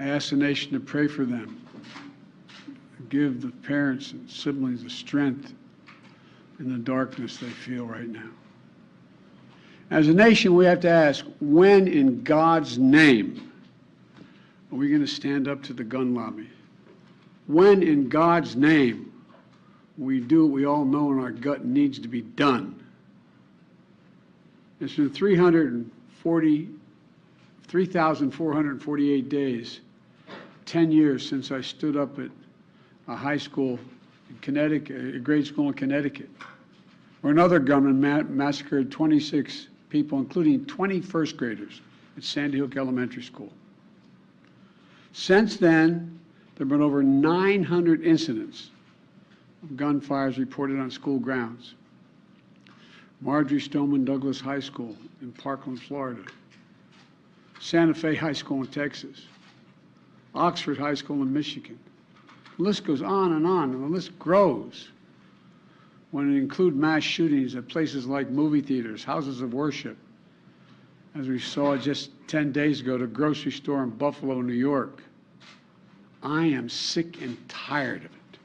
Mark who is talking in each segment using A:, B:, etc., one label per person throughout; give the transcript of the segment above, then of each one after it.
A: I ask the nation to pray for them. Give the parents and siblings the strength in the darkness they feel right now. As a nation, we have to ask, when in God's name are we going to stand up to the gun lobby? When in God's name we do what we all know in our gut needs to be done? It's been 3,448 days, 10 years since I stood up at a high school in Connecticut, a grade school in Connecticut, where another gunman massacred 26 people, including 20 first graders at Sandy Hook Elementary School. Since then, there have been over 900 incidents of gunfires reported on school grounds. Marjorie Stoneman Douglas High School in Parkland, Florida. Santa Fe High School in Texas. Oxford High School in Michigan. The list goes on, and the list grows when it includes mass shootings at places like movie theaters, houses of worship, as we saw just 10 days ago, at a grocery store in Buffalo, New York. I am sick and tired of it.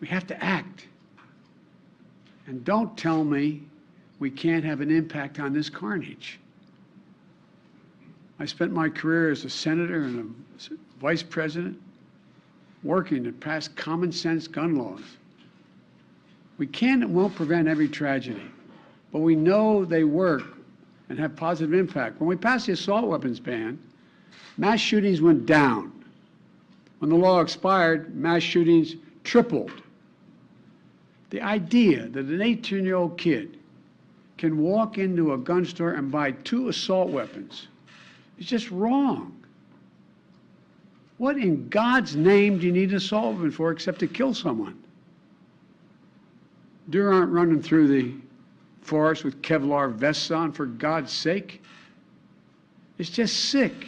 A: We have to act. And don't tell me we can't have an impact on this carnage. I spent my career as a senator and a vice president working to pass common sense gun laws. We can and won't prevent every tragedy, but we know they work and have positive impact. When we passed the assault weapons ban, mass shootings went down. When the law expired, mass shootings tripled. The idea that an 18-year-old kid can walk into a gun store and buy 2 assault weapons is just wrong. What in God's name do you need an assault weapon for except to kill someone? Deer aren't running through the forest with Kevlar vests on, for God's sake. It's just sick.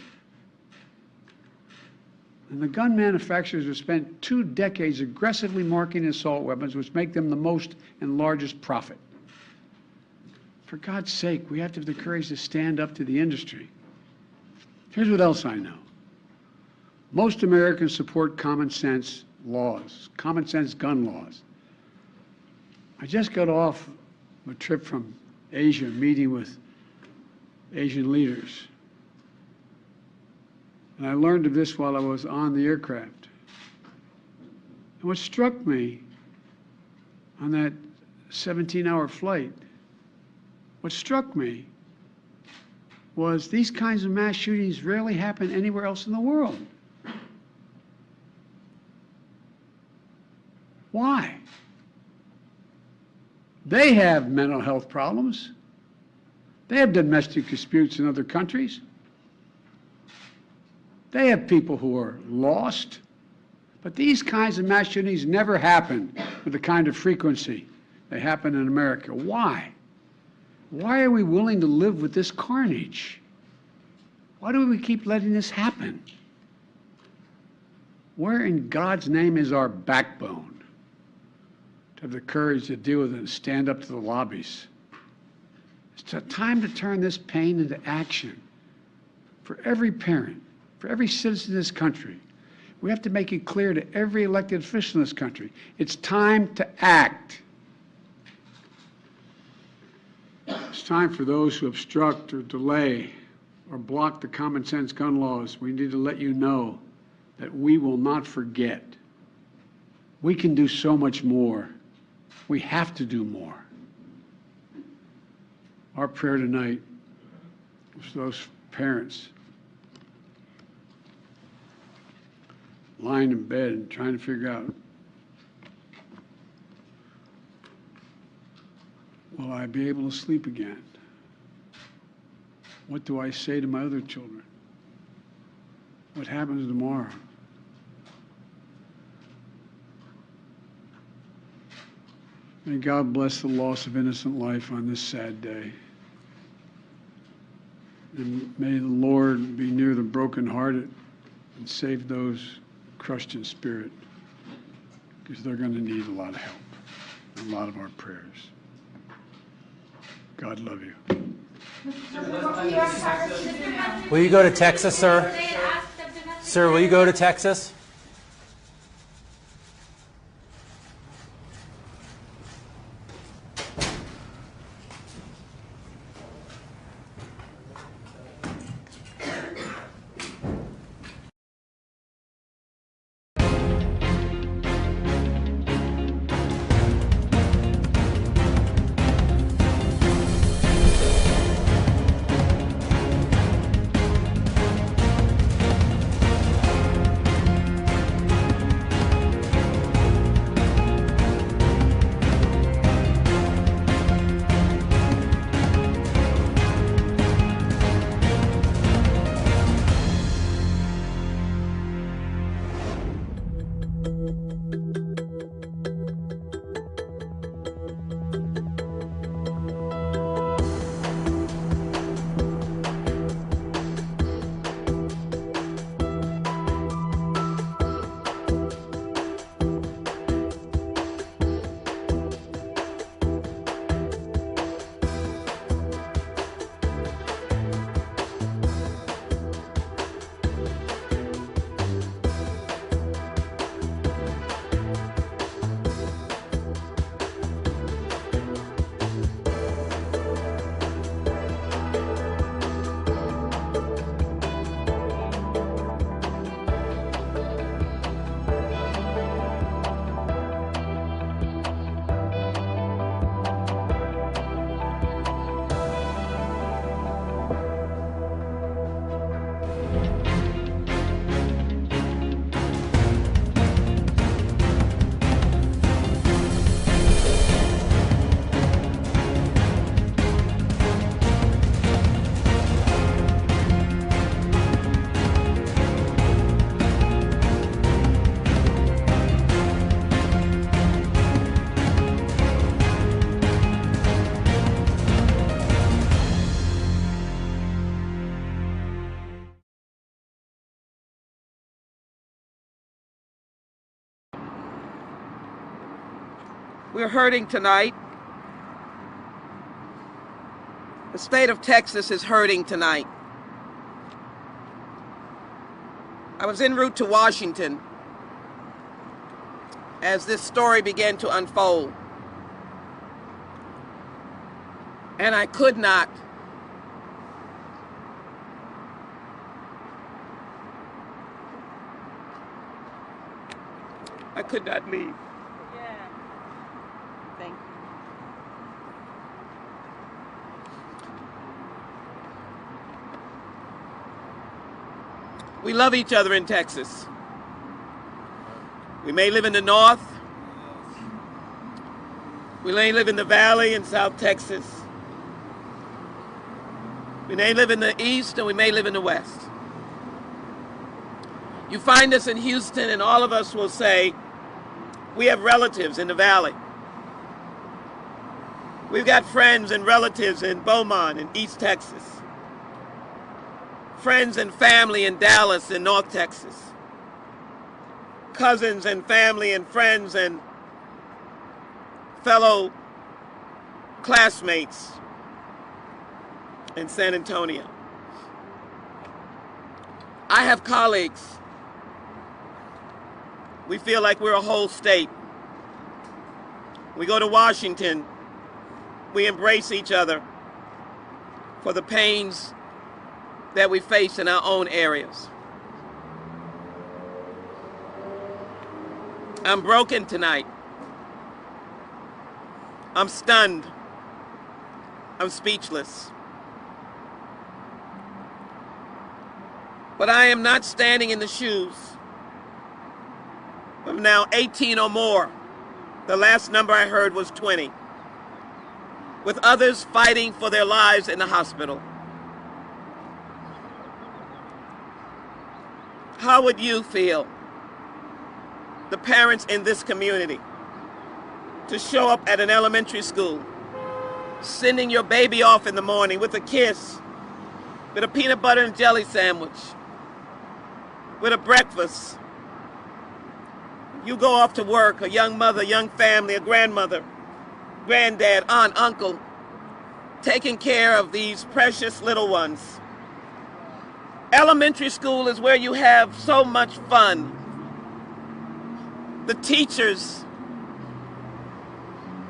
A: And the gun manufacturers have spent 2 decades aggressively marketing assault weapons, which make them the most and largest profit. For God's sake, we have to have the courage to stand up to the industry. Here's what else I know. Most Americans support common sense laws, common sense gun laws. I just got off a trip from Asia, meeting with Asian leaders. And I learned of this while I was on the aircraft. And what struck me on that 17-hour flight, what struck me was these kinds of mass shootings rarely happen anywhere else in the world. Why? They have mental health problems. They have domestic disputes in other countries. They have people who are lost. But these kinds of mass shootings never happen with the kind of frequency they happen in America. Why? Why are we willing to live with this carnage? Why do we keep letting this happen? Where in God's name is our backbone to have the courage to deal with it and stand up to the lobbies? It's time to turn this pain into action for every parent, for every citizen in this country. We have to make it clear to every elected official in this country, it's time to act. It's time for those who obstruct or delay or block the common sense gun laws. We need to let you know that we will not forget. We can do so much more. We have to do more. Our prayer tonight is for those parents lying in bed and trying to figure out, will I be able to sleep again? What do I say to my other children? What happens tomorrow? May God bless the loss of innocent life on this sad day. And may the Lord be near the brokenhearted and save those crushed in spirit, because they're going to need a lot of help, a lot of our prayers. God love you.
B: Will you go to Texas, sir? Sir, will you go to Texas?
C: We're hurting tonight. The state of Texas is hurting tonight. I was en route to Washington as this story began to unfold. And I could not leave.
D: Yeah. Thank you.
C: We love each other in Texas. We may live in the north. We may live in the valley in South Texas. We may live in the east and we may live in the west. You find us in Houston and all of us will say, we have relatives in the valley. We've got friends and relatives in Beaumont and East Texas. Friends and family in Dallas and North Texas. Cousins and family and friends and fellow classmates in San Antonio. I have colleagues. We feel like we're a whole state. We go to Washington, we embrace each other for the pains that we face in our own areas. I'm broken tonight. I'm stunned. I'm speechless. But I am not standing in the shoes of now 18 or more. The last number I heard was 20. With others fighting for their lives in the hospital. How would you feel, the parents in this community, to show up at an elementary school, sending your baby off in the morning with a kiss, with a peanut butter and jelly sandwich, with a breakfast? You go off to work, a young mother, young family, a grandmother, granddad, aunt, uncle, taking care of these precious little ones. Elementary school is where you have so much fun. The teachers,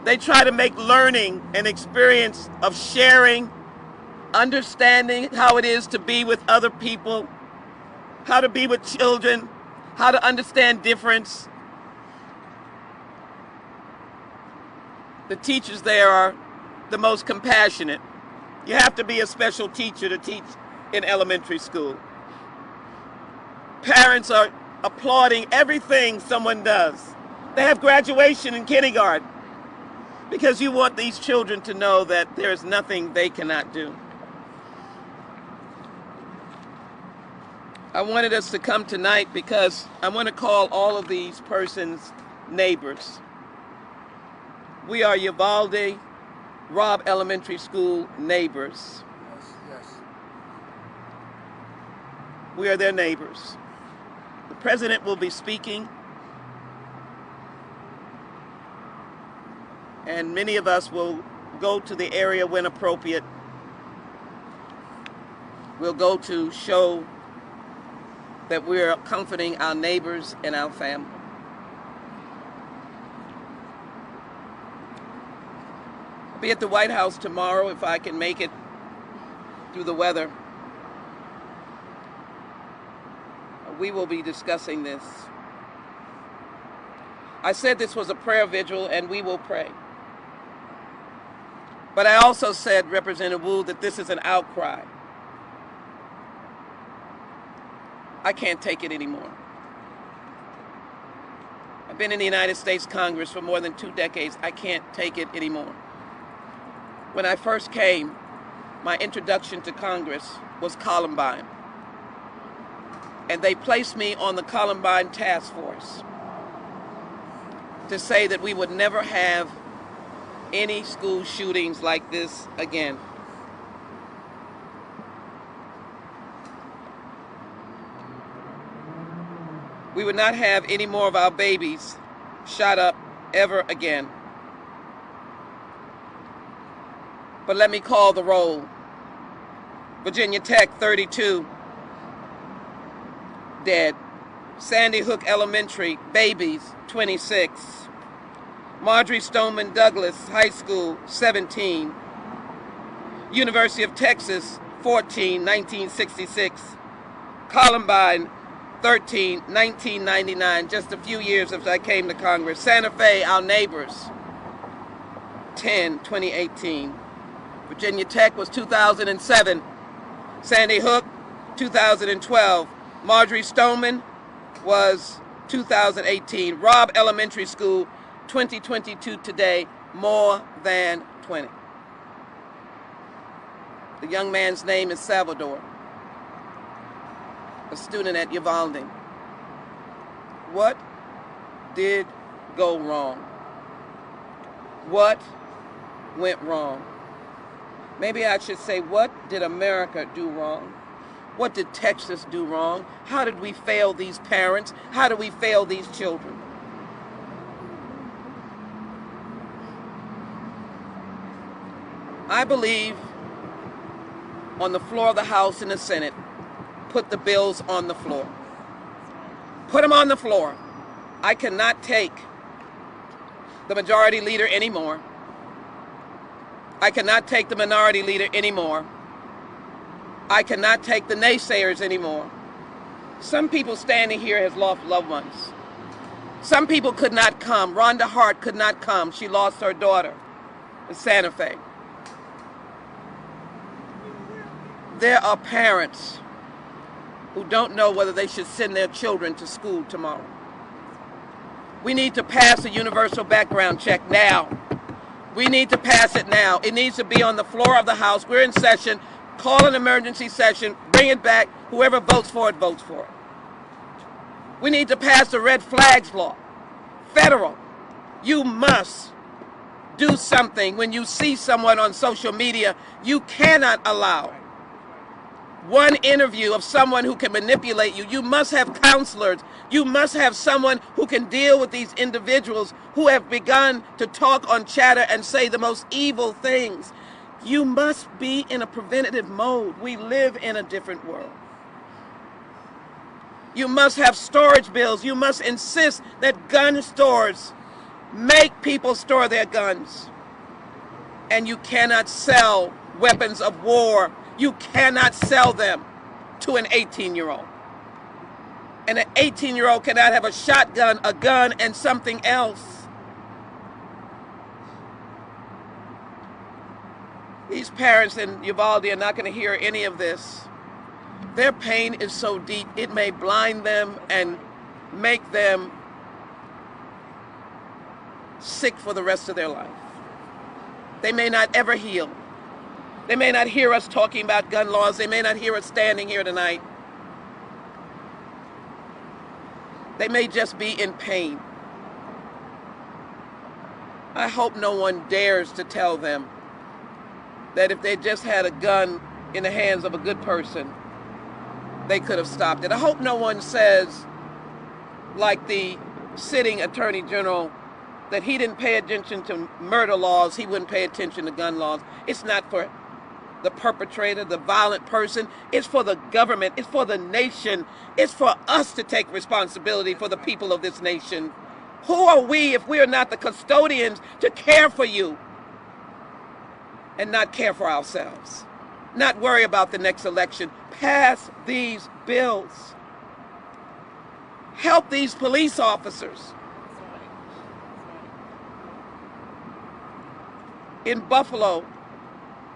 C: they try to make learning an experience of sharing, understanding how it is to be with other people, how to be with children, how to understand difference. The teachers there are the most compassionate. You have to be a special teacher to teach in elementary school. Parents are applauding everything someone does. They have graduation in kindergarten because you want these children to know that there is nothing they cannot do. I wanted us to come tonight because I want to call all of these persons neighbors. We are Uvalde Robb Elementary School neighbors.
A: Yes.
C: We are their neighbors. The president will be speaking, and many of us will go to the area when appropriate. We'll go to show that we're comforting our neighbors and our family. I'll be at the White House tomorrow if I can make it through the weather. We will be discussing this. I said this was a prayer vigil and we will pray. But I also said, Representative Wu, that this is an outcry. I can't take it anymore. I've been in the United States Congress for more than 2 decades. I can't take it anymore. When I first came, my introduction to Congress was Columbine. And they placed me on the Columbine task force to say that we would never have any school shootings like this again. We would not have any more of our babies shot up ever again. But let me call the roll. Virginia Tech, 32 dead. Sandy Hook Elementary, babies, 26. Marjorie Stoneman Douglas High School, 17. University of Texas, 14, 1966. Columbine, 13, 1999, just a few years after I came to Congress. Santa Fe, our neighbors, 10, 2018. Virginia Tech was 2007. Sandy Hook, 2012. Marjorie Stoneman was 2018. Robb Elementary School, 2022 today, more than 20. The young man's name is Salvador, a student at Uvalde. What did go wrong? What went wrong? Maybe I should say, what did America do wrong? What did Texas do wrong? How did we fail these parents? How did we fail these children? I believe on the floor of the House and the Senate, put the bills on the floor. Put them on the floor. I cannot take the majority leader anymore. I cannot take the minority leader anymore. I cannot take the naysayers anymore. Some people standing here has lost loved ones. Some people could not come. Rhonda Hart could not come. She lost her daughter in Santa Fe. There are parents who don't know whether they should send their children to school tomorrow. We need to pass a universal background check now. We need to pass it now. It needs to be on the floor of the House. We're in session. Call an emergency session. Bring it back. Whoever votes for it, votes for it. We need to pass the red flags law. Federal. You must do something. When you see someone on social media, you cannot allow one interview of someone who can manipulate you. You must have counselors. You must have someone who can deal with these individuals who have begun to talk on chatter and say the most evil things. You must be in a preventative mode. We live in a different world. You must have storage bills. You must insist that gun stores make people store their guns. And you cannot sell weapons of war. You cannot sell them to an 18-year-old. And an 18-year-old cannot have a shotgun, a gun, and something else. These parents in Uvalde are not going to hear any of this. Their pain is so deep, it may blind them and make them sick for the rest of their life. They may not ever heal. They may not hear us talking about gun laws. They may not hear us standing here tonight. They may just be in pain. I hope no one dares to tell them that if they just had a gun in the hands of a good person, they could have stopped it. I hope no one says, like the sitting Attorney General, that he didn't pay attention to murder laws, he wouldn't pay attention to gun laws. It's not for the perpetrator, the violent person. It's for the government. It's for the nation. It's for us to take responsibility for the people of this nation. Who are we if we are not the custodians to care for you and not care for ourselves? Not worry about the next election. Pass these bills. Help these police officers. In Buffalo,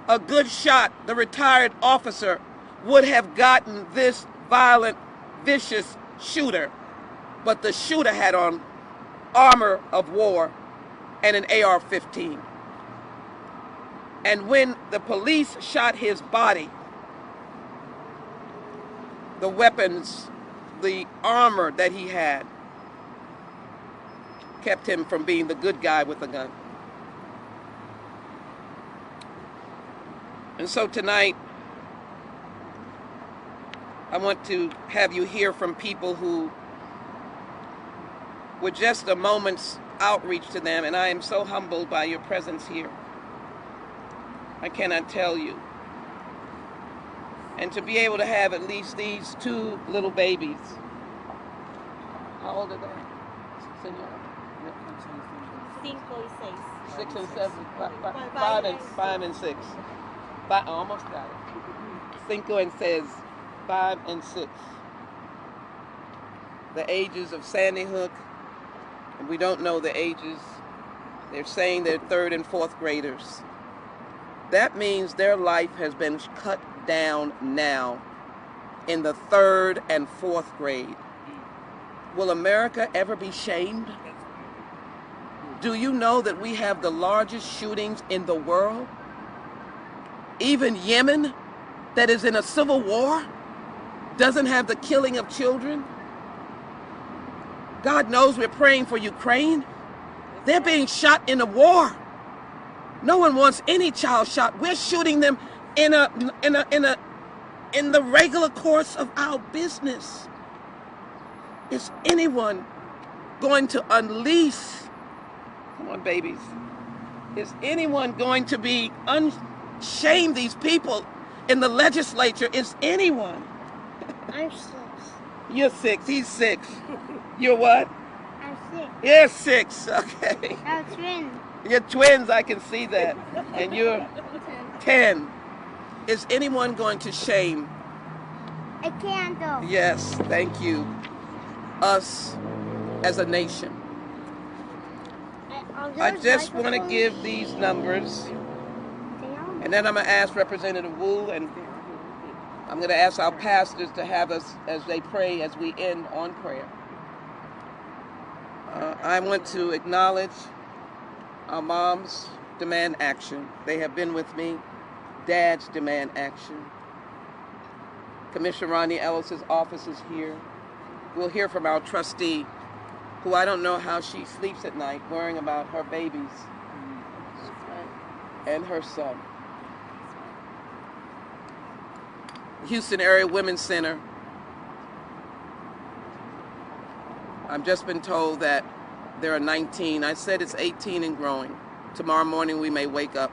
C: a good shot, the retired officer, would have gotten this violent, vicious shooter. But the shooter had on armor of war and an AR-15. And when the police shot his body, the weapons, the armor that he had, kept him from being the good guy with a gun. And so tonight, I want to have you hear from people who were just a moment's outreach to them, and I am so humbled by your presence here. I cannot tell you. And to be able to have at least these two little babies. How old are they? Senor? 6 and 7. 5 and 6. Almost got it. Cinco and says 5 and 6. The ages of Sandy Hook, and we don't know the ages. They're saying they're 3rd and 4th graders. That means their life has been cut down now in the 3rd and 4th grade. Will America ever be shamed? Do you know that we have the largest shootings in the world? Even Yemen, that is in a civil war, doesn't have the killing of children. God knows we're praying for Ukraine. They're being shot in a war. No one wants any child shot. We're shooting them in the regular course of our business. Is anyone going to unleash? Come on, babies. Is anyone going to be shame these people in the legislature? Is anyone?
B: I'm 6.
C: You're 6. He's 6. You're what?
B: I'm 6.
C: You're 6. Okay.
B: I'm twins.
C: You're twins. I can see that. And you're 10. Is anyone going to shame?
B: A candle.
C: Yes. Thank you. Us as a nation. I just want to give these numbers. And then I'm going to ask Representative Wu, and I'm going to ask our pastors to have us as they pray as we end on prayer. I want to acknowledge our moms demand action. They have been with me. Dads demand action. Commissioner Ronnie Ellis's office is here. We'll hear from our trustee, who I don't know how she sleeps at night, worrying about her babies and her son. Houston Area Women's Center. I've just been told that there are 19. I said it's 18 and growing. Tomorrow morning we may wake up.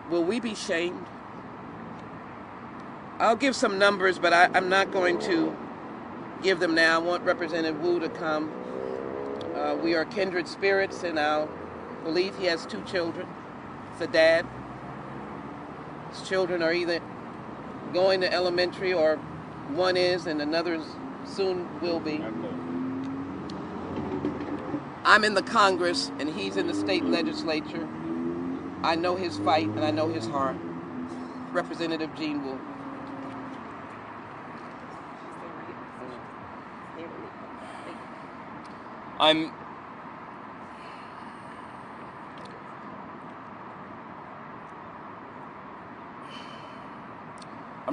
C: Will we be shamed? I'll give some numbers, but I'm not going to give them now. I want Representative Wu to come. We are kindred spirits, and I believe he has 2 children. He's a dad. His children are either going to elementary, or one is and another soon will be. I'm in the Congress and he's in the state legislature. I know his fight and I know his heart. Representative Gene Wu.
E: I'm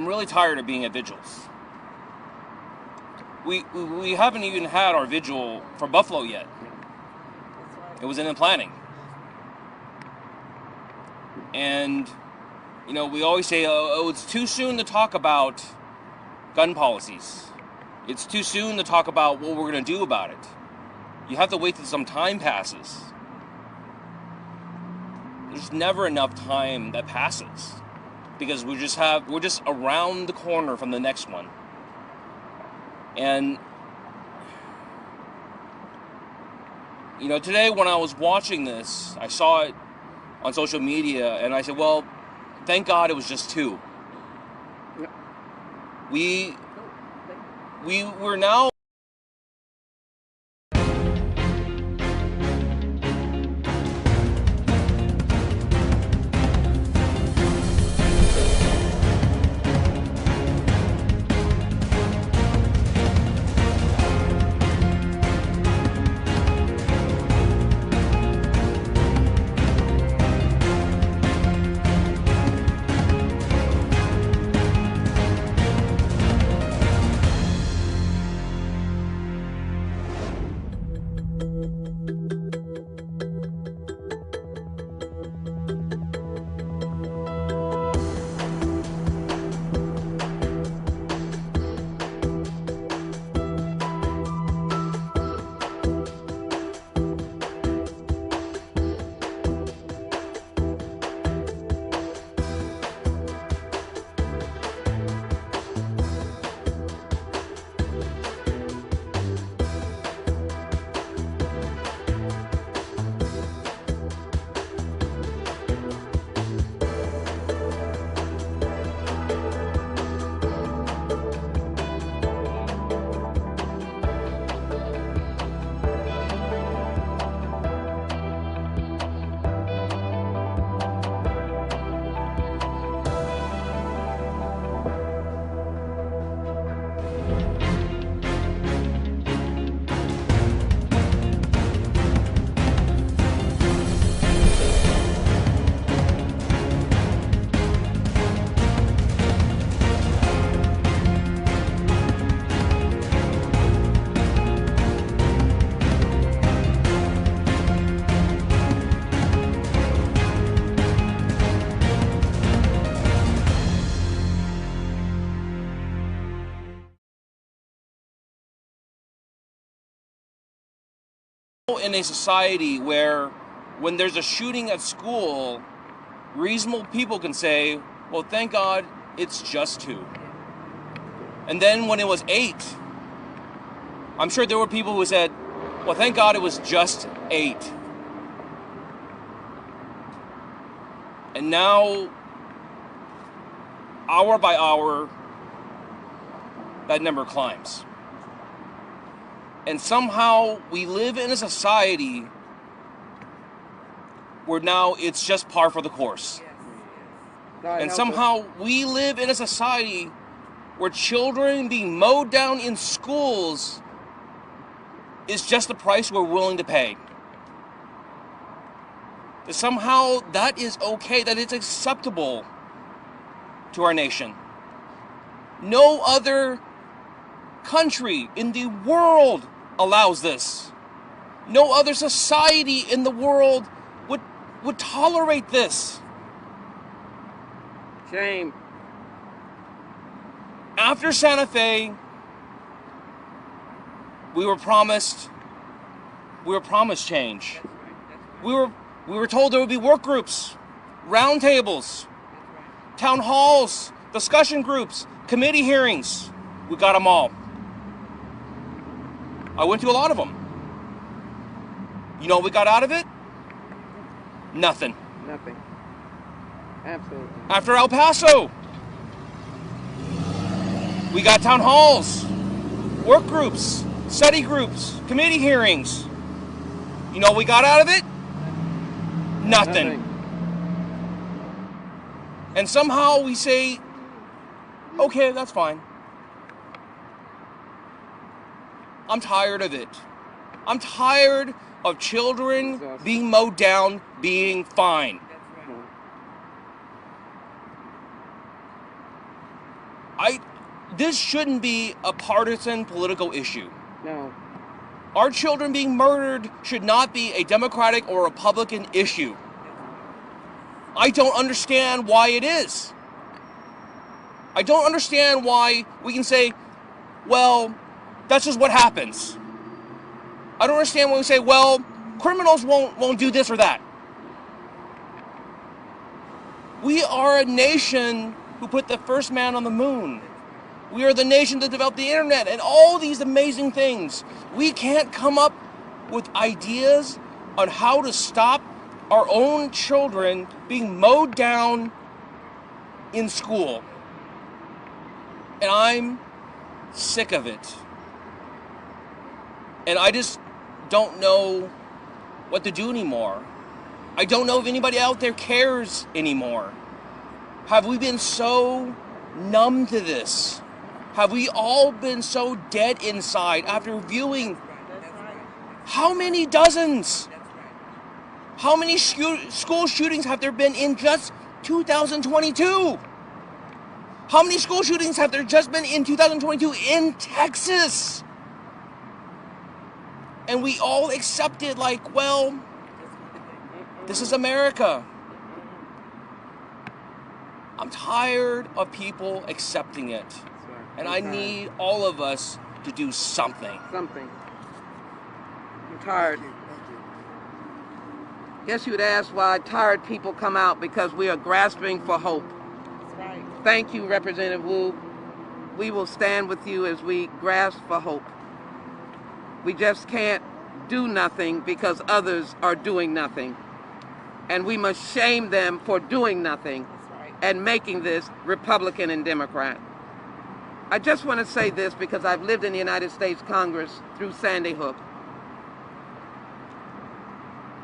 E: really tired of being at vigils. We haven't even had our vigil for Buffalo yet. It was in the planning. And, you know, we always say, oh, it's too soon to talk about gun policies. It's too soon to talk about what we're going to do about it. You have to wait till some time passes. There's never enough time that passes because we're just around the corner from the next one. And you know, today when I was watching this, I saw it on social media and I said, well, thank God it was just 2. We're now in a society where when there's a shooting at school, reasonable people can say, well, thank God it's just 2. And then when it was 8, I'm sure there were people who said, well, thank God it was just 8. And now, hour by hour, that number climbs. And somehow we live in a society where now it's just par for the course. And somehow we live in a society where children being mowed down in schools is just the price we're willing to pay. That somehow that is okay, that it's acceptable to our nation. No other country in the world allows this. No other society in the world would tolerate this.
C: Shame.
E: After Santa Fe, we were promised change. We were told there would be work groups, round tables, town halls, discussion groups, committee hearings. We got them all. I went to a lot of them. You know what we got out of it? Nothing.
F: Nothing. Absolutely.
E: After El Paso, we got town halls, work groups, study groups, committee hearings. You know what we got out of it? Nothing. And somehow we say, okay, that's fine. I'm tired of it. I'm tired of children being mowed down, being fine. This shouldn't be a partisan political issue.
F: No.
E: Our children being murdered should not be a Democratic or Republican issue. I don't understand why it is. I don't understand why we can say, well, that's just what happens. I don't understand when we say, well, criminals won't do this or that. We are a nation who put the first man on the moon. We are the nation that developed the internet and all these amazing things. We can't come up with ideas on how to stop our own children being mowed down in school. And I'm sick of it. And I just don't know what to do anymore. I don't know if anybody out there cares anymore. Have we been so numb to this? Have we all been so dead inside after viewing how many dozens? How many school shootings have there been in just 2022? How many school shootings have there just been in 2022 in Texas? And we all accepted like, well, this is America. I'm tired of people accepting it. And I need all of us to do something.
F: Something. I'm tired. Guess you would ask why tired people come out, because we are grasping for hope.
D: That's right.
F: Thank you, Representative Wu. We will stand with you as we grasp for hope. We just can't do nothing because others are doing nothing. And we must shame them for doing nothing and making this Republican and Democrat. I just want to say this because I've lived in the United States Congress through Sandy Hook.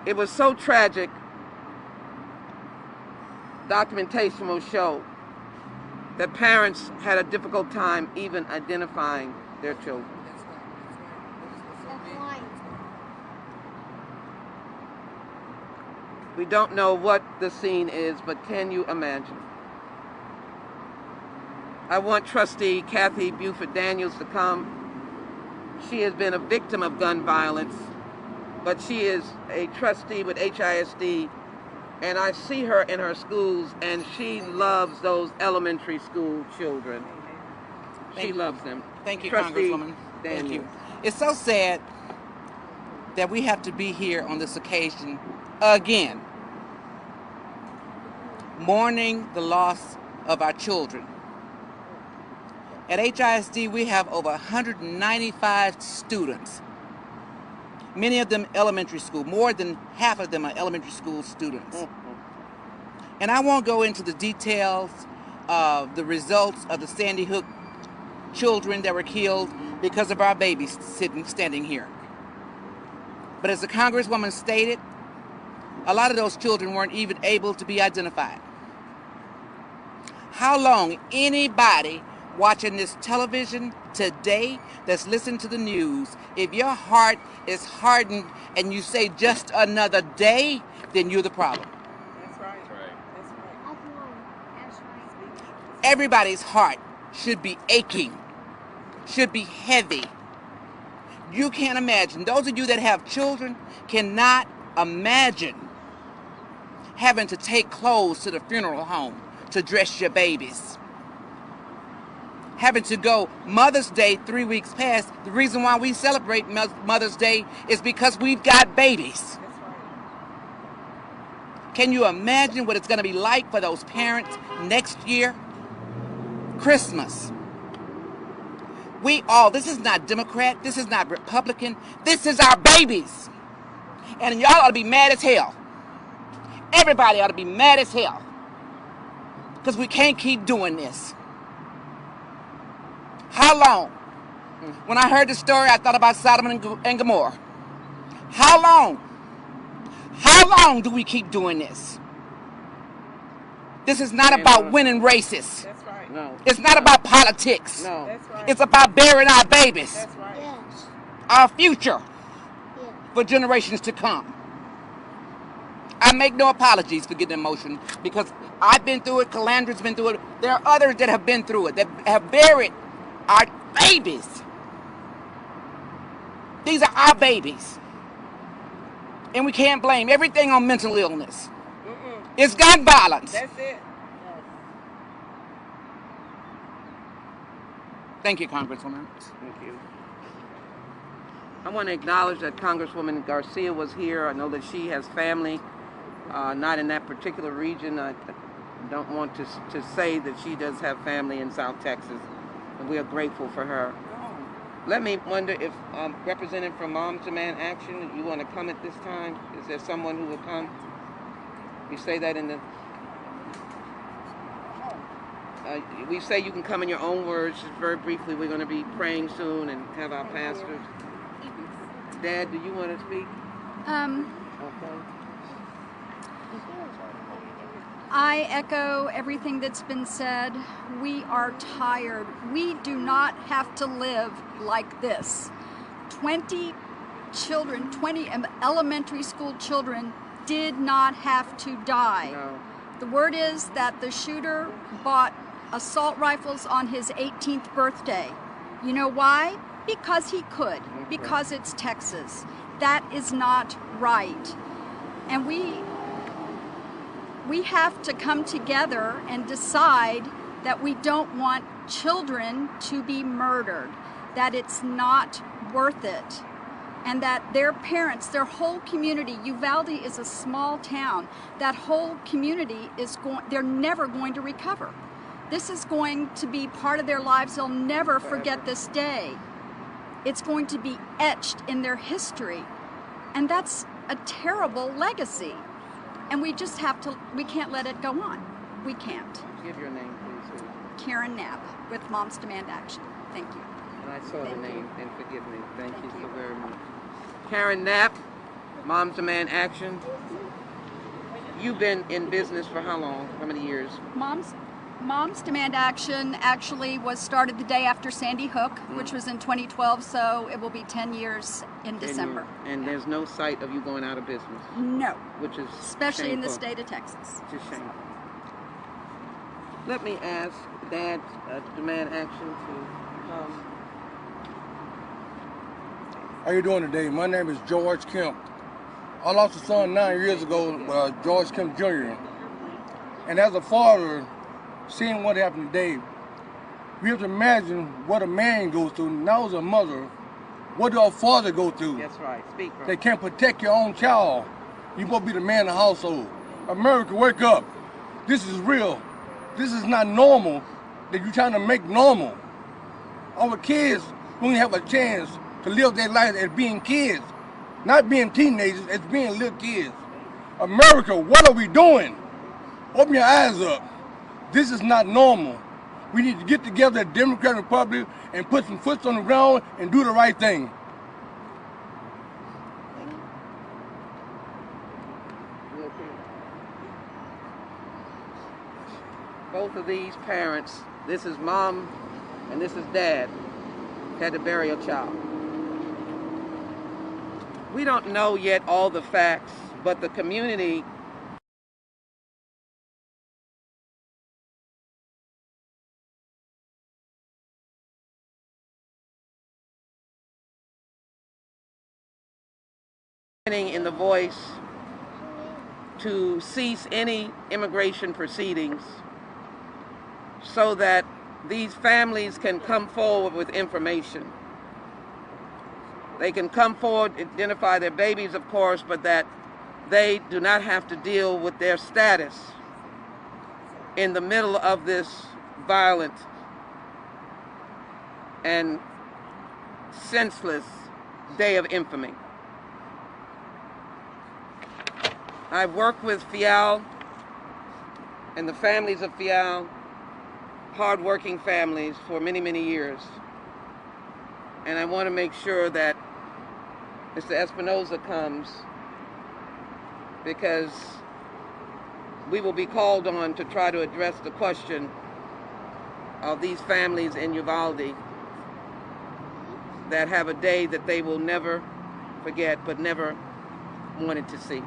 F: It was so tragic, documentation will show that parents had a difficult time even identifying their children. We don't know what the scene is, but can you imagine? I want Trustee Kathy Buford Daniels to come. She has been a victim of gun violence, but she is a trustee with HISD, and I see her in her schools, and she loves those elementary school children. She loves them.
G: Thank you,
F: Trustee
G: Congresswoman.
F: Daniels.
G: Thank you. It's so sad that we have to be here on this occasion again, mourning the loss of our children. At HISD, we have over 195 students, many of them elementary school. More than half of them are elementary school students. And I won't go into the details of the results of the Sandy Hook children that were killed because of our babies standing here. But as the Congresswoman stated, a lot of those children weren't even able to be identified. How long anybody watching this television today that's listening to the news, if your heart is hardened and you say just another day, then you're the problem.
D: That's right. That's right.
G: Everybody's heart should be aching, should be heavy. You can't imagine, those of you that have children cannot imagine having to take clothes to the funeral home to dress your babies. Having to go Mother's Day 3 weeks past. The reason why we celebrate Mother's Day is because we've got babies. Can you imagine what it's going to be like for those parents next year? Christmas. We all, this is not Democrat, this is not Republican, this is our babies. And y'all ought to be mad as hell. Everybody ought to be mad as hell. Because we can't keep doing this. How long? When I heard the story, I thought about Sodom and Gomorrah. How long? How long do we keep doing this? This is not about winning races.
D: That's right.
F: No.
G: It's not about politics.
F: No.
D: That's right.
G: It's about burying our babies,
D: That's right.
B: Yes.
G: our future
B: Yes.
G: for generations to come. I make no apologies for getting emotional because I've been through it, Calandra's been through it. There are others that have been through it, that have buried our babies. These are our babies. And we can't blame everything on mental illness. It's gun violence.
D: That's it.
G: Thank you, Congresswoman.
F: Thank you. I want to acknowledge that Congresswoman Garcia was here. I know that she has family, not in that particular region. I don't want to say that she does have family in South Texas, and we are grateful for her. Let me wonder if representative from Moms Demand Action, you want to come at this time? Is there someone who will come? You say that in the... we say you can come in your own words. Just very briefly, we're going to be praying soon and have our pastors. Dad, do you want to speak? Okay.
H: I echo everything that's been said. We are tired. We do not have to live like this. 20 children, 20 elementary school children did not have to die.
F: No.
H: The word is that the shooter bought assault rifles on his 18th birthday. You know why? Because he could. Because it's Texas. That is not right. And we have to come together and decide that we don't want children to be murdered, that it's not worth it, and that their parents, their whole community, Uvalde is a small town, that whole community they're never going to recover. This is going to be part of their lives. They'll never forget this day. It's going to be etched in their history, and that's a terrible legacy. And we just have to, we can't let it go on. We can't.
F: Give your name, please.
H: Karen Knapp with Moms Demand Action. Thank you.
F: And I saw the name, and forgive me. Thank you so very much. Karen Knapp, Moms Demand Action. You've been in business for how long? How many years?
H: Moms Demand Action actually was started the day after Sandy Hook, which was in 2012, so it will be 10 years in December.
F: And there's no sight of you going out of business?
H: No.
F: Which is
H: Especially in the
F: shameful.
H: state of Texas.
F: It's a shame. Let me ask Dad Demand Action to come.
I: How you doing today? My name is George Kemp. I lost a son 9 years ago, George Kemp Jr. And as a father, seeing what happened today, we have to imagine what a man goes through. Now as a mother, what do a father go through?
F: That's right. Speak, bro.
I: They can't protect your own child. You're supposed to be the man of the household. America, wake up. This is real. This is not normal that you're trying to make normal. Our kids don't have a chance to live their life as being kids, not being teenagers, as being little kids. America, what are we doing? Open your eyes up. This is not normal. We need to get together as Democrat Republic and put some foot on the ground and do the right thing.
F: Both of these parents, this is mom and this is dad, had to bury a child. We don't know yet all the facts, but the community in the voice to cease any immigration proceedings so that these families can come forward with information. They can come forward, identify their babies, of course, but that they do not have to deal with their status in the middle of this violent and senseless day of infamy. I've worked with Fial and the families of Fial, hard-working families, for many, many years. And I want to make sure that Mr. Espinoza comes, because we will be called on to try to address the question of these families in Uvalde that have a day that they will never forget, but never wanted to see.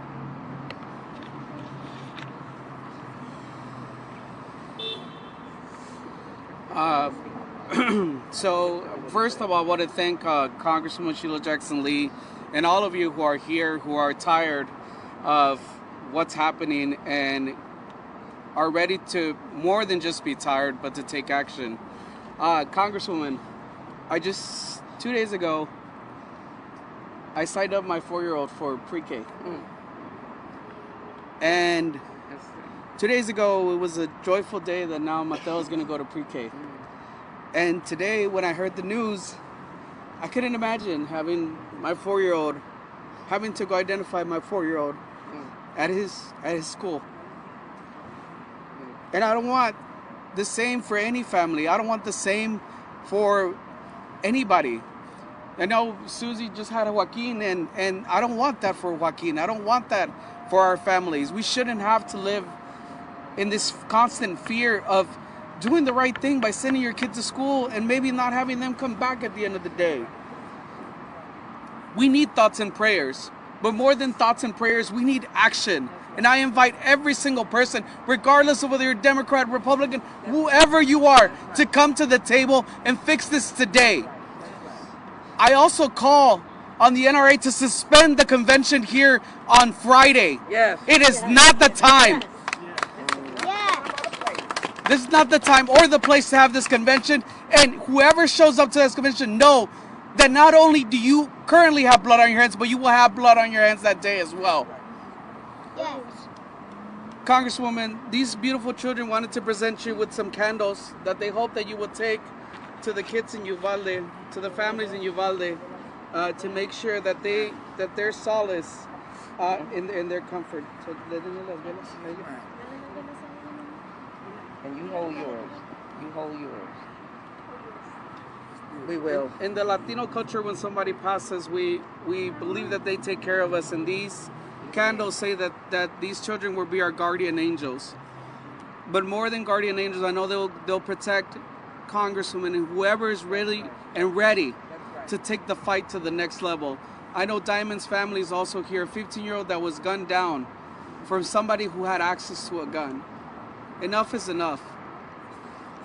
J: So first of all, I want to thank Congresswoman Sheila Jackson-Lee and all of you who are here, who are tired of what's happening and are ready to more than just be tired, but to take action. Congresswoman, 2 days ago, I signed up my 4-year-old for pre-K. And 2 days ago, it was a joyful day that now Mateo is going to go to pre-K. And today, when I heard the news, I couldn't imagine having my 4-year-old, having to go identify my 4-year-old at his school. And I don't want the same for any family. I don't want the same for anybody. I know Susie just had a Joaquin, and I don't want that for Joaquin. I don't want that for our families. We shouldn't have to live in this constant fear of doing the right thing by sending your kids to school and maybe not having them come back at the end of the day. We need thoughts and prayers, but more than thoughts and prayers, we need action. And I invite every single person, regardless of whether you're Democrat, Republican, whoever you are, to come to the table and fix this today. I also call on the NRA to suspend the convention here on Friday.
F: Yes.
J: It is not the time. This is not the time or the place to have this convention. And whoever shows up to this convention, know that not only do you currently have blood on your hands, but you will have blood on your hands that day as well.
B: Yes.
J: Congresswoman, these beautiful children wanted to present you with some candles that they hope that you will take to the kids in Uvalde, to the families in Uvalde, to make sure that their solace in their comfort. So,
F: And you hold yours. You hold yours. We will.
J: In the Latino culture, when somebody passes, we believe that they take care of us, and these candles say that these children will be our guardian angels. But more than guardian angels, I know they'll protect Congresswomen and whoever is ready to take the fight to the next level. I know Diamond's family is also here, a 15-year-old that was gunned down from somebody who had access to a gun. Enough is enough.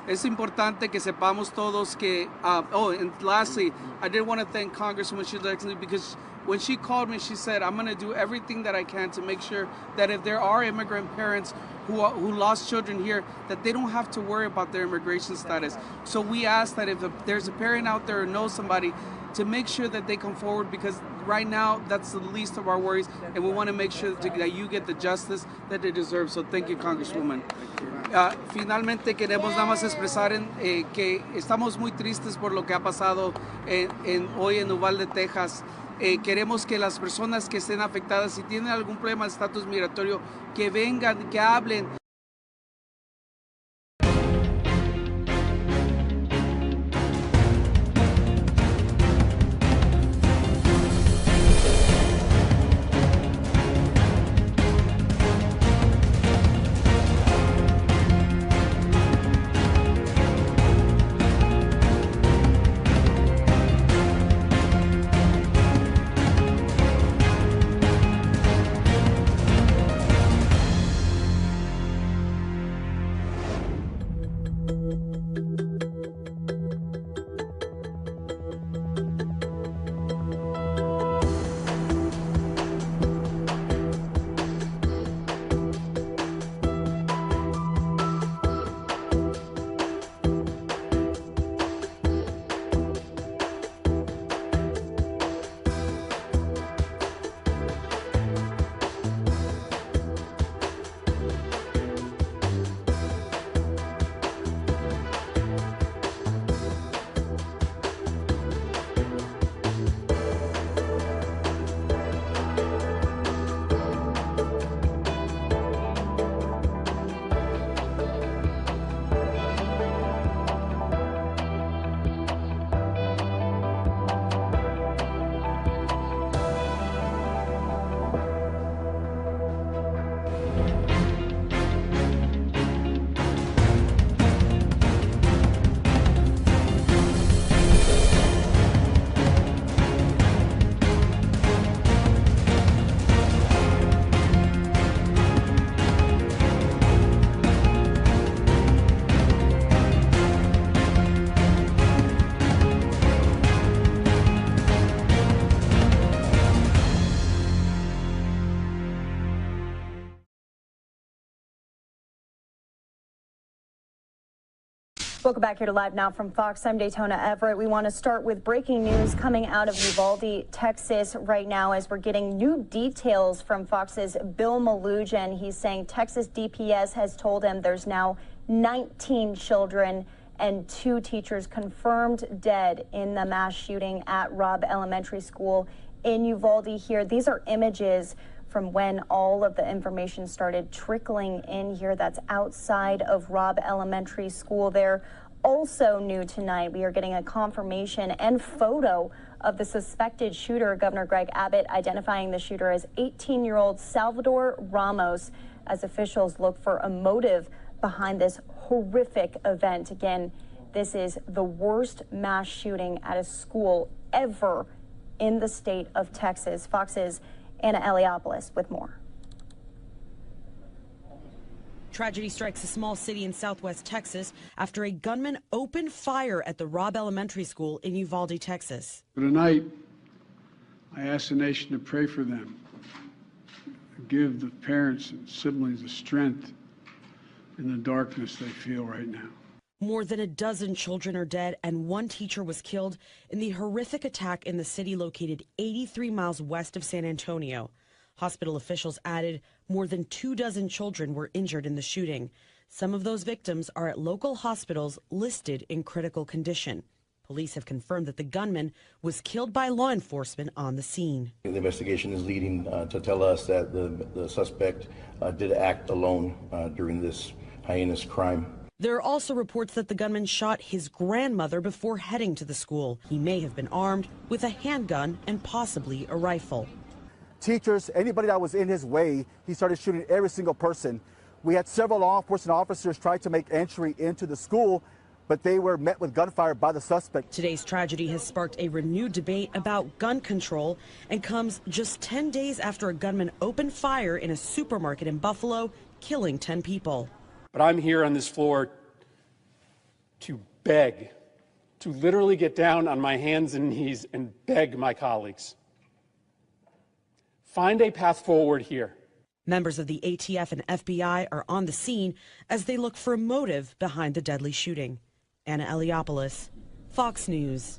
J: Es importante que sepamos todos que, and lastly, I did want to thank Congresswoman Sheila Jackson, because when she called me, she said, I'm going to do everything that I can to make sure that if there are immigrant parents who lost children here, that they don't have to worry about their immigration status. So we ask that if there's a parent out there who knows somebody, to make sure that they come forward, because right now that's the least of our worries, and we want to make sure that you get the justice that they deserve. So thank you, Congresswoman. Finalmente queremos nada más expresar que estamos muy tristes por lo que ha pasado hoy en Uvalde, Texas. Queremos que las personas que estén afectadas, si tienen algún problema de estatus migratorio, que vengan, que hablen.
K: Welcome back here to Live Now from Fox. I'm Daytona Everett. We want to start with breaking news coming out of Uvalde, Texas right now as we're getting new details from Fox's Bill Malugin. He's saying Texas DPS has told him there's now 19 children and 2 teachers confirmed dead in the mass shooting at Robb Elementary School in Uvalde here. These are images from when all of the information started trickling in here. That's outside of Robb Elementary School there. Also new tonight, we are getting a confirmation and photo of the suspected shooter. Governor Greg Abbott identifying the shooter as 18-year-old Salvador Ramos as officials look for a motive behind this horrific event. Again, this is the worst mass shooting at a school ever in the state of Texas. Fox's Anna Eliopoulos with more.
L: Tragedy strikes a small city in southwest Texas after a gunman opened fire at the Robb Elementary School in Uvalde, Texas.
A: Tonight, I ask the nation to pray for them, give the parents and siblings the strength in the darkness they feel right now.
L: More than a dozen children are dead and 1 teacher was killed in the horrific attack in the city located 83 miles west of San Antonio. Hospital officials added more than 24 children were injured in the shooting. Some of those victims are at local hospitals listed in critical condition. Police have confirmed that the gunman was killed by law enforcement on the scene.
M: The investigation is leading to tell us that the suspect did act alone during this heinous crime.
L: There are also reports that the gunman shot his grandmother before heading to the school. He may have been armed with a handgun and possibly a rifle.
N: Teachers, anybody that was in his way, he started shooting every single person. We had several law enforcement officers try to make entry into the school, but they were met with gunfire by the suspect.
L: Today's tragedy has sparked a renewed debate about gun control and comes just 10 days after a gunman opened fire in a supermarket in Buffalo, killing 10 people.
O: But I'm here on this floor to beg, to literally get down on my hands and knees and beg my colleagues. Find a path forward here.
L: Members of the ATF and FBI are on the scene as they look for a motive behind the deadly shooting. Anna Eliopoulos, Fox News.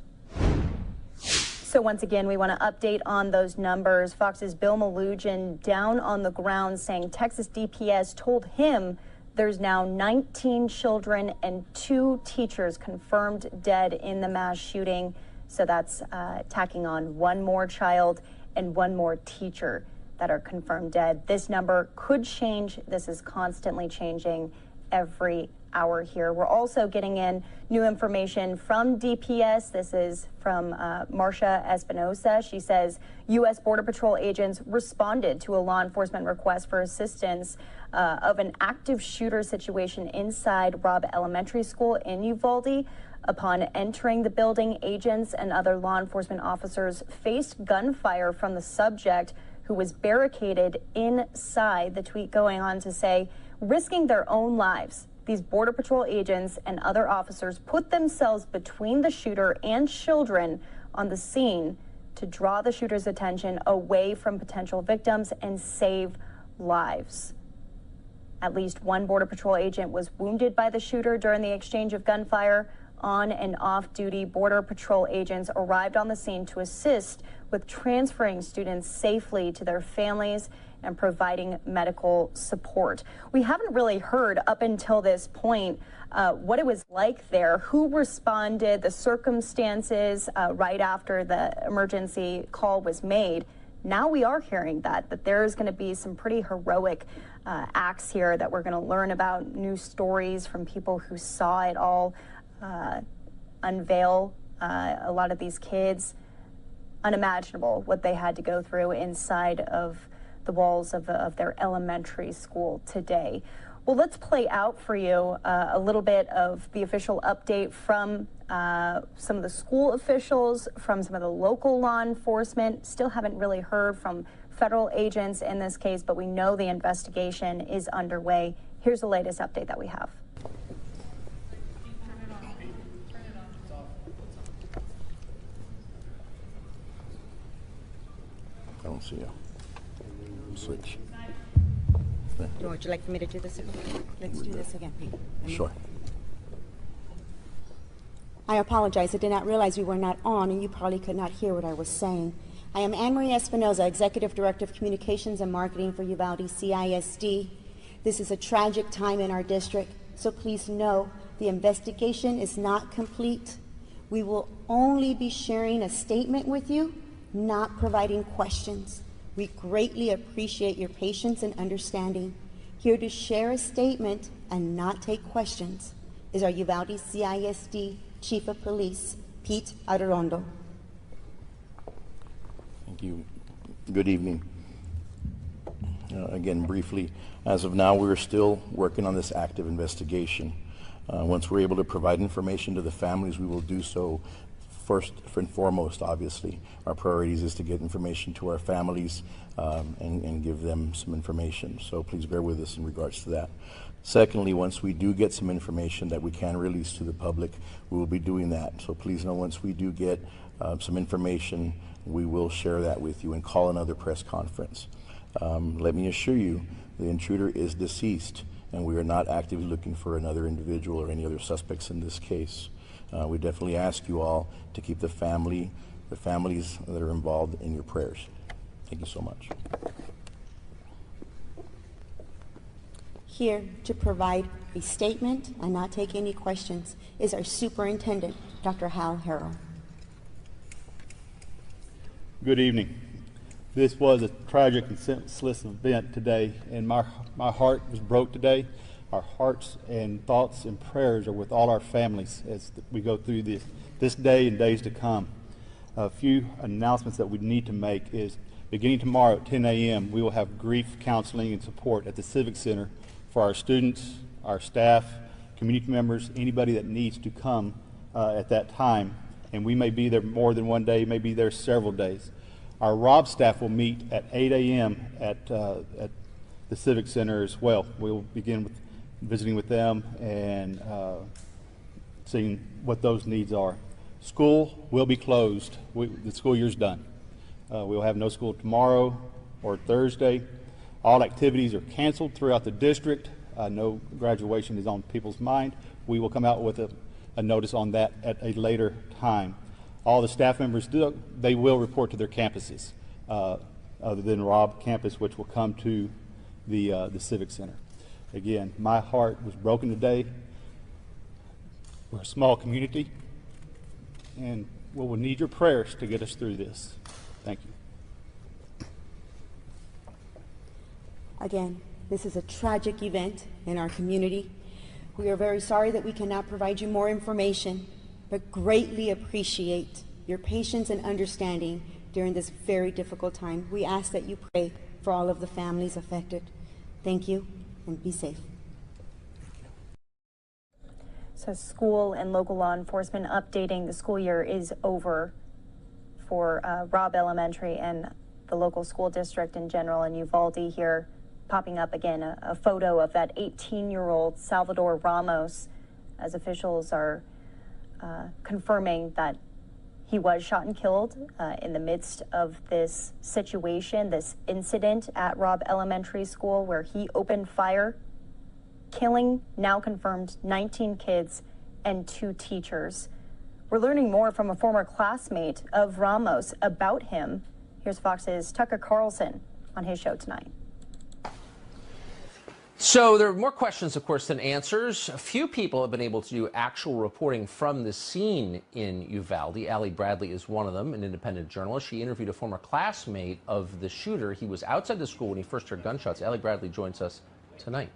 K: So once again, we want to update on those numbers. Fox's Bill Malugin down on the ground saying Texas DPS told him there's now 19 children and 2 teachers confirmed dead in the mass shooting. So that's tacking on 1 more child and 1 more teacher that are confirmed dead. This number could change. This is constantly changing every hour here. We're also getting in new information from DPS. This is from Marcia Espinosa. She says U.S. Border Patrol agents responded to a law enforcement request for assistance of an active shooter situation inside Robb Elementary School in Uvalde. Upon entering the building, agents and other law enforcement officers faced gunfire from the subject who was barricaded inside. The tweet going on to say, risking their own lives, these Border Patrol agents and other officers put themselves between the shooter and children on the scene to draw the shooter's attention away from potential victims and save lives. At least 1 Border Patrol agent was wounded by the shooter during the exchange of gunfire. On and off-duty Border Patrol agents arrived on the scene to assist with transferring students safely to their families and providing medical support. We haven't really heard up until this point what it was like there, who responded, the circumstances right after the emergency call was made. Now we are hearing that there's going to be some pretty heroic acts here that we're going to learn about, new stories from people who saw it all unveil a lot of these kids. Unimaginable what they had to go through inside of the walls of their elementary school today. Well, let's play out for you a little bit of the official update from some of the school officials, from some of the local law enforcement. Still haven't really heard from federal agents in this case, but we know the investigation is underway. Here's the latest update that we have.
M: I don't see a switch.
P: Would you like for me to do this again? Let's do this again, Pete.
M: Sure.
P: I apologize. I did not realize we were not on, and you probably could not hear what I was saying. I am Anne-Marie Espinoza, Executive Director of Communications and Marketing for Uvalde CISD. This is a tragic time in our district, so please know the investigation is not complete. We will only be sharing a statement with you, not providing questions. We greatly appreciate your patience and understanding. Here to share a statement and not take questions is our Uvalde CISD Chief of Police, Pete Arredondo.
M: Thank you. Good evening. Again, briefly, as of now, we're still working on this active investigation. Once we're able to provide information to the families, we will do so. First and foremost, obviously, our priorities is to get information to our families and give them some information. So please bear with us in regards to that. Secondly, once we do get some information that we can release to the public, we will be doing that. So please know once we do get some information, we will share that with you and call another press conference. Let me assure you, the intruder is deceased, and we are not actively looking for another individual or any other suspects in this case. We definitely ask you all to keep the families that are involved in your prayers. Thank you so much.
P: Here to provide a statement and not take any questions is our Superintendent, Dr. Hal Harrell.
Q: Good evening. This was a tragic and senseless event today, and my heart was broke today. Our hearts and thoughts and prayers are with all our families as we go through this day and days to come. A few announcements that we need to make is beginning tomorrow at 10 a.m. we will have grief counseling and support at the Civic Center for our students, our staff, community members, anybody that needs to come at that time. And we may be there more than one day, may be there several days. Our ROB staff will meet at 8 a.m. at the Civic Center as well. We'll begin with visiting with them and seeing what those needs are. School will be closed. The school year's done. We'll have no school tomorrow or Thursday. All activities are canceled throughout the district. No graduation is on people's mind. We will come out with a notice on that at a later time. All the staff members they will report to their campuses, other than Rob campus, which will come to the Civic Center. Again, my heart was broken today. We're a small community, and we'll need your prayers to get us through this. Thank you.
P: Again, this is a tragic event in our community. We are very sorry that we cannot provide you more information, but greatly appreciate your patience and understanding during this very difficult time. We ask that you pray for all of the families affected. Thank you, and be safe.
K: So school and local law enforcement updating the school year is over for Robb Elementary and the local school district in general, and Uvalde here. Popping up again, a photo of that 18-year-old Salvador Ramos, as officials are confirming that he was shot and killed in the midst of this situation, this incident at Robb Elementary School where he opened fire, killing, now confirmed, 19 kids and 2 teachers. We're learning more from a former classmate of Ramos about him. Here's Fox's Tucker Carlson on his show tonight.
R: So there are more questions, of course, than answers. A few people have been able to do actual reporting from the scene in Uvalde. Allie Bradley is one of them, an independent journalist. She interviewed a former classmate of the shooter. He was outside the school when he first heard gunshots. Allie Bradley joins us tonight.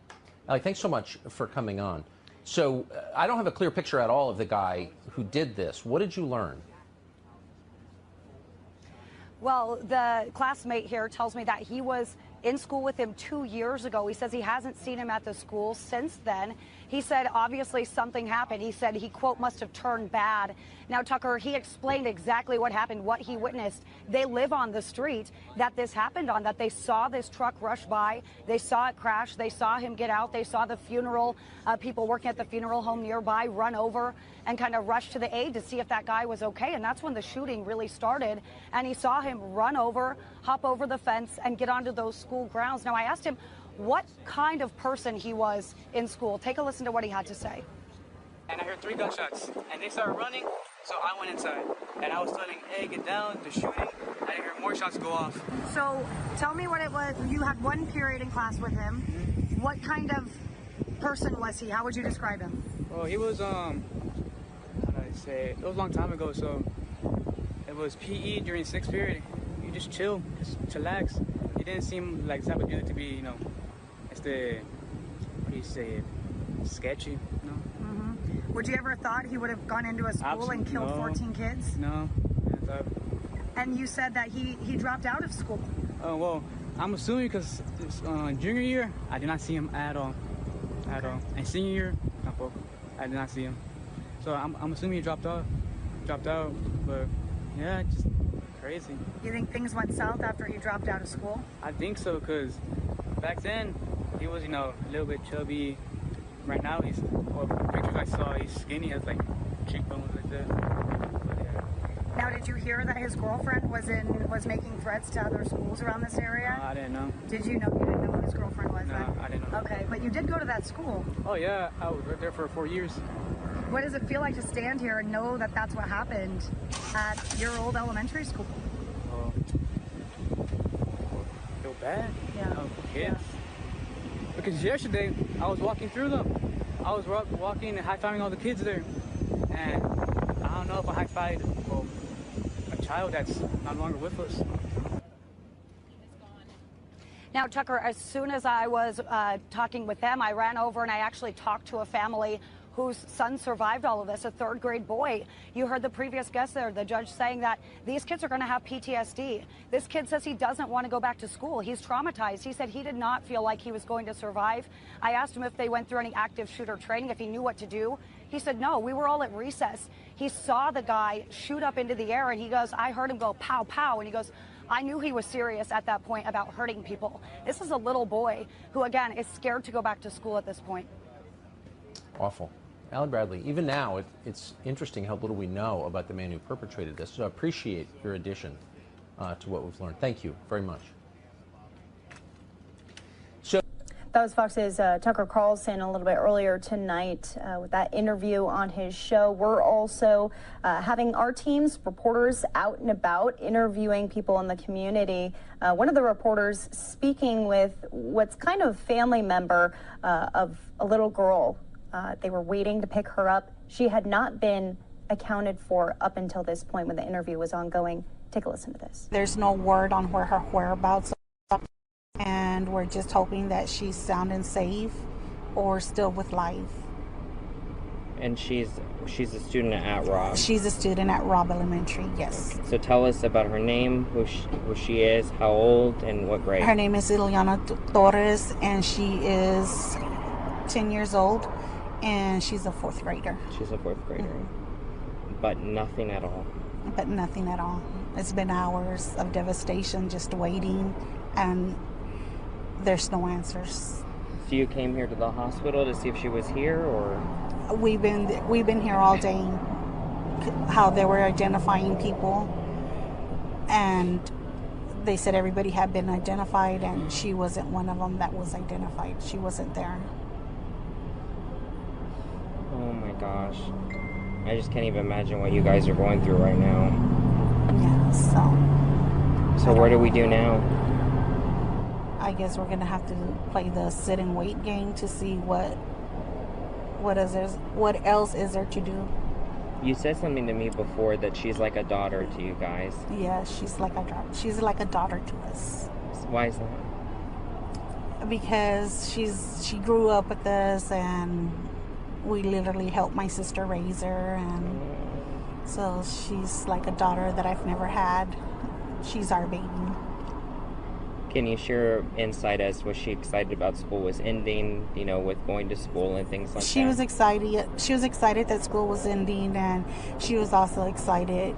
R: Allie, thanks so much for coming on. So I don't have a clear picture at all of the guy who did this. What did you learn?
S: Well, the classmate here tells me that he was in school with him 2 years ago. He says he hasn't seen him at the school since then. He said obviously something happened. He said he, quote, must have turned bad. Now, Tucker, he explained exactly what happened, what he witnessed. They live on the street that this happened on, that they saw this truck rush by. They saw it crash. They saw him get out. They saw the funeral, people working at the funeral home nearby run over and kind of rush to the aid to see if that guy was okay. And that's when the shooting really started. And he saw him run over, hop over the fence, and get onto those school grounds. Now, I asked him what kind of person he was in school. Take a listen to what he had to say.
T: and I heard 3 gunshots, and they started running, so I went inside, and I was telling, hey, get down, they're shooting, and I heard more shots go off.
S: So tell me what it was. You had 1 period in class with him. What kind of person was he? How would you describe him?
T: Well, he was, how do I say it? It was a long time ago, so it was PE during 6th period. You just chill, just chillax. He didn't seem like the type of dude to be, you know, what do you say it, sketchy, you know?
S: Would you ever thought he would have gone into a school and killed 14 kids?
T: No.
S: And you said that he dropped out of school.
T: Oh, well, I'm assuming because junior year, I did not see him at all. And senior year, I did not see him. So I'm assuming he dropped out, but yeah, just crazy.
S: You think things went south after he dropped out of school?
T: I think so, because back then, he was, you know, a little bit chubby. Right now, pictures I saw, he's skinny, has like cheekbones like that. But, yeah.
S: Now, did you hear that his girlfriend was making threats to other schools around this area?
T: No, I didn't know.
S: Did you know? You didn't know who his girlfriend was?
T: No,
S: then?
T: I didn't know.
S: Okay, but you did go to that school.
T: Oh yeah, I was right there for 4 years.
S: What does it feel like to stand here and know that that's what happened at your old elementary school?
T: Oh, feel bad.
S: Yeah.
T: Kids. Because yesterday, I was walking through them. I was walking and high-fiving all the kids there. And I don't know if I high-fived a child that's no longer with us.
S: Now, Tucker, as soon as I was talking with them, I ran over and I actually talked to a family whose son survived all of this, a 3rd grade boy. You heard the previous guest there, the judge saying that these kids are going to have PTSD. This kid says he doesn't want to go back to school. He's traumatized. He said he did not feel like he was going to survive. I asked him if they went through any active shooter training, if he knew what to do. He said, no, we were all at recess. He saw the guy shoot up into the air and he goes, I heard him go pow, pow. And he goes, I knew he was serious at that point about hurting people. This is a little boy who, again, is scared to go back to school at this point.
R: Awful. Allie Bradley, even now, it's interesting how little we know about the man who perpetrated this. So I appreciate your addition to what we've learned. Thank you very much.
K: That was Fox's Tucker Carlson a little bit earlier tonight with that interview on his show. We're also having our teams, reporters out and about, interviewing people in the community. One of the reporters speaking with what's kind of family member of a little girl. They were waiting to pick her up. She had not been accounted for up until this point when the interview was ongoing. Take a listen to this.
U: There's no word on where her whereabouts are, and we're just hoping that she's sound and safe or still with life.
V: And she's a student at Robb.
U: She's a student at Robb Elementary, yes.
V: So tell us about her name, who she is, how old, and what grade.
U: Her name is Ileana Torres, and she is 10 years old, and she's a 4th grader.
V: She's a 4th grader. But nothing at all.
U: But nothing at all. It's been hours of devastation, just waiting, and there's no answers.
V: So you came here to the hospital to see if she was here, or?
U: We've been here all day. How they were identifying people, and they said everybody had been identified, and she wasn't one of them that was identified. She wasn't there.
V: Oh my gosh. I just can't even imagine what you guys are going through right now.
U: Yeah,
V: So what do we do now?
U: I guess we're gonna have to play the sit and wait game to see what else is there to do.
V: You said something to me before that she's like a daughter to you guys.
U: Yeah, she's like a daughter to us.
V: Why is that?
U: Because she grew up with us, and we literally helped my sister raise her, and so she's like a daughter that I've never had. She's our baby.
V: Can you share insight as was she excited about school was ending, you know, with going to school and things like that?
U: She was excited. She was excited that school was ending, and she was also excited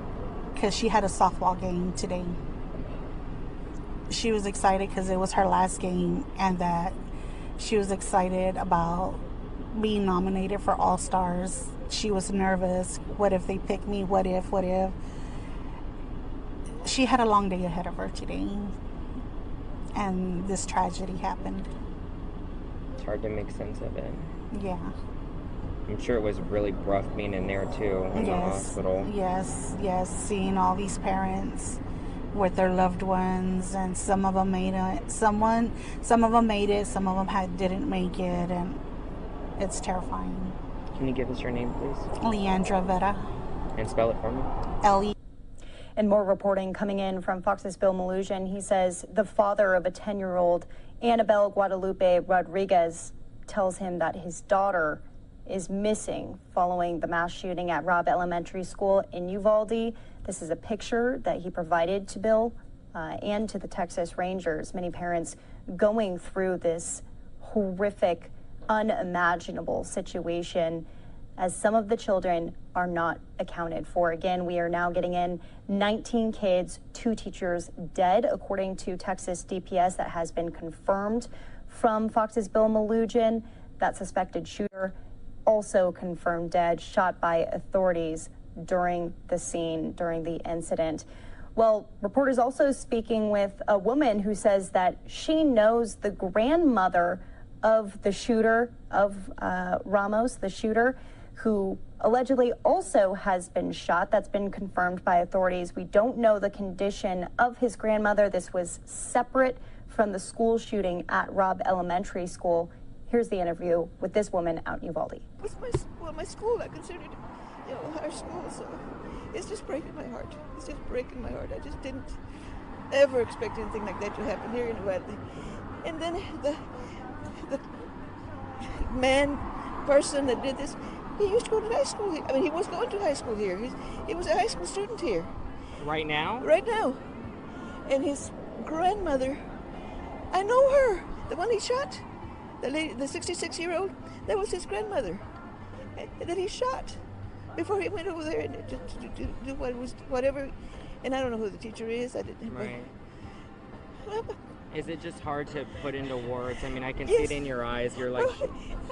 U: because she had a softball game today. She was excited because it was her last game, and that she was excited about being nominated for All-Stars. She was nervous. What if they pick me? What if? She had a long day ahead of her today, and this tragedy happened.
V: It's hard to make sense of it.
U: Yeah.
V: I'm sure it was really rough being in there too, in the hospital.
U: Yes, seeing all these parents with their loved ones, and some of them made it. Some of them made it. Some of them didn't make it, and it's terrifying.
V: Can you give us your name, please?
U: Leandra Vera.
V: And spell it for me.
U: L-E.
K: And more reporting coming in from Fox's Bill Malugin. He says the father of a 10-year-old, Annabelle Guadalupe Rodriguez, tells him that his daughter is missing following the mass shooting at Robb Elementary School in Uvalde. This is a picture that he provided to Bill and to the Texas Rangers. Many parents going through this horrific, unimaginable situation, as some of the children are not accounted for. Again, we are now getting in 19 kids, 2 teachers dead, according to Texas DPS. That has been confirmed from Fox's Bill Malugin. That suspected shooter also confirmed dead, shot by authorities during the scene, during the incident. Well, reporters also speaking with a woman who says that she knows the grandmother of the shooter, of Ramos, the shooter, who allegedly also has been shot. That's been confirmed by authorities. We don't know the condition of his grandmother. This was separate from the school shooting at Robb Elementary School. Here's the interview with this woman out in Uvalde.
C: It's my school. I consider it, our school. So it's just breaking my heart. It's just breaking my heart. I just didn't ever expect anything like that to happen here in Uvalde. And then the person that did this, he used to go to high school here. I mean, he was going to high school here. He was a high school student here.
V: Right now?
C: Right now. And his grandmother, I know her. The one he shot, the lady, the 66-year-old, that was his grandmother. And that he shot before he went over there and to do whatever. And I don't know who the teacher is. I didn't.
V: Right. Is it just hard to put into words? I mean, I can
C: Yes.
V: see it in your eyes. You're like,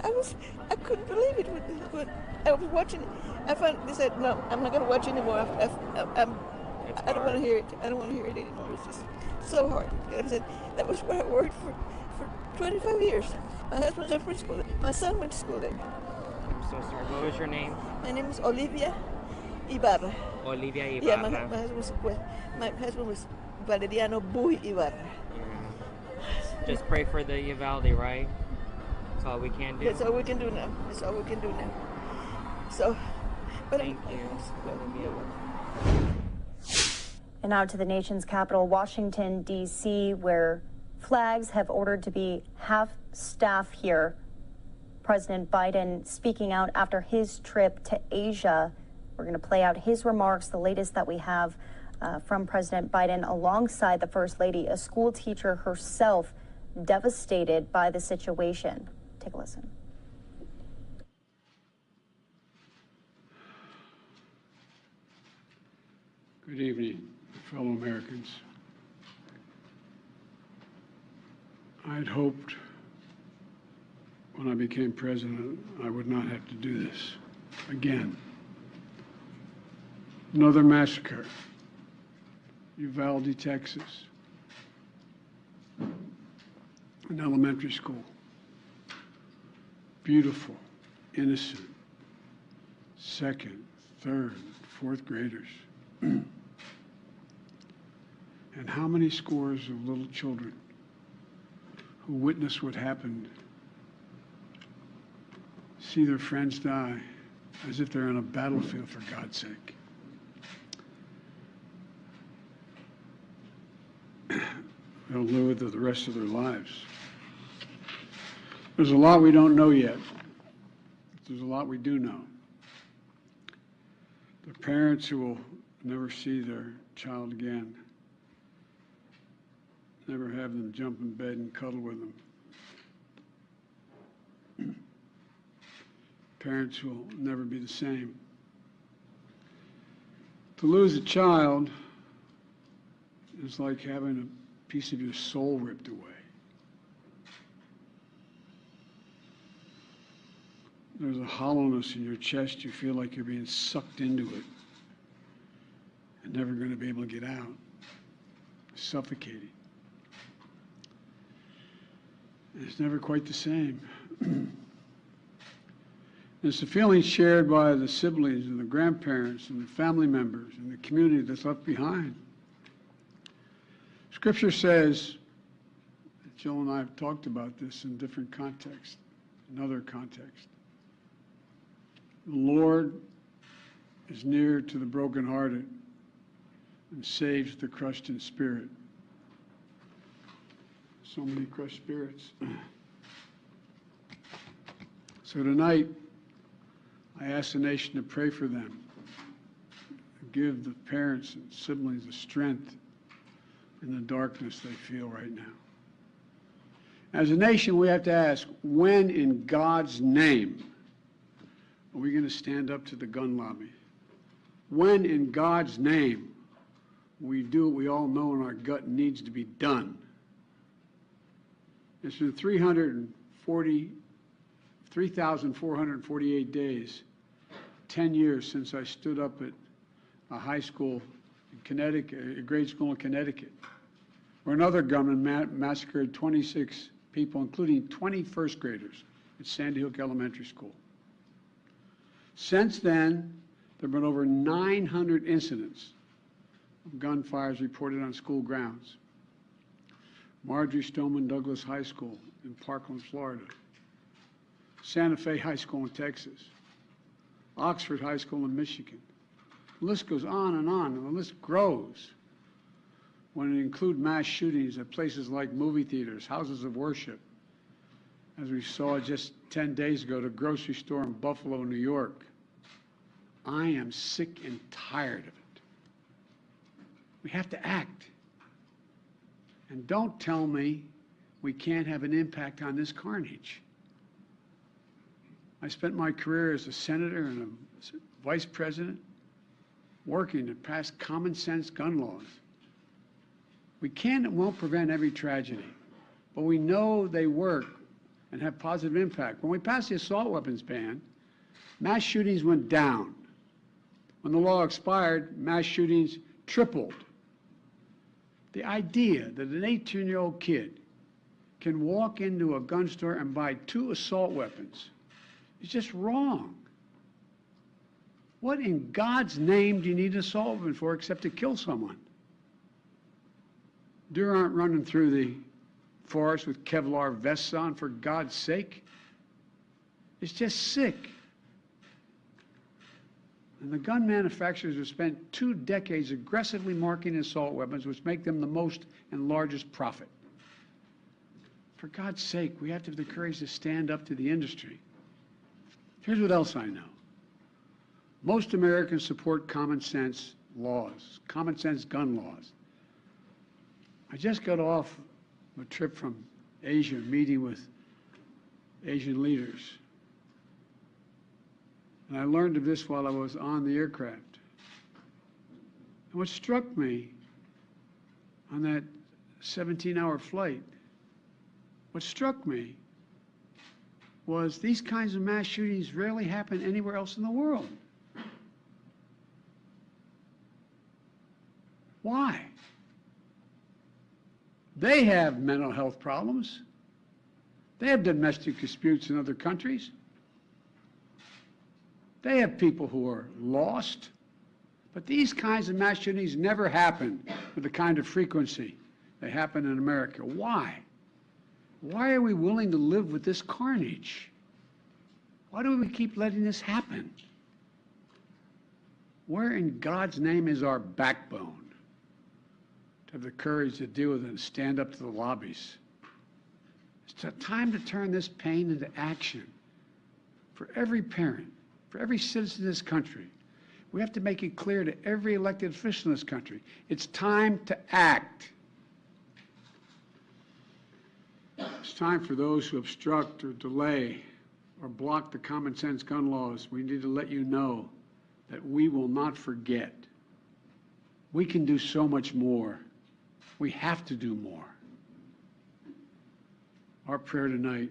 C: I couldn't believe it when I was watching it. They said, no, I'm not going to watch anymore. I don't want to hear it. I don't want to hear it anymore. It's just so hard. I said, that was where I worked for 25 years. My husband was at preschool there. My son went to school there.
V: I'm so sorry. What was your name?
C: My name is Olivia Ibarra.
V: Olivia Ibarra.
C: Yeah, my husband was Valeriano Buy Ibarra.
V: Just pray for the Uvalde, right? That's all we can do.
C: That's all we can do now. That's all we can do now. So, but
V: thank you.
K: And now to the nation's capital, Washington, D.C., where flags have ordered to be half staff here. President Biden speaking out after his trip to Asia. We're going to play out his remarks, the latest that we have from President Biden, alongside the First Lady, a school teacher herself, devastated by the situation. Take a listen.
A: Good evening, fellow Americans. I'd hoped when I became president I would not have to do this again. Another massacre, Uvalde, Texas, an elementary school. Beautiful, innocent, second, third, fourth graders. And how many scores of little children who witness what happened see their friends die as if they're on a battlefield, for God's sake. They'll live with the rest of their lives. There's a lot we don't know yet. There's a lot we do know. The parents who will never see their child again, never have them jump in bed and cuddle with them. Parents who will never be the same. To lose a child is like having a piece of your soul ripped away. There's a hollowness in your chest. You feel like you're being sucked into it and never going to be able to get out. Suffocating. And it's never quite the same. It's the feeling shared by the siblings and the grandparents and the family members and the community that's left behind. Scripture says, Jill and I have talked about this in different contexts, in other contexts. The Lord is near to the brokenhearted and saves the crushed in spirit. So many crushed spirits. So tonight, I ask the nation to pray for them, give the parents and siblings the strength in the darkness they feel right now. As a nation, we have to ask, when in God's name are we going to stand up to the gun lobby? When in God's name we do what we all know in our gut needs to be done? It's been 3,448 days, 10 years since I stood up at a high school in Connecticut, a grade school in Connecticut, where another gunman massacred 26 people, including 20 first graders at Sandy Hook Elementary School. Since then, there have been over 900 incidents of gunfires reported on school grounds. Marjorie Stoneman Douglas High School in Parkland, Florida. Santa Fe High School in Texas. Oxford High School in Michigan. The list goes on, and the list grows when it includes mass shootings at places like movie theaters, houses of worship, as we saw just 10 days ago, the grocery store in Buffalo, New York. I am sick and tired of it. We have to act. And don't tell me we can't have an impact on this carnage. I spent my career as a senator and a vice president working to pass common sense gun laws. We can and won't prevent every tragedy, but we know they work and have positive impact. When we passed the assault weapons ban, mass shootings went down. When the law expired, mass shootings tripled. The idea that an 18-year-old kid can walk into a gun store and buy 2 assault weapons is just wrong. What in God's name do you need an assault weapon for except to kill someone? Deer aren't running through the forest with Kevlar vests on, for God's sake. It's just sick. And the gun manufacturers have spent 2 decades aggressively marketing assault weapons, which make them the most and largest profit. For God's sake, we have to have the courage to stand up to the industry. Here's what else I know. Most Americans support common sense laws, common sense gun laws. I just got off a trip from Asia, meeting with Asian leaders. And I learned of this while I was on the aircraft. And what struck me on that 17-hour flight, what struck me was these kinds of mass shootings rarely happen anywhere else in the world. Why? They have mental health problems. They have domestic disputes in other countries. They have people who are lost. But these kinds of mass shootings never happen with the kind of frequency they happen in America. Why? Why are we willing to live with this carnage? Why do we keep letting this happen? Where in God's name is our backbone to have the courage to deal with it and stand up to the lobbies? It's time to turn this pain into action for every parent, for every citizen in this country. We have to make it clear to every elected official in this country, it's time to act. It's time for those who obstruct or delay or block the common sense gun laws. We need to let you know that we will not forget. We can do so much more. We have to do more. Our prayer tonight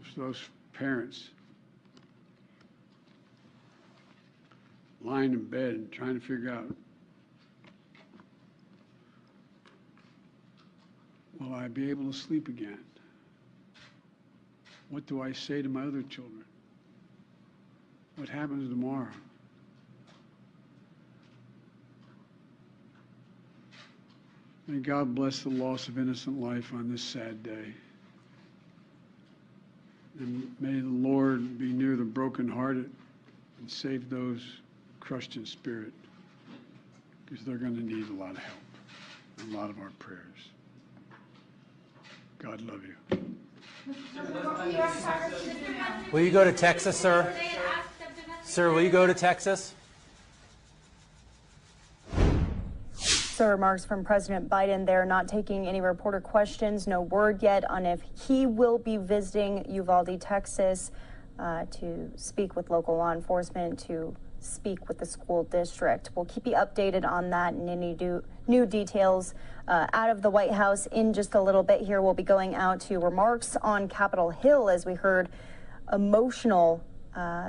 A: is for those parents lying in bed and trying to figure out, will I be able to sleep again? What do I say to my other children? what happens tomorrow. May God bless the loss of innocent life on this sad day. And may the Lord be near the brokenhearted and save those crushed in spirit, because they're going to need a lot of help and a lot of our prayers. God love you.
D: Will you go to Texas, sir? Sir, will you go to Texas?
K: So remarks from President Biden. They're not taking any reporter questions. No word yet on if he will be visiting Uvalde, Texas, to speak with local law enforcement, to speak with the school district. We'll keep you updated on that and any new details out of the White House in just a little bit. Here we'll be going out to remarks on Capitol Hill as we heard emotional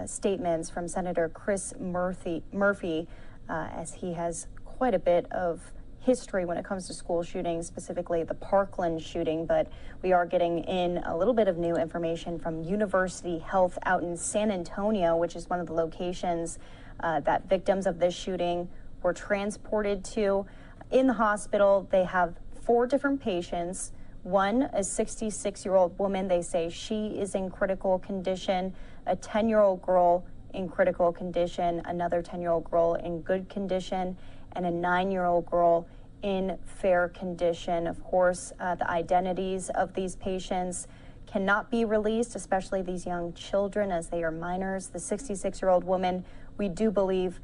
K: statements from Senator Chris Murphy as he has quite a bit of history when it comes to school shootings, specifically the Parkland shooting, but we are getting in a little bit of new information from University Health out in San Antonio, which is one of the locations that victims of this shooting were transported to. In the hospital, they have 4 different patients. One, a 66-year-old woman, they say she is in critical condition, a 10-year-old girl in critical condition, another 10-year-old girl in good condition, and a 9-year-old girl in fair condition. Of course, the identities of these patients cannot be released, especially these young children as they are minors. The 66-year-old woman, we do believe,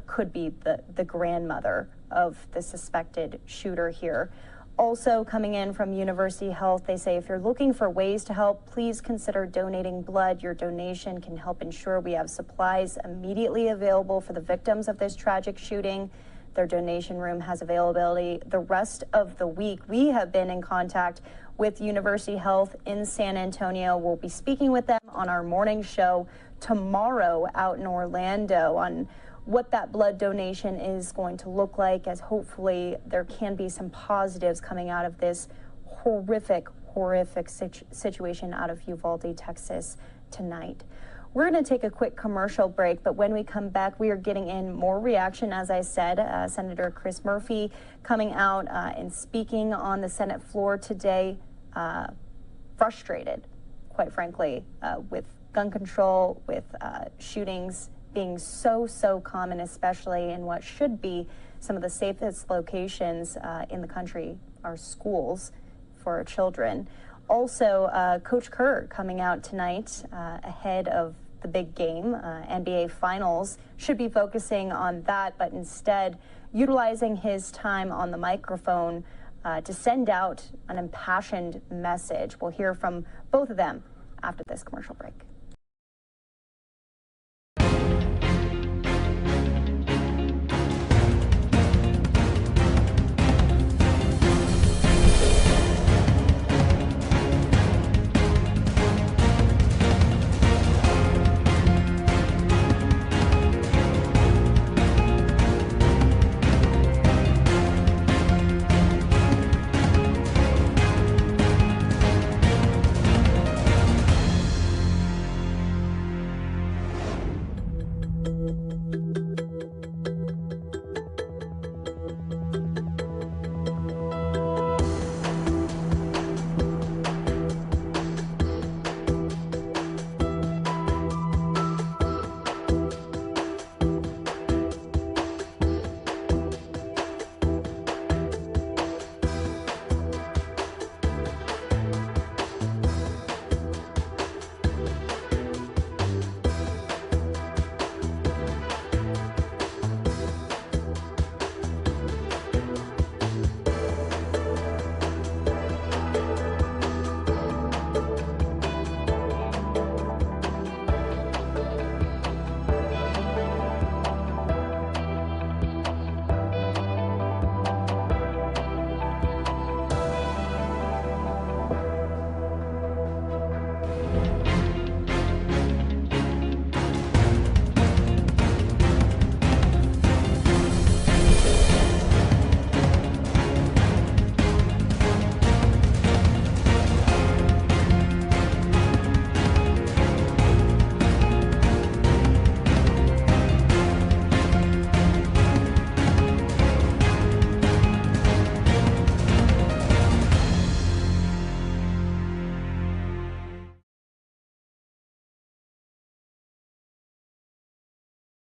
K: could be the grandmother of the suspected shooter here. Also coming in from University Health, they say if you're looking for ways to help, please consider donating blood. Your donation can help ensure we have supplies immediately available for the victims of this tragic shooting. Their donation room has availability the rest of the week. We have been in contact with University Health in San Antonio. We'll be speaking with them on our morning show tomorrow out in Orlando on what that blood donation is going to look like, as hopefully there can be some positives coming out of this horrific situation out of Uvalde, Texas tonight. We're going to take a quick commercial break, but when we come back, we are getting in more reaction. As I said, Senator Chris Murphy coming out and speaking on the Senate floor today, frustrated, quite frankly, with gun control, with shootings being so common, especially in what should be some of the safest locations in the country, our schools for our children. Also, Coach Kerr coming out tonight ahead of the big game, NBA Finals, should be focusing on that, but instead utilizing his time on the microphone to send out an impassioned message. We'll hear from both of them after this commercial break.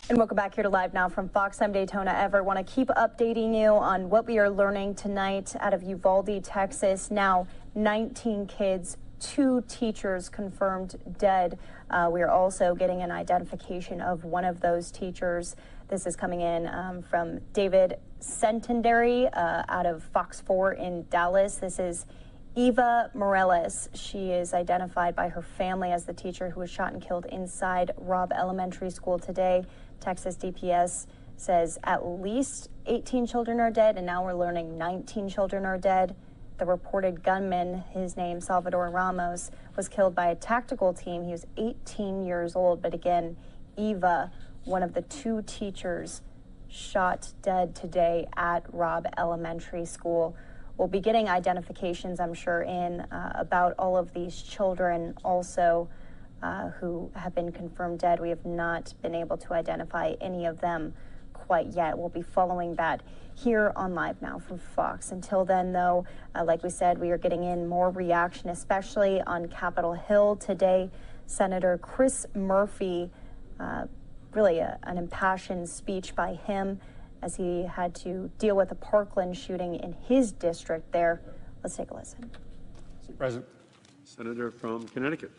K: And welcome back here to Live Now from Fox. I'm Daytona Everett. Want to keep updating you on what we are learning tonight out of Uvalde, Texas. Now 19 kids, 2 teachers confirmed dead. We are also getting an identification of one of those teachers. This is coming in from David Centendary out of Fox 4 in Dallas. This is Eva Morales. She is identified by her family as the teacher who was shot and killed inside Robb Elementary School today. Texas DPS says at least 18 children are dead, and now we're learning 19 children are dead. The reported gunman, his name Salvador Ramos, was killed by a tactical team. He was 18 years old, but again, Eva, one of the 2 teachers, shot dead today at Robb Elementary School. We'll be getting identifications, I'm sure, in about all of these children also who have been confirmed dead. We have not been able to identify any of them quite yet. We'll be following that here on Live Now from Fox. Until then, though, like we said, we are getting in more reaction, especially on Capitol Hill today. Senator Chris Murphy, really an impassioned speech by him as he had to deal with a Parkland shooting in his district there. Let's take a listen.
O: Mr. President. Senator from Connecticut.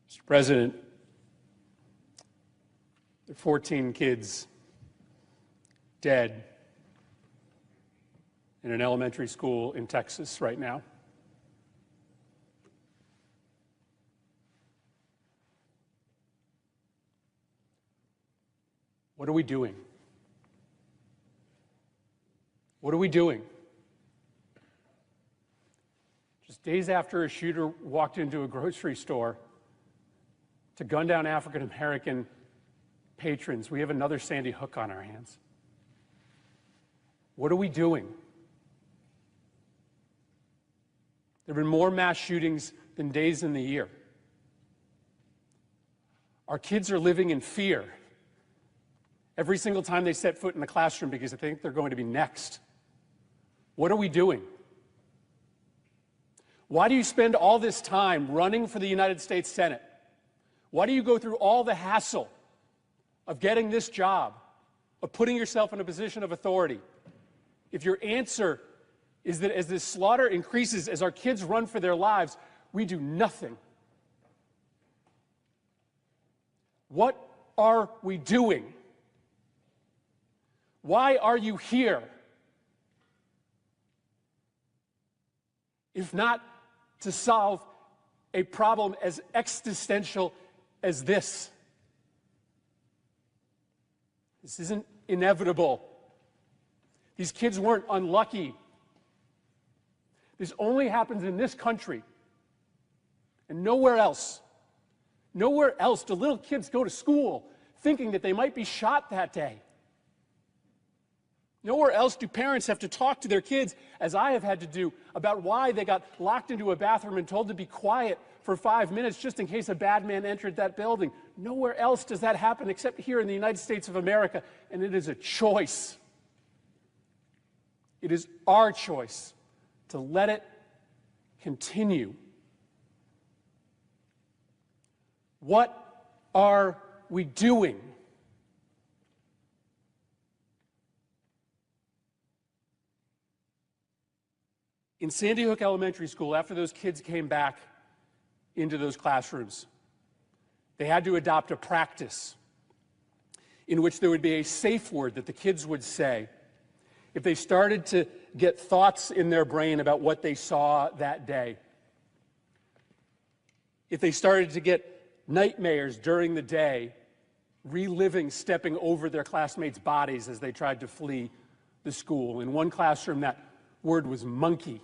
O: Mr. President, there are 14 kids dead in an elementary school in Texas right now. What are we doing? What are we doing? Just days after a shooter walked into a grocery store to gun down African American patrons, we have another Sandy Hook on our hands. What are we doing? There have been more mass shootings than days in the year. Our kids are living in fear every single time they set foot in the classroom because they think they're going to be next. What are we doing? Why do you spend all this time running for the United States Senate? Why do you go through all the hassle of getting this job, of putting yourself in a position of authority, if your answer is that as this slaughter increases, as our kids run for their lives, we do nothing? What are we doing? Why are you here? If not to solve a problem as existential as this. This isn't inevitable. These kids weren't unlucky. This only happens in this country and nowhere else. Nowhere else do little kids go to school thinking that they might be shot that day. Nowhere else do parents have to talk to their kids, as I have had to do, about why they got locked into a bathroom and told to be quiet for 5 minutes just in case a bad man entered that building. Nowhere else does that happen except here in the United States of America, and it is a choice. It is our choice to let it continue. What are we doing? In Sandy Hook Elementary School, after those kids came back into those classrooms, they had to adopt a practice in which there would be a safe word that the kids would say if they started to get thoughts in their brain about what they saw that day. If they started to get nightmares during the day, reliving stepping over their classmates' bodies as they tried to flee the school. In one classroom, that word was monkey.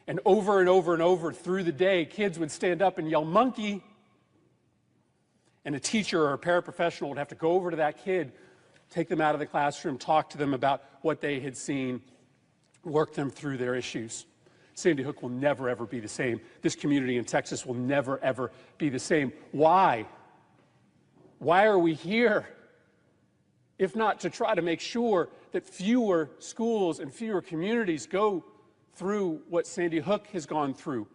O: And over and over through the day, kids would stand up and yell, "Monkey!" And a teacher or a paraprofessional would have to go over to that kid, take them out of the classroom, talk to them about what they had seen, work them through their issues. Sandy Hook will never, ever be the same. This community in Texas will never, ever be the same. Why? Why are we here? If not to try to make sure that fewer schools and fewer communities go through what Sandy Hook has gone through,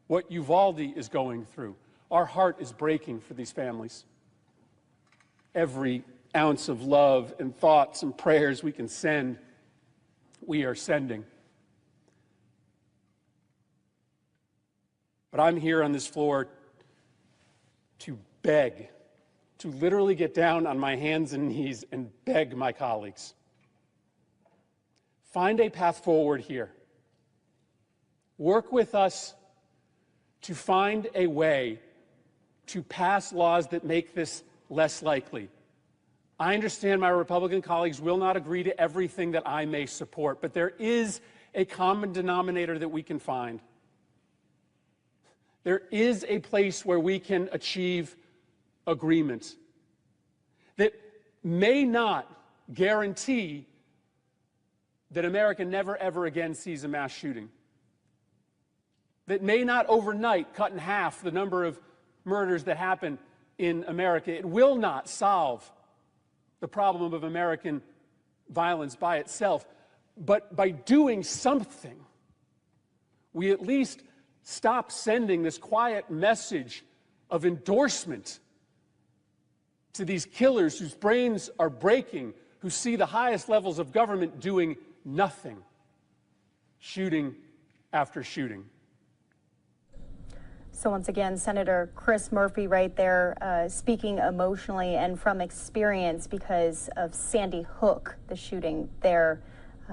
O: what Uvalde is going through. Our heart is breaking for these families. Every ounce of love and thoughts and prayers we can send, we are sending. But I'm here on this floor to beg, to literally get down on my hands and knees and beg my colleagues. Find a path forward here. Work with us to find a way to pass laws that make this less likely. I understand my Republican colleagues will not agree to everything that I may support, but there is a common denominator that we can find. There is a place where we can achieve agreement that may not guarantee that America never ever again sees a mass shooting, that may not overnight cut in half the number of murders that happen in America. It will not solve the problem of American violence by itself, but by doing something, we at least stop sending this quiet message of endorsement to these killers whose brains are breaking, who see the highest levels of government doing nothing, shooting after shooting.
K: So once again, Senator Chris Murphy right there speaking emotionally and from experience because of Sandy Hook, the shooting there.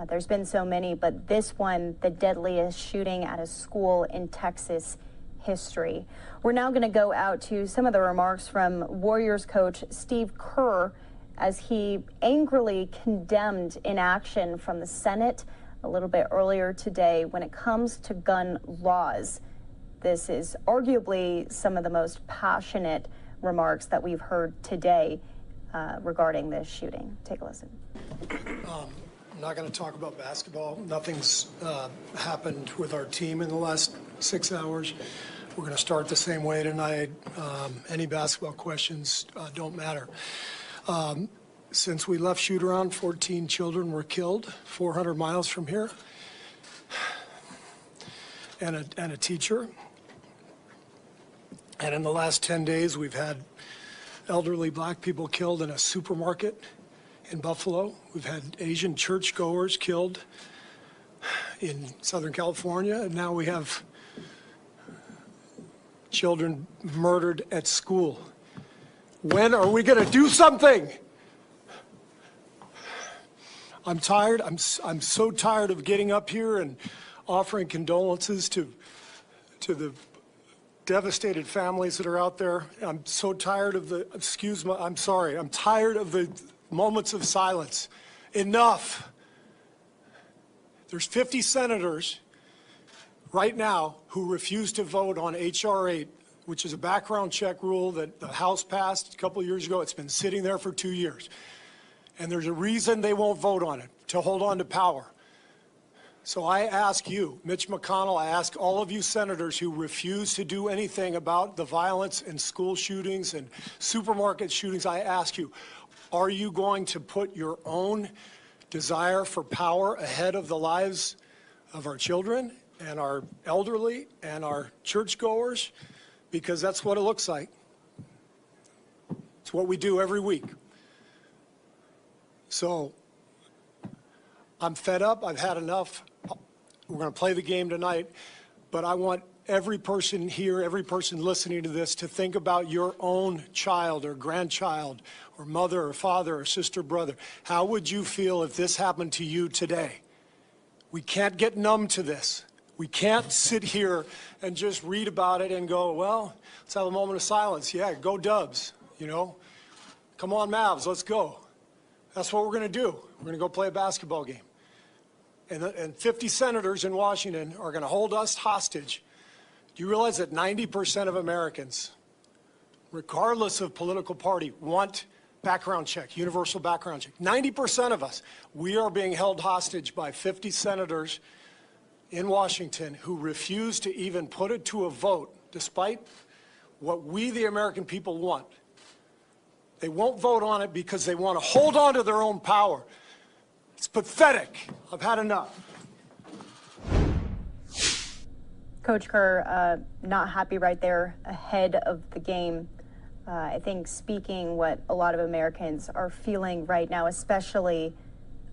K: There's been so many, but this one, the deadliest shooting at a school in Texas history. We're now going to go out to some of the remarks from Warriors coach Steve Kerr as he angrily condemned inaction from the Senate a little bit earlier today when it comes to gun laws. This is arguably some of the most passionate remarks that we've heard today regarding this shooting. Take a listen.
E: I'm not going to talk about basketball. Nothing's happened with our team in the last 6 hours. We're going to start the same way tonight. Any basketball questions don't matter. Since we left shoot-around, 14 children were killed 400 miles from here, and a teacher. And in the last 10 days, we've had elderly black people killed in a supermarket in Buffalo. We've had Asian churchgoers killed in Southern California. And now we have children murdered at school. When are we going to do something? I'm tired. I'm so tired of getting up here and offering condolences to the devastated families that are out there. I'm so tired of the, I'm sorry, I'm tired of the moments of silence. Enough. There's 50 senators right now who refuse to vote on H.R. 8, which is a background check rule that the House passed a couple of years ago. It's been sitting there for 2 years. And there's a reason they won't vote on it, to hold on to power. So I ask you, Mitch McConnell, I ask all of you senators who refuse to do anything about the violence and school shootings and supermarket shootings, I ask you, are you going to put your own desire for power ahead of the lives of our children and our elderly and our churchgoers? Because that's what it looks like. It's what we do every week. So I'm fed up. I've had enough. We're going to play the game tonight, but I want every person here, every person listening to this to think about your own child or grandchild or mother or father or sister, brother. How would you feel if this happened to you today? We can't get numb to this. We can't sit here and just read about it and go, well, let's have a moment of silence. Yeah, go Dubs, you know. Come on, Mavs, let's go. That's what we're going to do. We're going to go play a basketball game. And 50 senators in Washington are going to hold us hostage. Do you realize that 90% of Americans, regardless of political party, want background check, universal background check? 90% of us, we are being held hostage by 50 senators in Washington who refuse to even put it to a vote, despite what we, the American people, want. They won't vote on it because they want to hold on to their own power. It's pathetic. I've had enough.
K: Coach Kerr, not happy right there ahead of the game. I think speaking what a lot of Americans are feeling right now, especially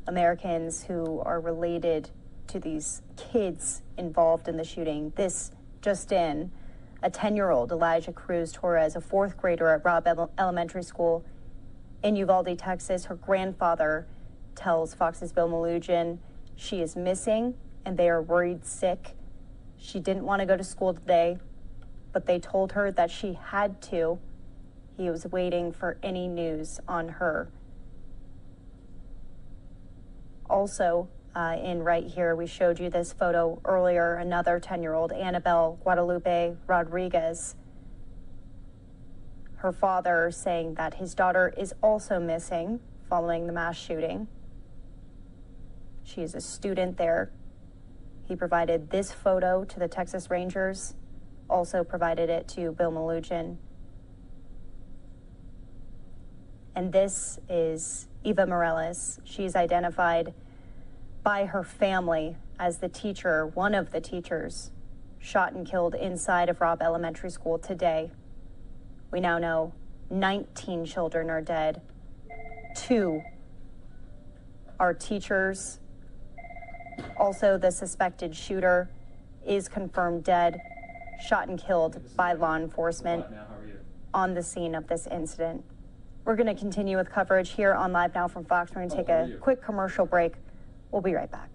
K: Americans who are related to these kids involved in the shooting. This just in, a 10-year-old, Elijah Cruz Torres, a fourth grader at Robb Elementary School in Uvalde, Texas. Her grandfather tells Fox's Bill Malugin she is missing and they are worried sick. She didn't want to go to school today, but they told her that she had to. He was waiting for any news on her. Also, in right here, we showed you this photo earlier, another 10-year-old, Annabelle Guadalupe Rodriguez. Her father saying that his daughter is also missing following the mass shooting. She is a student there. He provided this photo to the Texas Rangers, also provided it to Bill Malugin. And this is Eva Morales. She's identified by her family as the teacher, one of the teachers, shot and killed inside of Robb Elementary School today. We now know 19 children are dead. 2 are teachers. Also, the suspected shooter is confirmed dead, shot and killed by law enforcement on the scene of this incident. We're going to continue with coverage here on Live Now from Fox. We're going to take a quick commercial break. We'll be right back.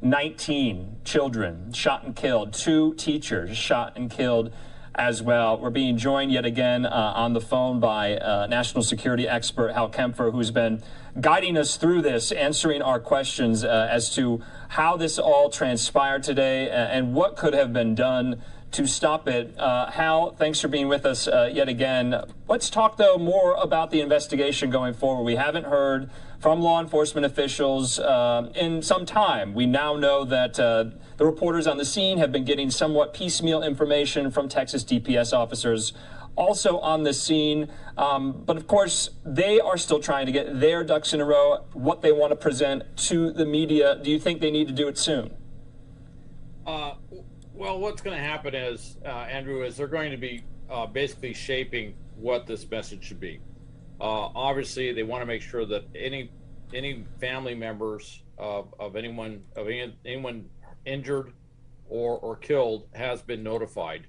G: "19 children shot and killed, 2 teachers shot and killed as well." We're being joined yet again on the phone by national security expert Hal Kemp, who's been guiding us through this, answering our questions as to how this all transpired today and what could have been done to stop it. Hal, thanks for being with us yet again. Let's talk, though, more about the investigation going forward. We haven't heard from law enforcement officials in some time. We now know that the reporters on the scene have been getting somewhat piecemeal information from Texas DPS officers also on the scene. But of course, they are still trying to get their ducks in a row, what they want to present to the media. Do you think they need to do it soon?
H: Well, what's going to happen is, Andrew, is they're going to be basically shaping what this message should be. Obviously, they want to make sure that any family members of anyone injured or killed has been notified,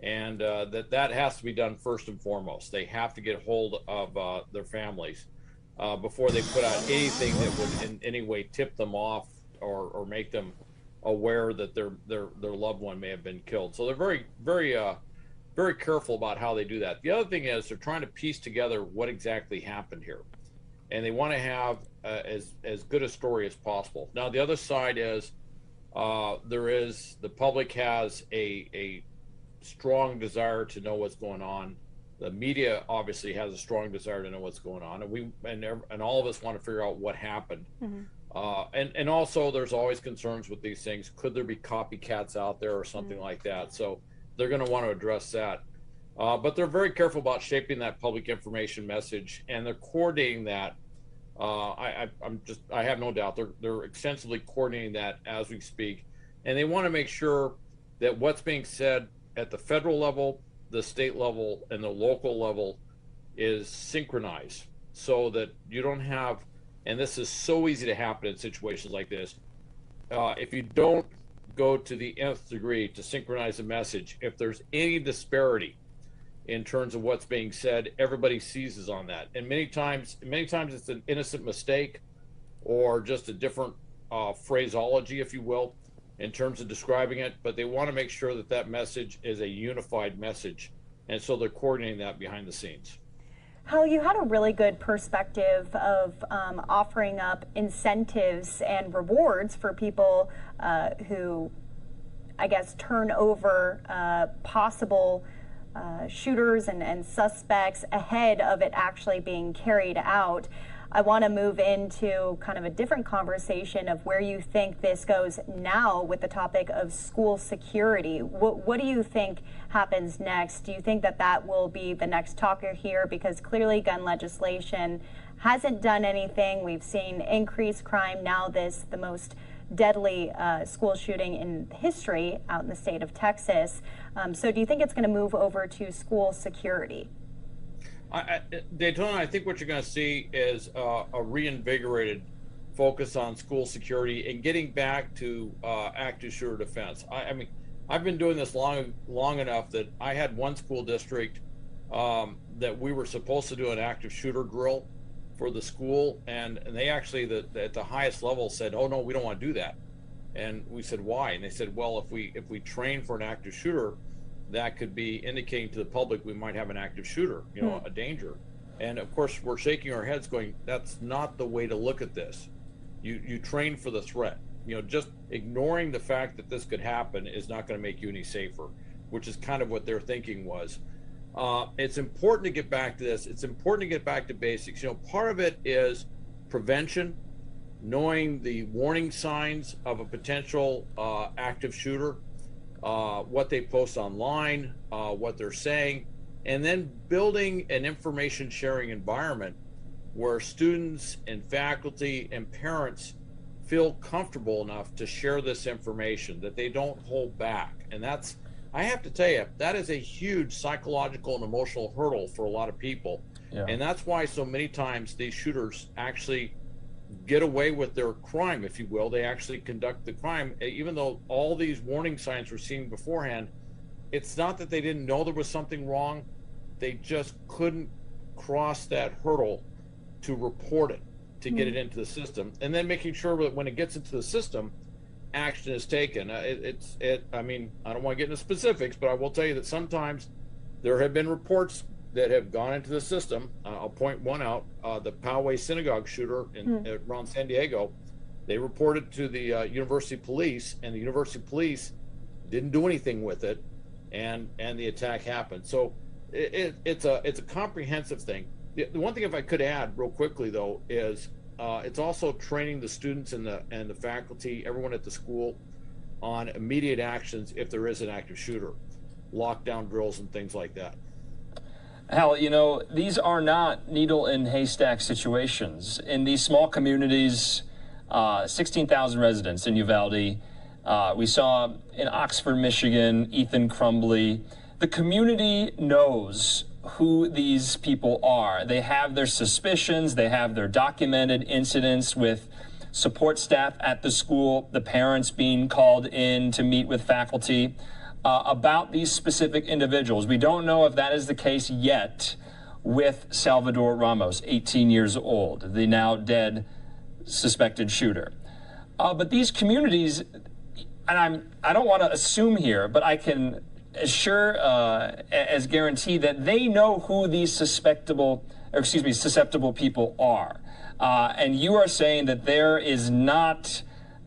H: and that has to be done first and foremost. They have to get hold of their families before they put out anything that would in any way tip them off or make them aware that their loved one may have been killed. So they're very careful about how they do that. The other thing is they're trying to piece together what exactly happened here, and they want to have as good a story as possible. Now the other side is the public has a strong desire to know what's going on. The media obviously has a strong desire to know what's going on, and all of us want to figure out what happened. And also there's always concerns with these things. Could there be copycats out there or something like that? So they're going to want to address that. But they're very careful about shaping that public information message, and they're coordinating that. I have no doubt they're extensively coordinating that as we speak, and they want to make sure that what's being said at the federal level, the state level, and the local level is synchronized, so that you don't have, and this is so easy to happen in situations like this, if you don't go to the nth degree to synchronize the message, if there's any disparity in terms of what's being said, everybody seizes on that. And many times it's an innocent mistake or just a different phraseology, if you will, in terms of describing it, but they want to make sure that that message is a unified message. And so they're coordinating that behind the scenes.
K: Hal, you had a really good perspective of offering up incentives and rewards for people who, I guess, turn over possible shooters and suspects ahead of it actually being carried out. I want to move into kind of a different conversation of where you think this goes now with the topic of school security. What do you think happens next? Do you think that that will be the next talker here? Because clearly gun legislation hasn't done anything. We've seen increased crime. Now the most deadly school shooting in history out in the state of Texas. So do you think it's going to move over to school security?
H: Daytona, I think what you're going to see is a reinvigorated focus on school security and getting back to active shooter defense. I mean, I've been doing this long enough that I had one school district that we were supposed to do an active shooter drill for the school, and they actually at the highest level said, "Oh no, we don't want to do that." And we said, "Why?" And they said, "Well, if we train for an active shooter, that could be indicating to the public we might have an active shooter, a danger." And of course, we're shaking our heads going, that's not the way to look at this. You train for the threat. Just ignoring the fact that this could happen is not going to make you any safer, which is kind of what their thinking was. It's important to get back to this. It's important to get back to basics. Part of it is prevention, knowing the warning signs of a potential active shooter, what they post online, what they're saying, and then building an information sharing environment where students and faculty and parents feel comfortable enough to share this information, that they don't hold back. And that's, I have to tell you, that is a huge psychological and emotional hurdle for a lot of people. Yeah. And that's why so many times these shooters actually get away with their crime, if you will. They actually conduct the crime, even though all these warning signs were seen beforehand. It's not that they didn't know there was something wrong. They just couldn't cross that hurdle to report it, to get it into the system, and then making sure that when it gets into the system, action is taken. I mean, I don't want to get into specifics, but I will tell you that sometimes there have been reports that have gone into the system. I'll point one out, the Poway synagogue shooter around San Diego. They reported to the university police, and the university police didn't do anything with it, and the attack happened. So it's a comprehensive thing. The one thing, if I could add real quickly though, is it's also training the students and the faculty, everyone at the school, on immediate actions if there is an active shooter, lockdown drills and things like that.
G: Hal, these are not needle in haystack situations. In these small communities, 16,000 residents in Uvalde, we saw in Oxford, Michigan, Ethan Crumbley. The community knows who these people are. They have their suspicions, they have their documented incidents with support staff at the school, the parents being called in to meet with faculty about these specific individuals. We don't know if that is the case yet with Salvador Ramos, 18 years old, the now dead suspected shooter. But these communities, and I don't want to assume here, but I can assure as guarantee that they know who these susceptible people are. And you are saying that there is not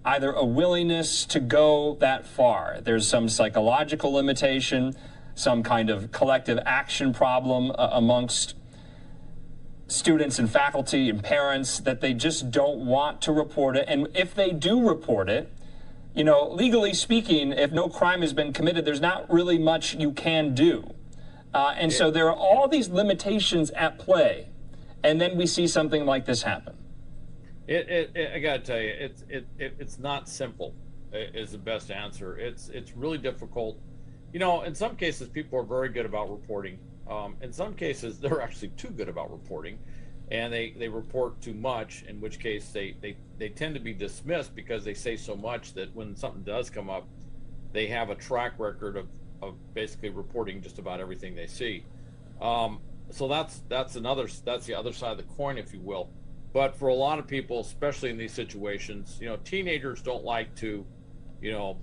G: either a willingness to go that far. There's some psychological limitation, some kind of collective action problem amongst students and faculty and parents, that they just don't want to report it. And if they do report it, you know, legally speaking, if no crime has been committed, there's not really much you can do. And so there are all these limitations at play. And then we see something like this happen.
H: I gotta tell you, it's not simple. Is the best answer. It's really difficult. You know, in some cases, people are very good about reporting. In some cases, they're actually too good about reporting, and they report too much. In which case, they tend to be dismissed because they say so much that when something does come up, they have a track record of basically reporting just about everything they see. So that's the other side of the coin, if you will. But for a lot of people, especially in these situations, you know, teenagers don't like to, you know,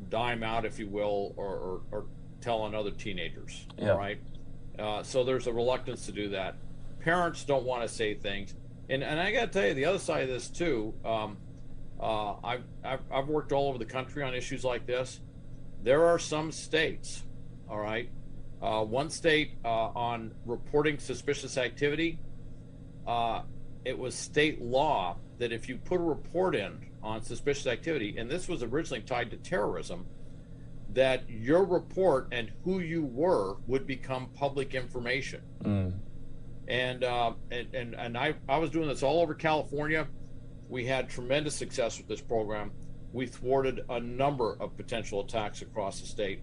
H: dime out, if you will, or tell on other teenagers. Yeah. All right. So there's a reluctance to do that. Parents don't want to say things, and I got to tell you the other side of this too. I've worked all over the country on issues like this. There are some states, all right. One state on reporting suspicious activity. It was state law that if you put a report in on suspicious activity, and this was originally tied to terrorism, that your report and who you were would become public information. And I was doing this all over California. We had tremendous success with this program. We thwarted a number of potential attacks across the state.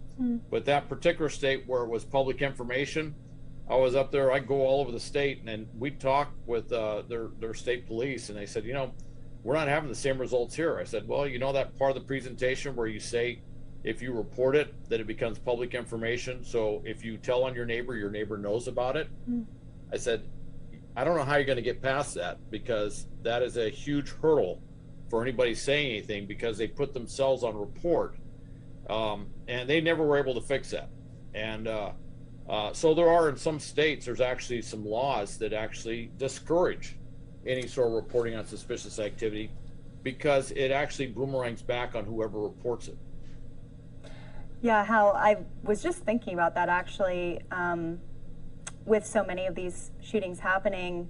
H: But that particular state where it was public information, I was up there, I'd go all over the state, and we'd talk with their state police, and they said, you know, we're not having the same results here. I said, well, you know that part of the presentation where you say if you report it, that it becomes public information, so if you tell on your neighbor knows about it? I said, I don't know how you're going to get past that, because that is a huge hurdle for anybody saying anything, because they put themselves on report, and they never were able to fix that. And so there are, in some states, there's actually some laws that actually discourage any sort of reporting on suspicious activity, because it actually boomerangs back on whoever reports it.
K: Yeah, Hal, I was just thinking about that actually. With so many of these shootings happening,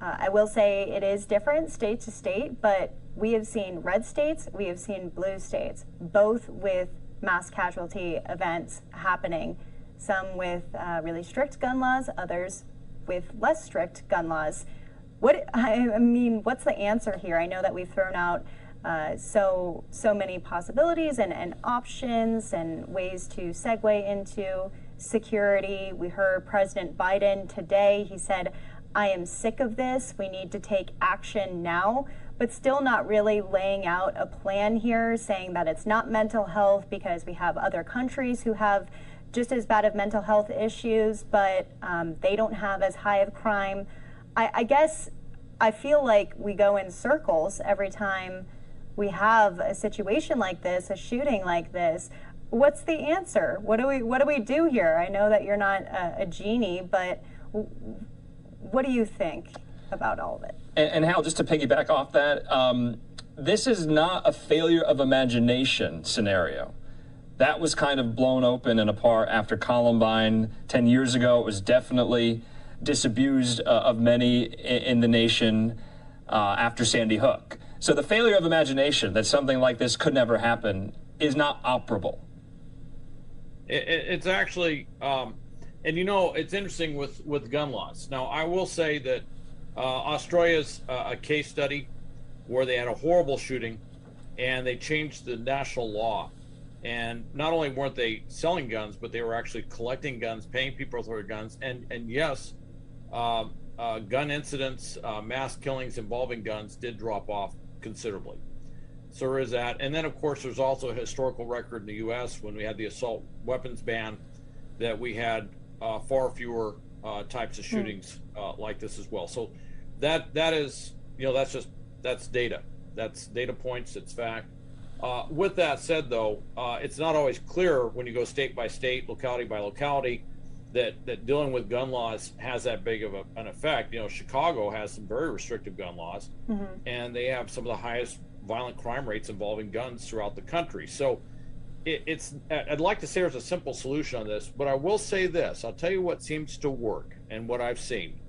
K: I will say it is different state to state, but we have seen red states, we have seen blue states, both with mass casualty events happening, some with really strict gun laws, others with less strict gun laws. I mean, what's the answer here? I know that we've thrown out so many possibilities and options and ways to segue into security. We heard President Biden today. He said, I am sick of this. We need to take action now, but still not really laying out a plan here, saying that it's not mental health because we have other countries who have just as bad of mental health issues, but they don't have as high of crime. I guess I feel like we go in circles every time we have a situation like this, a shooting like this. What's the answer? What do we do here? I know that you're not a genie, but what do you think about all of it?
G: And Hal, just to piggyback off that, this is not a failure of imagination scenario. That was kind of blown open and apart after Columbine 10 years ago. It was definitely disabused of many in the nation after Sandy Hook. So the failure of imagination that something like this could never happen is not operable.
H: It's actually, and you know, it's interesting with gun laws. Now, I will say that Australia's a case study where they had a horrible shooting and they changed the national law. And not only weren't they selling guns, but they were actually collecting guns, paying people for their guns. And yes, gun incidents, mass killings involving guns did drop off considerably. So there is that. And then, of course, there's also a historical record in the U.S. when we had the assault weapons ban, that we had far fewer types of shootings like this as well. So that is, you know, that's data. That's data points, it's fact. With that said, though, it's not always clear when you go state by state, locality by locality, that dealing with gun laws has that big of an effect. You know, Chicago has some very restrictive gun laws, and they have some of the highest violent crime rates involving guns throughout the country. So I'd like to say there's a simple solution on this, but I will say this. I'll tell you what seems to work, and what I've seen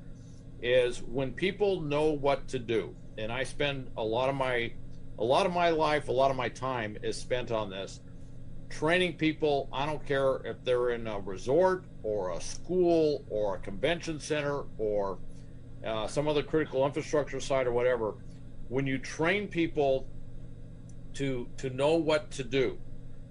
H: is when people know what to do, and I spend a lot of my life, a lot of my time is spent on this, training people. I don't care if they're in a resort or a school or a convention center or some other critical infrastructure site or whatever. When you train people to know what to do,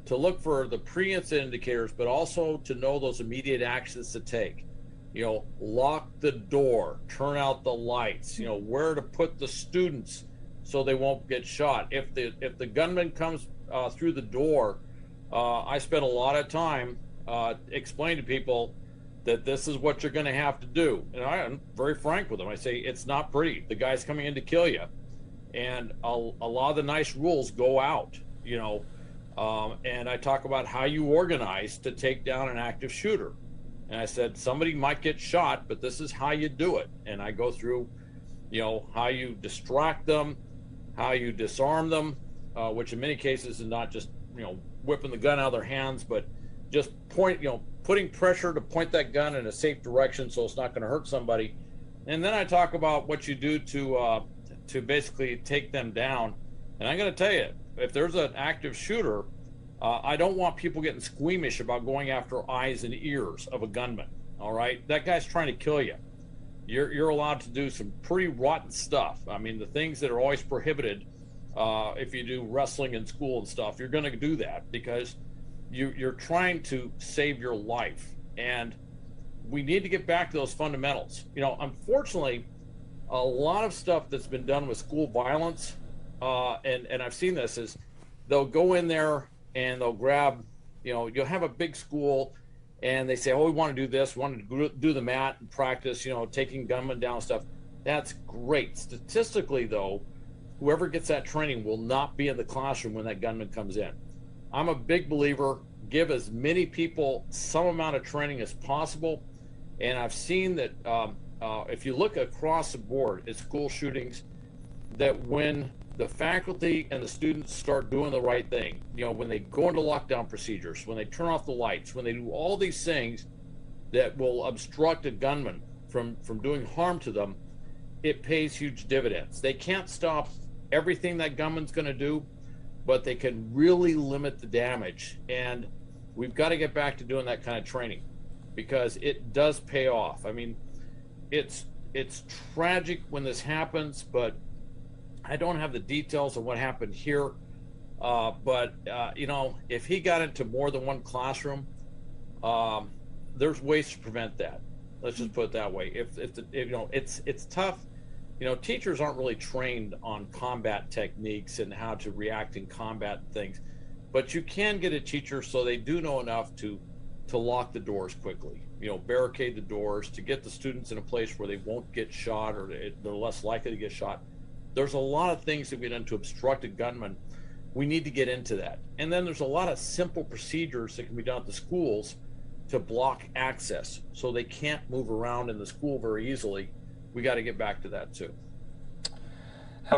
H: to look for the pre-incident indicators, but also to know those immediate actions to take. You know, lock the door, turn out the lights, you know, where to put the students so they won't get shot. If the gunman comes through the door, I spend a lot of time explaining to people that this is what you're going to have to do. And I'm very frank with them. I say, it's not pretty. The guy's coming in to kill you. And a lot of the nice rules go out, you know. And I talk about how you organize to take down an active shooter. And I said, somebody might get shot, but this is how you do it. And I go through, you know, how you distract them, how you disarm them, which in many cases is not just, you know, whipping the gun out of their hands, but just putting pressure to point that gun in a safe direction so it's not going to hurt somebody. And then I talk about what you do to basically take them down. And I'm going to tell you, if there's an active shooter, I don't want people getting squeamish about going after eyes and ears of a gunman. All right, that guy's trying to kill you. You're allowed to do some pretty rotten stuff. I mean, the things that are always prohibited, if you do wrestling in school and stuff, you're going to do that because you're trying to save your life. And we need to get back to those fundamentals. You know, unfortunately, a lot of stuff that's been done with school violence, and I've seen this, is they'll go in there and they'll grab, you know, you'll have a big school and they say, oh, we want to do this, we want to do the mat and practice, you know, taking gunmen down and stuff. That's great. Statistically, though, whoever gets that training will not be in the classroom when that gunman comes in. I'm a big believer, give as many people some amount of training as possible. And I've seen that if you look across the board at school shootings, that when the faculty and the students start doing the right thing, you know, when they go into lockdown procedures, when they turn off the lights, when they do all these things that will obstruct a gunman from doing harm to them, it pays huge dividends. They can't stop everything that gunman's going to do, but they can really limit the damage. And we've got to get back to doing that kind of training because it does pay off. I mean, it's tragic when this happens, but I don't have the details of what happened here, but you know, if he got into more than one classroom, there's ways to prevent that. Let's just put it that way. If you know, it's tough. You know, teachers aren't really trained on combat techniques and how to react in combat things, but you can get a teacher so they do know enough to lock the doors quickly. You know, barricade the doors to get the students in a place where they won't get shot or they're less likely to get shot. There's a lot of things that we done to obstruct a gunman. We need to get into that. And then there's a lot of simple procedures that can be done at the schools to block access so they can't move around in the school very easily. We got to get back to that too.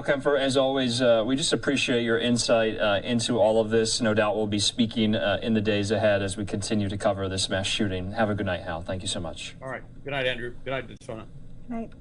G: Kemp, as always, we just appreciate your insight into all of this. No doubt we'll be speaking in the days ahead as we continue to cover this mass shooting. Have a good night, Hal. Thank you so much.
H: All right. Good night, Andrew. Good night, Deshona.
U: Good night.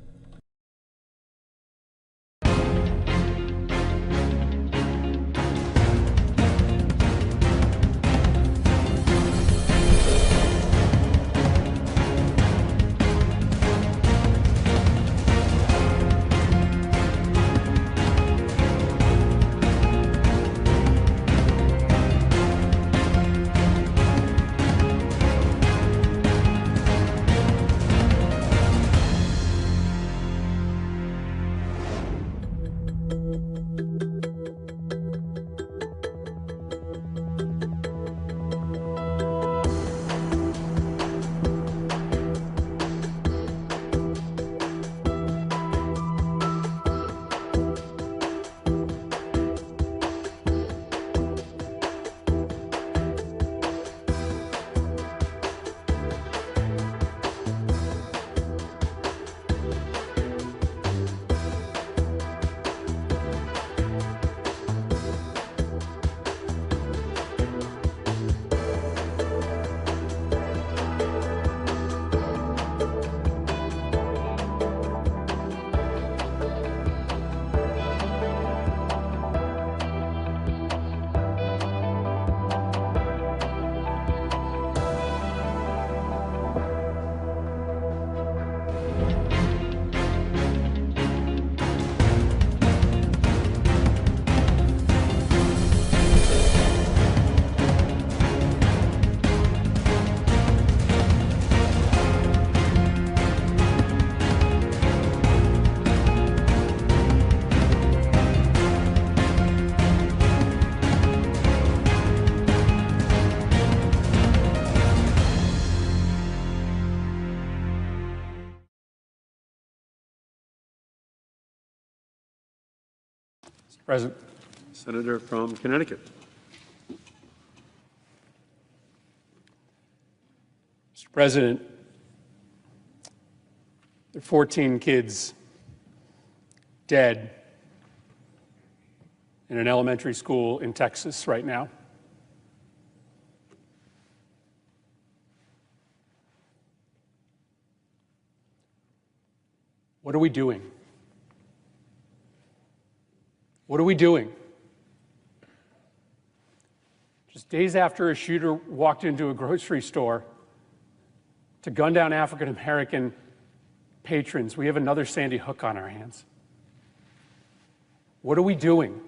O: Present.
B: Senator from Connecticut.
O: Mr. President, there are 14 kids dead in an elementary school in Texas right now. What are we doing? What are we doing? Just days after a shooter walked into a grocery store to gun down African American patrons, we have another Sandy Hook on our hands. What are we doing?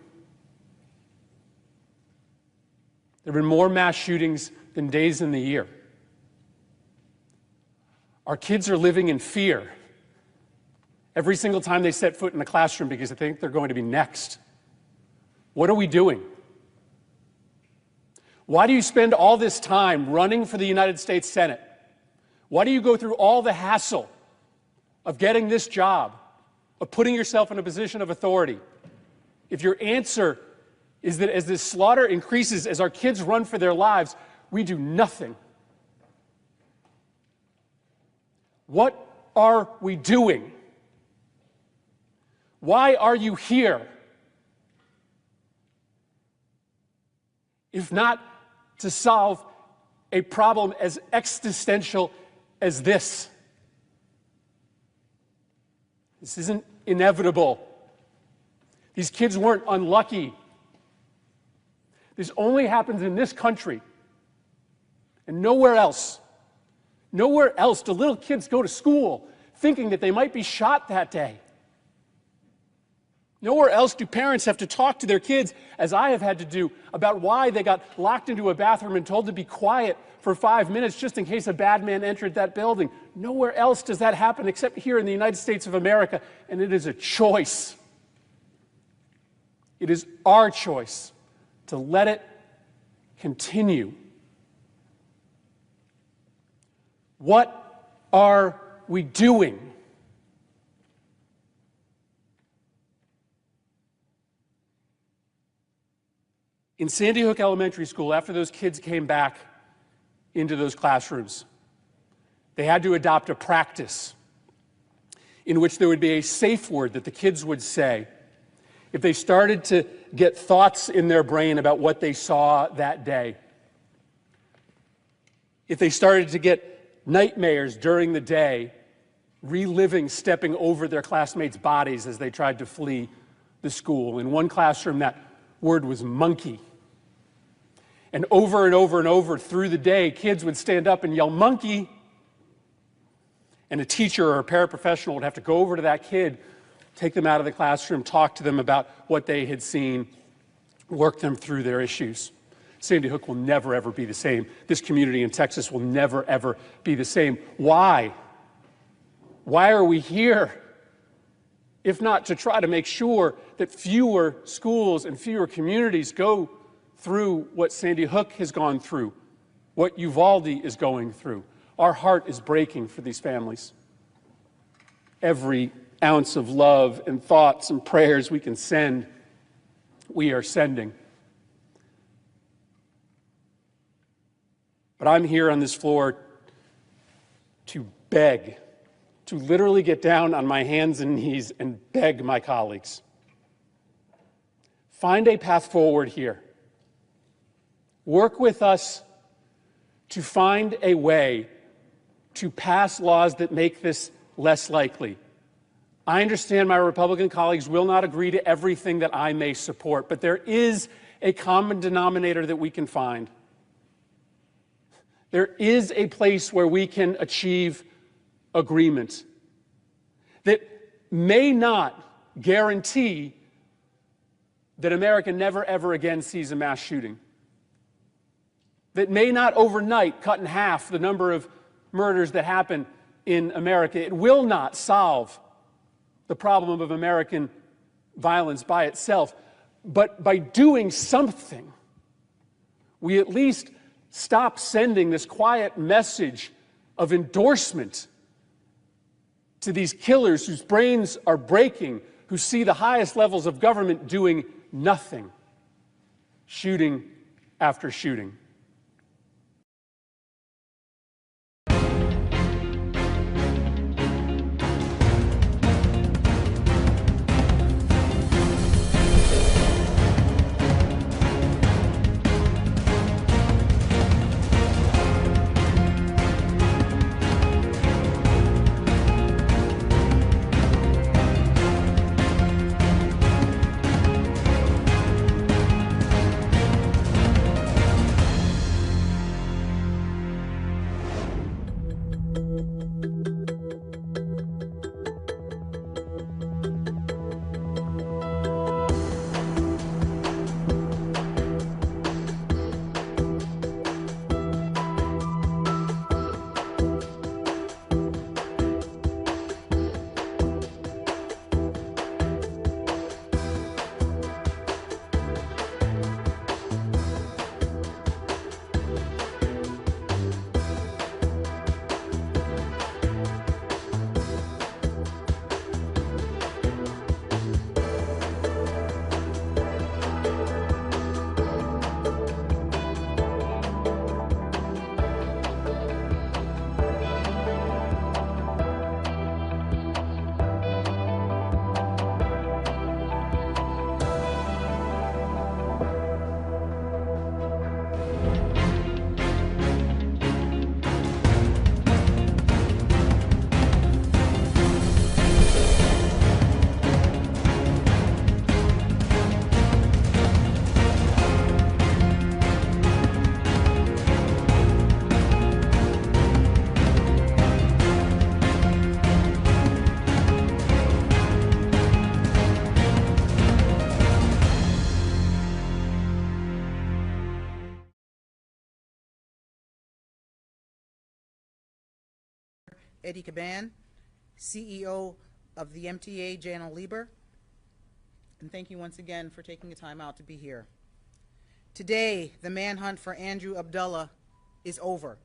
O: There have been more mass shootings than days in the year. Our kids are living in fear every single time they set foot in a classroom because they think they're going to be next. What are we doing? Why do you spend all this time running for the United States Senate? Why do you go through all the hassle of getting this job, of putting yourself in a position of authority, if your answer is that as this slaughter increases, as our kids run for their lives, we do nothing? What are we doing? Why are you here? If not to solve a problem as existential as this. This isn't inevitable. These kids weren't unlucky. This only happens in this country and nowhere else. Nowhere else do little kids go to school thinking that they might be shot that day. Nowhere else do parents have to talk to their kids, as I have had to do, about why they got locked into a bathroom and told to be quiet for 5 minutes just in case a bad man entered that building. Nowhere else does that happen except here in the United States of America, and it is a choice. It is our choice to let it continue. What are we doing? In Sandy Hook Elementary School, after those kids came back into those classrooms, they had to adopt a practice in which there would be a safe word that the kids would say if they started to get thoughts in their brain about what they saw that day. If they started to get nightmares during the day, reliving stepping over their classmates' bodies as they tried to flee the school. In one classroom, that word was monkey. And over through the day, kids would stand up and yell, monkey. And a teacher or a paraprofessional would have to go over to that kid, take them out of the classroom, talk to them about what they had seen, work them through their issues. Sandy Hook will never, ever be the same. This community in Texas will never, ever be the same. Why? Why are we here? If not to try to make sure that fewer schools and fewer communities go through what Sandy Hook has gone through, what Uvalde is going through. Our heart is breaking for these families. Every ounce of love and thoughts and prayers we can send, we are sending. But I'm here on this floor to beg, to literally get down on my hands and knees and beg my colleagues. Find a path forward here. Work with us to find a way to pass laws that make this less likely. I understand my Republican colleagues will not agree to everything that I may support, but there is a common denominator that we can find. There is a place where we can achieve agreement that may not guarantee that America never, ever again sees a mass shooting, that may not overnight cut in half the number of murders that happen in America. It will not solve the problem of American violence by itself, but by doing something, we at least stop sending this quiet message of endorsement to these killers whose brains are breaking, who see the highest levels of government doing nothing, shooting after shooting.
F: Eddie Caban, CEO of the MTA, Janel Lieber, and thank you once again for taking the time out to be here. Today, the manhunt for Andrew Abdullah is over.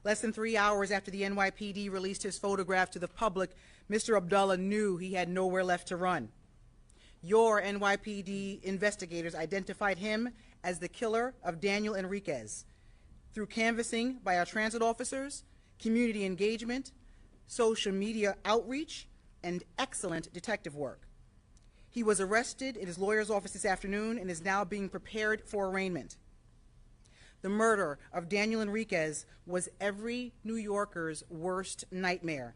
F: Less than 3 hours after the NYPD released his photograph to the public, Mr. Abdullah knew he had nowhere left to run. Your NYPD investigators identified him as the killer of Daniel Enriquez through canvassing by our transit officers, community engagement, social media outreach, and excellent detective work. He was arrested in his lawyer's office this afternoon and is now being prepared for arraignment. The murder of Daniel Enriquez was every New Yorker's worst nightmare.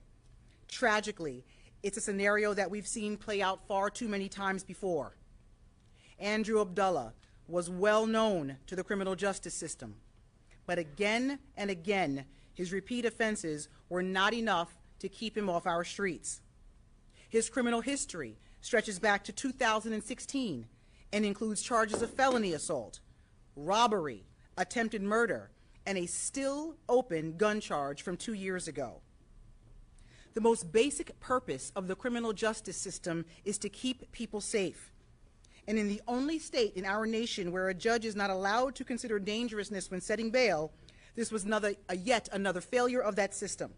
F: Tragically, it's a scenario that we've seen play out far too many times before. Andrew Abdullah was well known to the criminal justice system, but again and again, his repeat offenses were not enough to keep him off our streets. His criminal history stretches back to 2016 and includes charges of felony assault, robbery, attempted murder, and a still open gun charge from 2 years ago. The most basic purpose of the criminal justice system is to keep people safe. And in the only state in our nation where a judge is not allowed to consider dangerousness when setting bail, this was yet another failure of that system.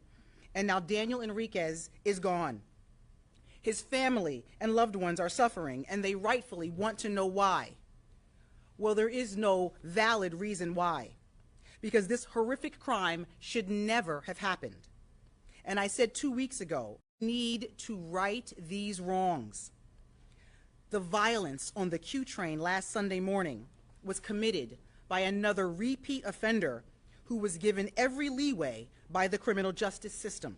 F: And now Daniel Enriquez is gone. His family and loved ones are suffering, and they rightfully want to know why. Well, there is no valid reason why, because this horrific crime should never have happened. And I said 2 weeks ago, we need to right these wrongs. The violence on the Q train last Sunday morning was committed by another repeat offender who was given every leeway by the criminal justice system.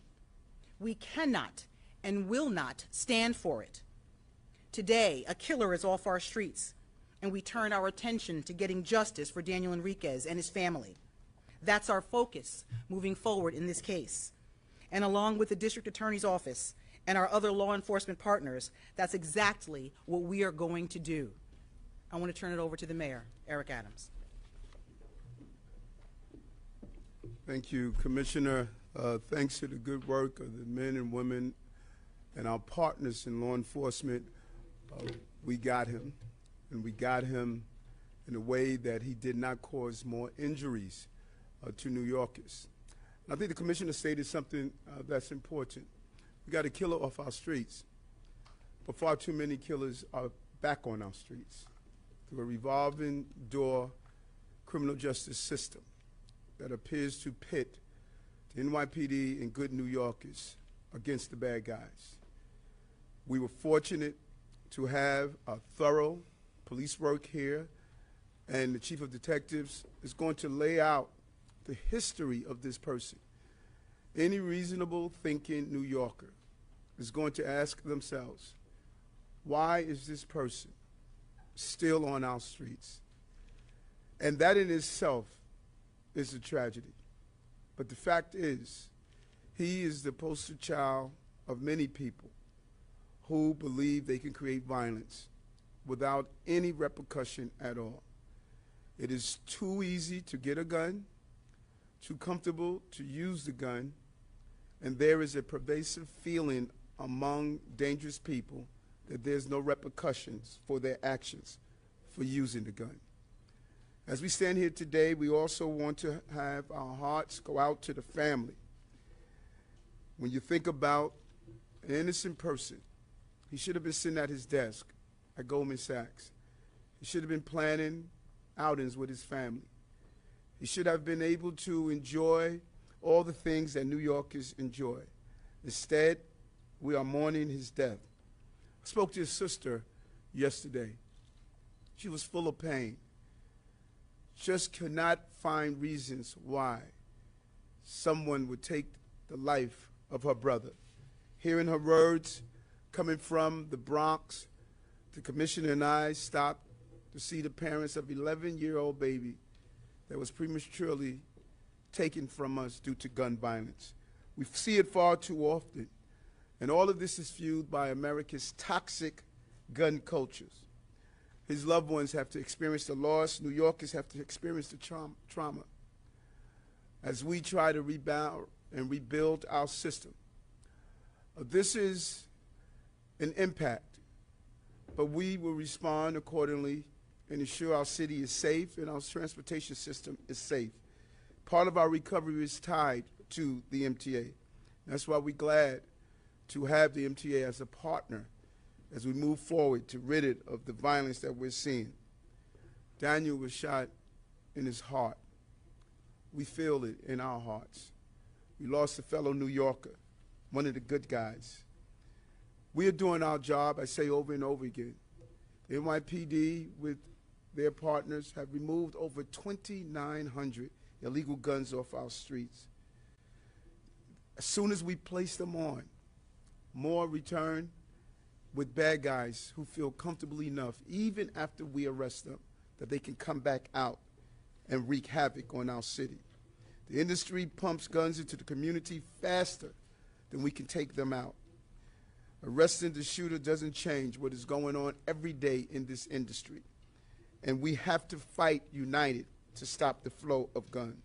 F: We cannot and will not stand for it. Today, a killer is off our streets, and we turn our attention to getting justice for Daniel Enriquez and his family. That's our focus moving forward in this case. And along with the district attorney's office and our other law enforcement partners, that's exactly what we are going to do. I want to turn it over to the mayor, Eric Adams.
I: Thank you, Commissioner. Thanks to the good work of the men and women and our partners in law enforcement, we got him, and we got him in a way that he did not cause more injuries to New Yorkers. And I think the Commissioner stated something that's important. We got a killer off our streets, but far too many killers are back on our streets through a revolving door criminal justice system that appears to pit the NYPD and good New Yorkers against the bad guys. We were fortunate to have a thorough police work here, and the chief of detectives is going to lay out the history of this person. Any reasonable thinking New Yorker is going to ask themselves, why is this person still on our streets? And that in itself is a tragedy. But the fact is, he is the poster child of many people who believe they can create violence without any repercussion at all. It is too easy to get a gun, too comfortable to use the gun, and there is a pervasive feeling among dangerous people that there's no repercussions for their actions for using the gun. As we stand here today, we also want to have our hearts go out to the family. When you think about an innocent person, he should have been sitting at his desk at Goldman Sachs. He should have been planning outings with his family. He should have been able to enjoy all the things that New Yorkers enjoy. Instead, we are mourning his death. I spoke to his sister yesterday. She was full of pain. Just could not find reasons why someone would take the life of her brother. Hearing her words coming from the Bronx, the commissioner and I stopped to see the parents of an 11-year-old baby that was prematurely taken from us due to gun violence. We see it far too often, and all of this is fueled by America's toxic gun cultures. His loved ones have to experience the loss. New Yorkers have to experience the trauma. As we try to rebound and rebuild our system, this is an impact, but we will respond accordingly and ensure our city is safe and our transportation system is safe. Part of our recovery is tied to the MTA. That's why we're glad to have the MTA as a partner as we move forward to rid it of the violence that we're seeing. Daniel was shot in his heart. We feel it in our hearts. We lost a fellow New Yorker, one of the good guys. We are doing our job, I say over and over again. The NYPD with their partners have removed over 2,900 illegal guns off our streets. As soon as we place them on, more return with bad guys who feel comfortable enough, even after we arrest them, that they can come back out and wreak havoc on our city. The industry pumps guns into the community faster than we can take them out. Arresting the shooter doesn't change what is going on every day in this industry. And we have to fight united to stop the flow of guns.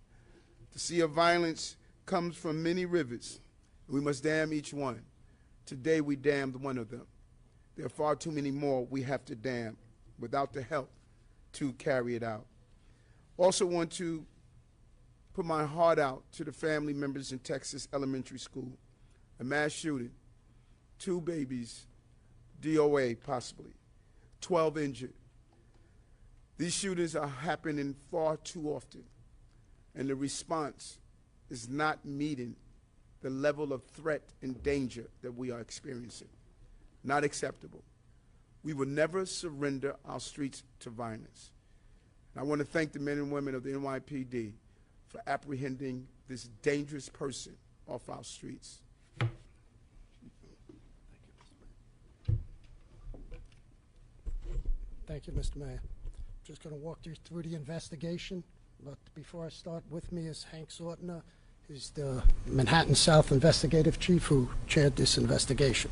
I: The sea of violence comes from many rivers. We must dam each one. Today we damned one of them. There are far too many more we have to dam without the help to carry it out. Also want to put my heart out to the family members in Texas Elementary School. A mass shooting, 2 babies, DOA possibly, 12 injured. These shootings are happening far too often, and the response is not meeting the level of threat and danger that we are experiencing. Not acceptable. We will never surrender our streets to violence. And I want to thank the men and women of the NYPD for apprehending this dangerous person off our streets.
J: Thank you, Mr. Mayor. I'm just going to walk you through the investigation, but before I start, with me is Hank Sortner. He's the Manhattan South Investigative Chief who chaired this investigation.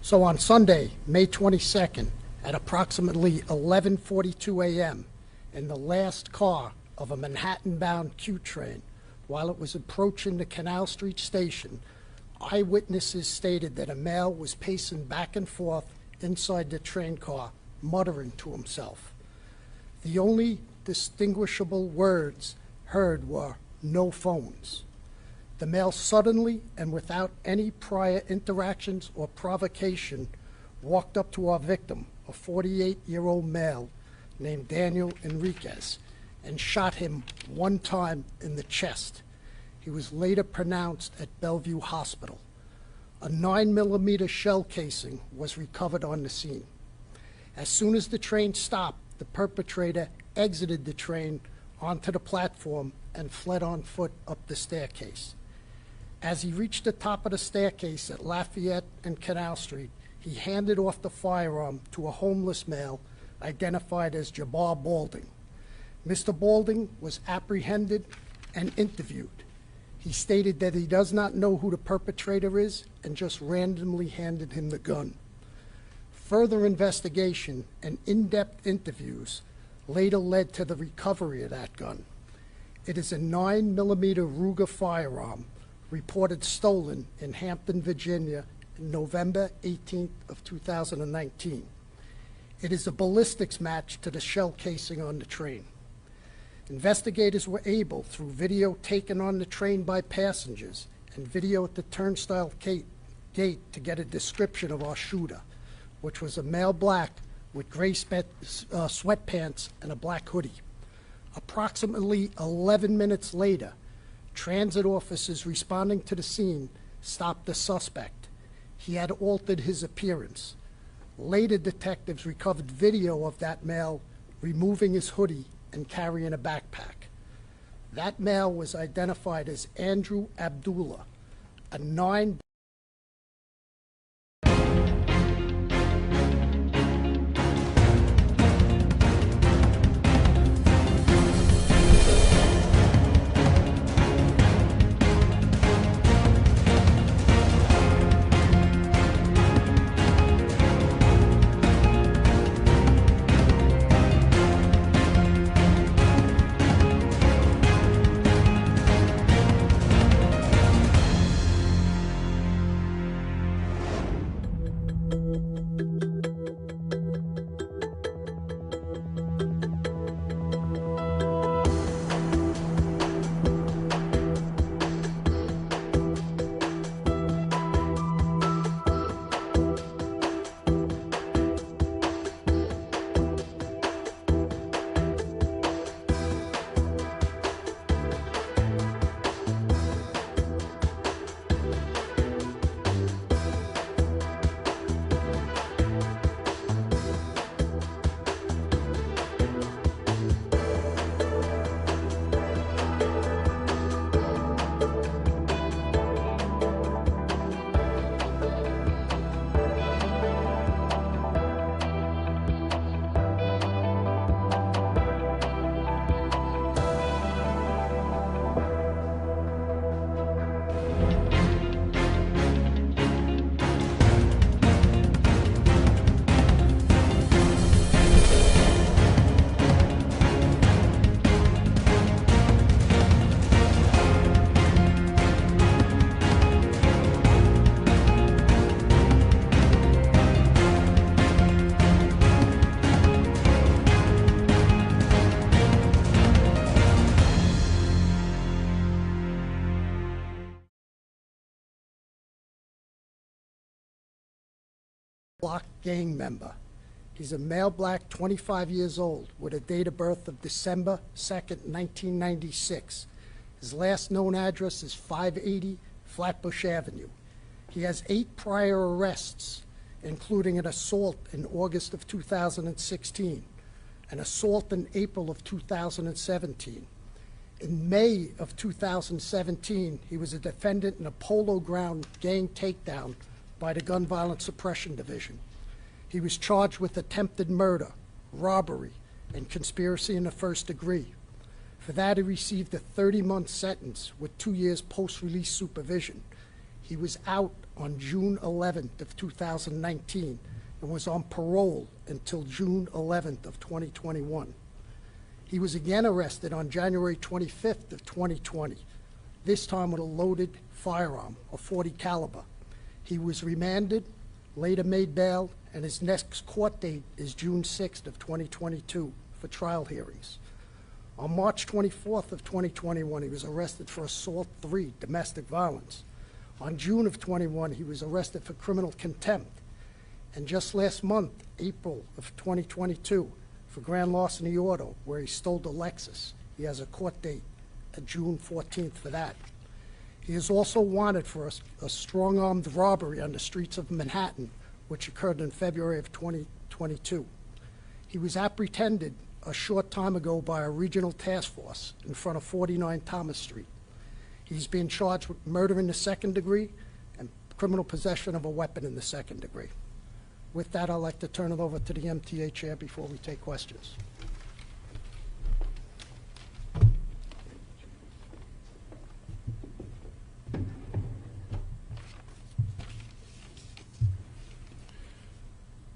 J: So on Sunday, May 22nd, at approximately 11:42 a.m., in the last car of a Manhattan-bound Q train, while it was approaching the Canal Street station, eyewitnesses stated that a male was pacing back and forth inside the train car, muttering to himself. The only distinguishable words heard were, "No phones." The male suddenly and without any prior interactions or provocation walked up to our victim, a 48-year-old male named Daniel Enriquez and shot him one time in the chest. He was later pronounced at Bellevue Hospital. A 9mm shell casing was recovered on the scene. As soon as the train stopped, the perpetrator exited the train onto the platform and fled on foot up the staircase. As he reached the top of the staircase at Lafayette and Canal Street, he handed off the firearm to a homeless male identified as Jabbar Balding. Mr. Balding was apprehended and interviewed. He stated that he does not know who the perpetrator is and just randomly handed him the gun. Further investigation and in-depth interviews later led to the recovery of that gun. It is a 9mm Ruger firearm reported stolen in Hampton, Virginia, on November 18th of 2019. It is a ballistics match to the shell casing on the train. Investigators were able, through video taken on the train by passengers and video at the turnstile gate, to get a description of our shooter, which was a male black with gray sweatpants and a black hoodie. Approximately 11 minutes later, transit officers responding to the scene stopped the suspect. He had altered his appearance. Later, detectives recovered video of that male removing his hoodie and carrying a backpack. That male was identified as Andrew Abdullah, a 9 block gang member. He's a male black, 25 years old, with a date of birth of December 2nd, 1996. His last known address is 580 Flatbush Avenue. He has 8 prior arrests, including an assault in August of 2016, an assault in April of 2017. In May of 2017, he was a defendant in a Polo Ground gang takedown by the Gun Violence Suppression Division. He was charged with attempted murder, robbery, and conspiracy in the first degree. For that, he received a 30-month sentence with 2 years post-release supervision. He was out on June 11th of 2019 and was on parole until June 11th of 2021. He was again arrested on January 25th of 2020, this time with a loaded firearm, a .40 caliber. He was remanded, later made bail, and his next court date is June 6th of 2022 for trial hearings. On March 24th of 2021, he was arrested for assault 3, domestic violence. On June of 21, he was arrested for criminal contempt. And just last month, April of 2022, for grand larceny auto, where he stole the Lexus. He has a court date at June 14th for that. He is also wanted for a strong-armed robbery on the streets of Manhattan, which occurred in February of 2022. He was apprehended a short time ago by a regional task force in front of 49 Thomas Street. He's being charged with murder in the second degree and criminal possession of a weapon in the second degree. With that, I'd like to turn it over to the MTA chair before we take questions.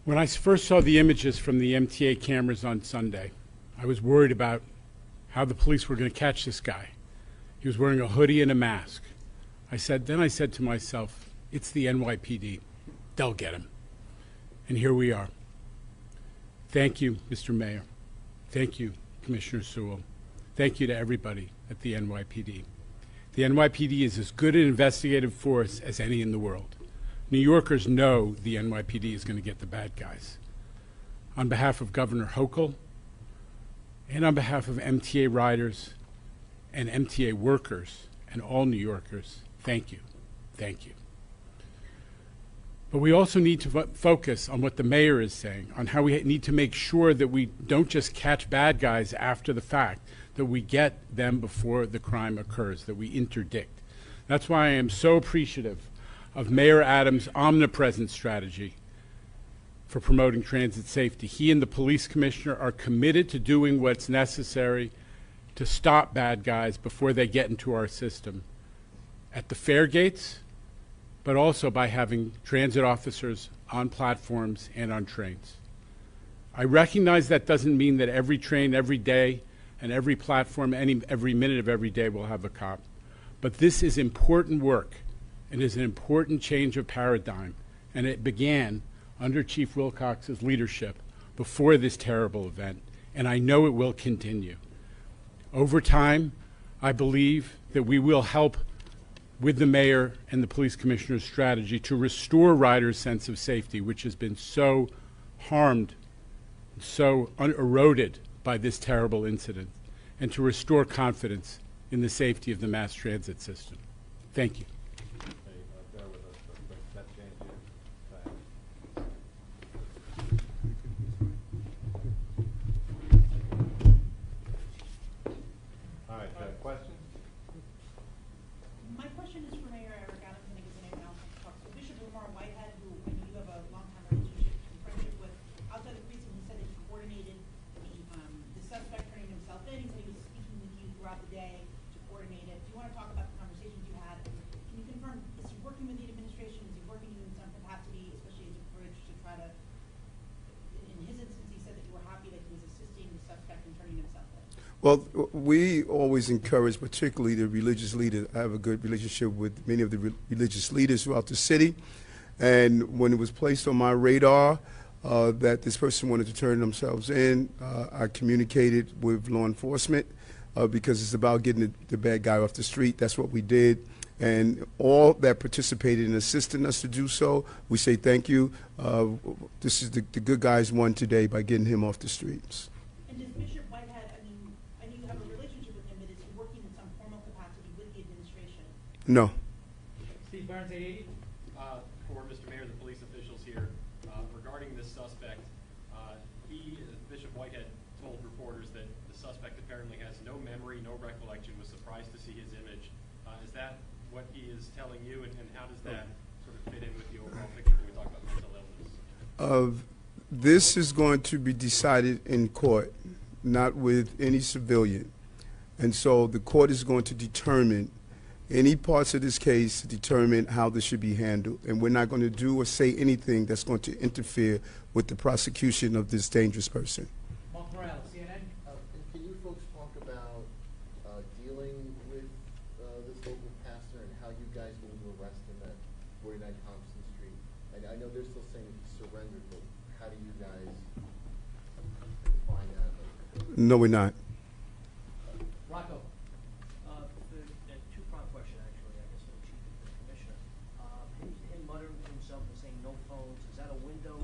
L: When I first saw the images from the MTA cameras on Sunday, I was worried about how the police were going to catch this guy. He was wearing a hoodie and a mask. Then I said to myself, it's the NYPD. They'll get him. And here we are. Thank you, Mr. Mayor. Thank you, Commissioner Sewell. Thank you to everybody at the NYPD. The NYPD is as good an investigative force as any in the world. New Yorkers know the NYPD is going to get the bad guys. On behalf of Governor Hochul and on behalf of MTA riders and MTA workers and all New Yorkers, thank you. Thank you. But we also need to focus on what the mayor is saying, on how we need to make sure that we don't just catch bad guys after the fact, that we get them before the crime occurs, that we interdict. That's why I am so appreciative of Mayor Adams' omnipresent strategy for promoting transit safety. He and the police commissioner are committed to doing what's necessary to stop bad guys before they get into our system at the fare gates, but also by having transit officers on platforms and on trains. I recognize that doesn't mean that every train, every day, and every platform, every minute of every day will have a cop. But this is important work. It is an important change of paradigm, and it began under Chief Wilcox's leadership before this terrible event, and I know it will continue. Over time, I believe that we will help with the mayor and the police commissioner's strategy to restore riders' sense of safety, which has been so harmed, so eroded by this terrible incident, and to restore confidence in the safety of the mass transit system. Thank you.
N: All right, questions?
F: My question is for Mayor Eric Adams, I think his name now. Bishop Lamar Whitehead, who you have a long-time relationship and friendship with, outside the precinct, he said that he coordinated the suspect turning himself in. He said he was speaking with you throughout the day to coordinate it. Do you want to talk about the conversations you had? Can you confirm, is he working with the administration? Is he working in some capacity, especially as a bridge to try to, in his instance, he said that you were happy that he was assisting the suspect in turning himself in?
I: Well, we always encourage, particularly the religious leaders. I have a good relationship with many of the religious leaders throughout the city. And when it was placed on my radar that this person wanted to turn themselves in, I communicated with law enforcement because it's about getting the bad guy off the street. That's what we did. And all that participated in assisting us to do so, we say thank you. This is the good guys won today by getting him off the streets.
F: And does Bishop Whitehead, I know you have a relationship with him, but is he working in some formal capacity with the administration?
I: No.
W: Steve Barnes, 880. For Mr. Mayor, the police officials here, regarding this suspect, Bishop Whitehead told reporters that the suspect apparently has no memory, no recollection, was surprised to see his image. Is that what he is telling you, and how does that sort of fit in with the overall picture when we talk about mental illness?
I: This is going to be decided in court, not with any civilian. And so the court is going to determine any parts of this case to determine how this should be handled. And we're not going to do or say anything that's going to interfere with the prosecution of this dangerous person.
F: Mark Morales, CNN.
X: Can you folks talk about dealing with this local pastor and how you guys will arrest him at 49 Thompson Street? I know they're still saying he surrendered, but how do you guys define that?
I: No, we're not.
Y: Rocco, a two-part question, actually, I guess, for the chief and the commissioner. Him muttering to himself and saying no phones, is that a window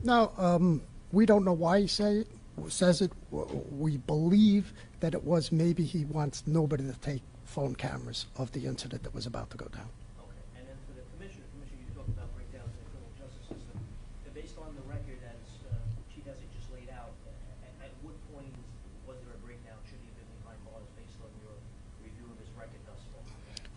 J: No, we don't know why he says it. We believe that it was maybe he wants nobody to take phone cameras of the incident that was about to go down.
Y: Okay, and then for the Commissioner, you talked about breakdowns in the criminal justice system. Based on the record as Chief Essex just laid out, at what point was there a breakdown? Should he have been behind bars based on your review of his record thus far?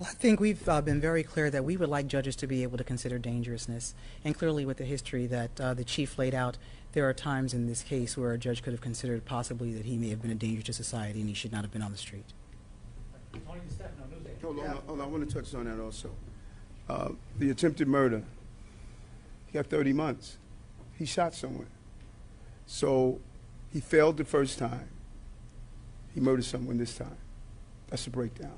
F: Well, I think we've been very clear that we would like judges to be able to consider dangerousness. And clearly with the history that the Chief laid out, there are times in this case where a judge could have considered possibly that he may have been a danger to society and he should not have been on the street.
I: Hold on, I want to touch on that also. The attempted murder, he got 30 months. He shot someone. So he failed the first time. He murdered someone this time. That's a breakdown.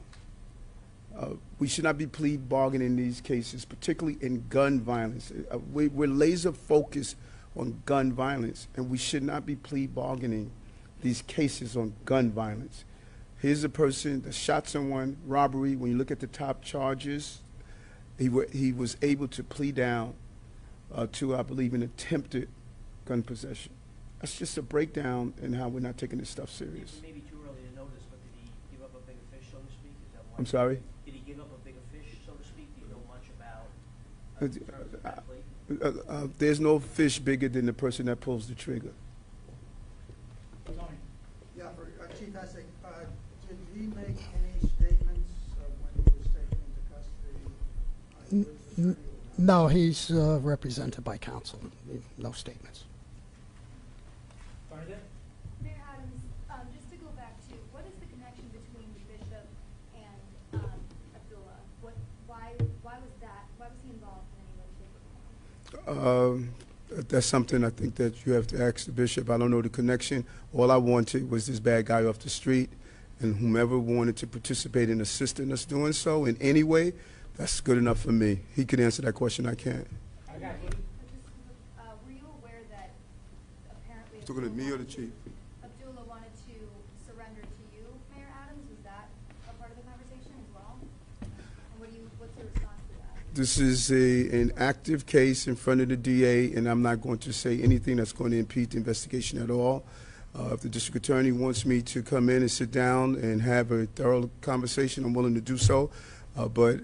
I: We should not be plea bargaining in these cases, particularly in gun violence. We're laser focused on gun violence, and we should not be plea bargaining these cases on gun violence. Here's a person that shot someone, robbery. When you look at the top charges, he was able to plea down to, I believe, an attempted gun possession. That's just a breakdown in how we're not taking this stuff serious.
Y: It may be too early to notice, but did he give up a bigger fish, so to speak? Is that why?
I: I'm sorry?
Y: Did he give up a bigger fish, so to speak? Do you know much about
I: There's no fish bigger than the person that pulls the trigger.
J: Yeah, for Chief Essex, did he make any statements when he was taken into custody? No, he's represented by counsel. No statements.
M: Mayor Adams, just to go back to, what is the connection between the bishop and Abdullah? Why was he involved in any way, shape, or form?
I: That's something I think that you have to ask the bishop. I don't know the connection. All I wanted was this bad guy off the street, and whomever wanted to participate in assisting us doing so in any way, that's good enough for me. He could answer that question. I can't.
M: Were you aware that apparently
I: Talking to me or the chief?
M: Abdullah wanted to surrender to you, Mayor Adams? Was that a part of the conversation as well? And what's your response to that?
I: This is an active case in front of the DA, and I'm not going to say anything that's going to impede the investigation at all. If the district attorney wants me to come in and sit down and have a thorough conversation, I'm willing to do so. But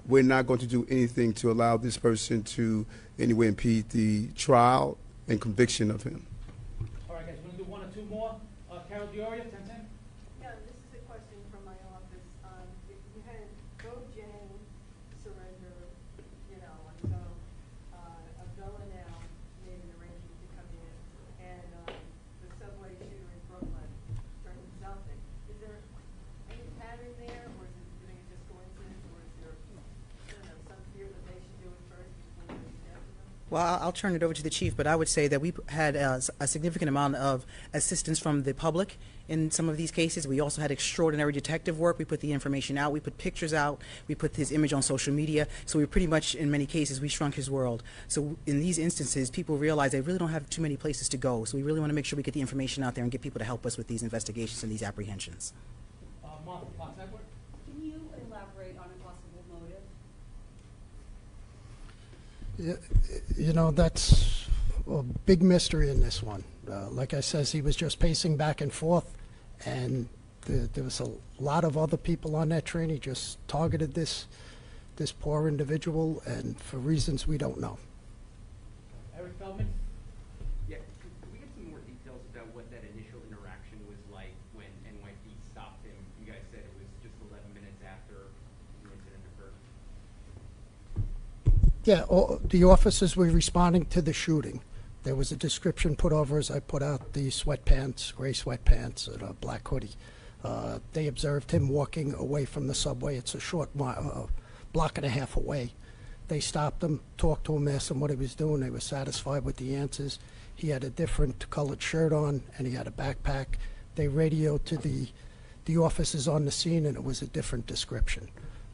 I: we're not going to do anything to allow this person to in any way impede the trial and conviction of him.
Y: All right, guys, we're going to do one or two more. Carol Dioria, 1010.
P: Yeah, this is a question from my office. You had Bo Jang surrender, until Abdullah now made an arrangement to come in, and the subway shooter in Brooklyn turned something. Is there any pattern there, or is it, do you think it's just coincidence, or is there, some fear that they should do it first before they do it?
F: Well, I'll turn it over to the chief, but I would say that we've had a significant amount of assistance from the public in some of these cases. We also had extraordinary detective work. We put the information out. We put pictures out. We put his image on social media. So we pretty much, in many cases, we shrunk his world. So in these instances, people realize they really don't have too many places to go. So we really want to make sure we get the information out there and get people to help us with these investigations and these apprehensions.
Y: Martha Potts Edward.
M: Can you elaborate on a possible motive?
J: That's a big mystery in this one. Like I says, he was just pacing back and forth, and there was a lot of other people on that train. He just targeted this poor individual, and for reasons we don't know.
W: Eric Feldman. Yeah, could we get some more details about what that initial interaction was like when NYP stopped him? You guys said it was just 11 minutes after the incident occurred.
J: Yeah, the officers were responding to the shooting. There was a description put over as I put out the sweatpants, gray sweatpants, and a black hoodie. They observed him walking away from the subway. It's a short block and a half away. They stopped him, talked to him, asked him what he was doing. They were satisfied with the answers. He had a different colored shirt on, and he had a backpack. They radioed to the officers on the scene, and it was a different description.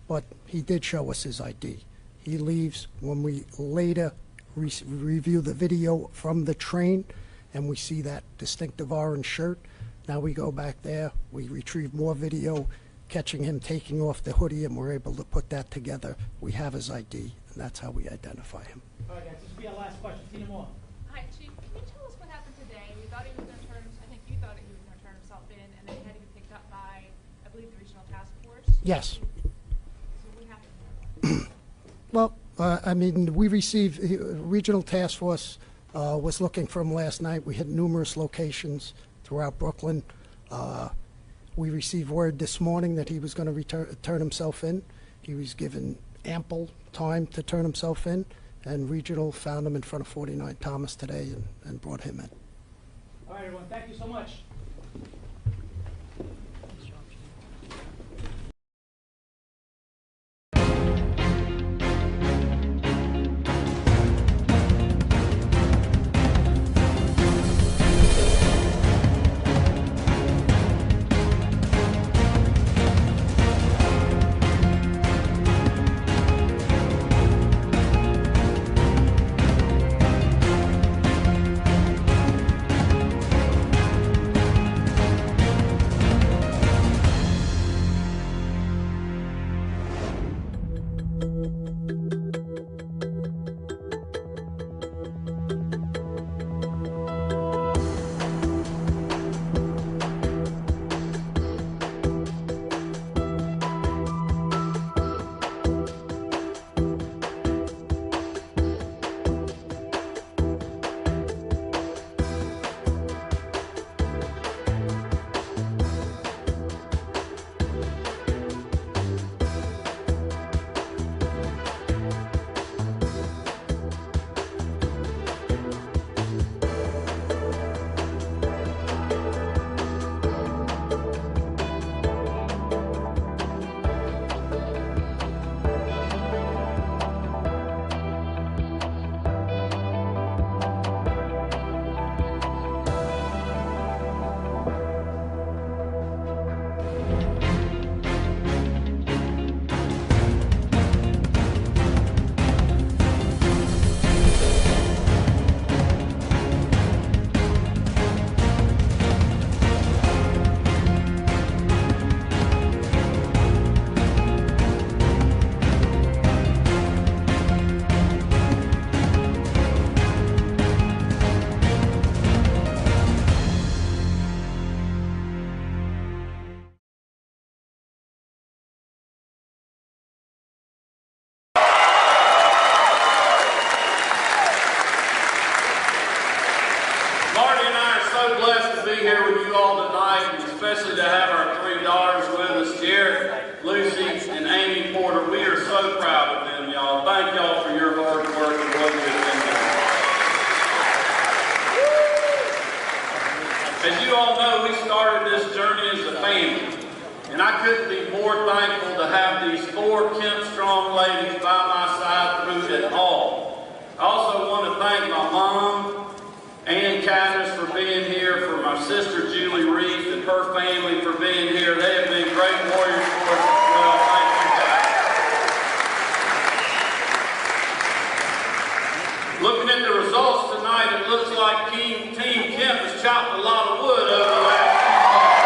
J: But he did show us his ID. He leaves. When we later review the video from the train, and we see that distinctive orange shirt, now we go back there, we retrieve more video catching him taking off the hoodie, and we're able to put that together. We have his ID, and that's how we identify him.
Y: All right, guys, this will be our last question. Tina Moore.
M: Hi, Chief.
J: Yes. Well, I mean, we received, Regional Task Force was looking for him last night. We had numerous locations throughout Brooklyn. We received word this morning that he was going to turn himself in. He was given ample time to turn himself in, and Regional found him in front of 49 Thomas today and brought him in.
C: All right, everyone, thank you so much.
Q: Looking at the results tonight, it looks like Team Kemp has chopped a lot of wood over the last few months.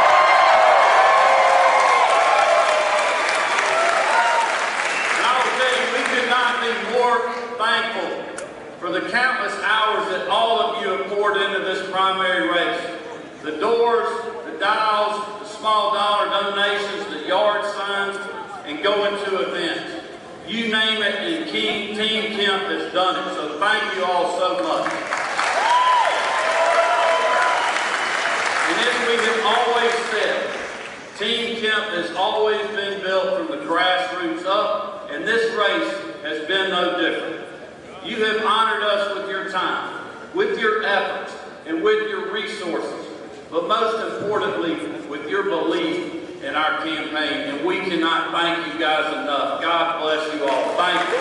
Q: And I will tell you, we could not be more thankful for the countless hours that all of you have poured into this primary race. The doors, the dials, the small dollar donations, the yard signs, and going to events. You name it, and Team Kemp has done it. So thank you all so much. And as we have always said, Team Kemp has always been built from the grassroots up, and this race has been no different. You have honored us with your time, with your efforts, and with your resources, but most importantly, with your belief in our campaign, and we cannot thank you guys enough. God bless you all. Thank you.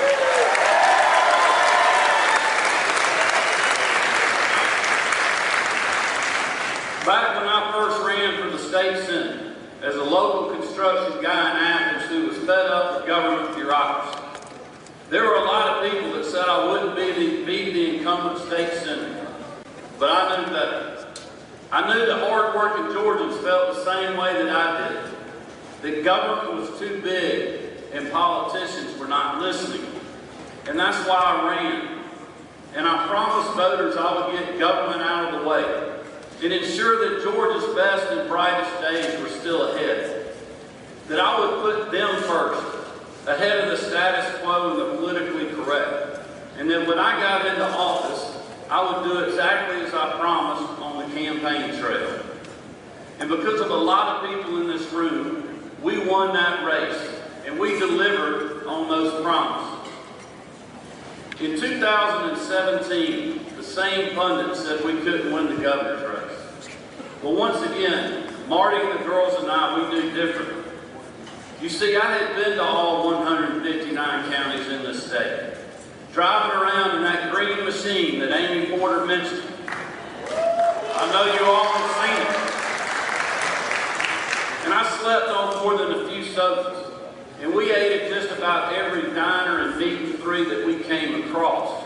Q: Back when I first ran for the state senate as a local construction guy in Athens who was fed up with government bureaucracy, there were a lot of people that said I wouldn't be the incumbent state senator, but I knew better. I knew the hard-working Georgians felt the same way that I did, that government was too big and politicians were not listening. And that's why I ran. And I promised voters I would get government out of the way and ensure that Georgia's best and brightest days were still ahead. that I would put them first, ahead of the status quo and the politically correct. And then when I got into office, I would do exactly as I promised on the campaign trail. And because of a lot of people in this room, we won that race, and we delivered on those promises. In 2017, the same pundit said we couldn't win the governor's race. But once again, Marty and the girls and I, we knew differently. You see, I had been to all 159 counties in the state, driving around in that green machine that Amy Porter mentioned. I know you all have seen it. And I slept on more than a few sofas. And we ate at just about every diner and meat and three that we came across.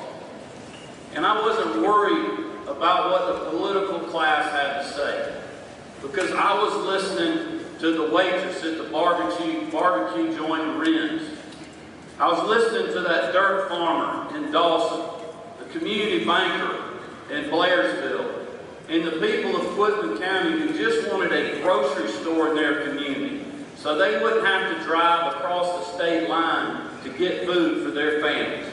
Q: And I wasn't worried about what the political class had to say, because I was listening to the waitress at the barbecue joint Ren's. I was listening to that dirt farmer in Dawson, the community banker in Blairsville, and the people of Quitman County who just wanted a grocery store in their community so they wouldn't have to drive across the state line to get food for their families.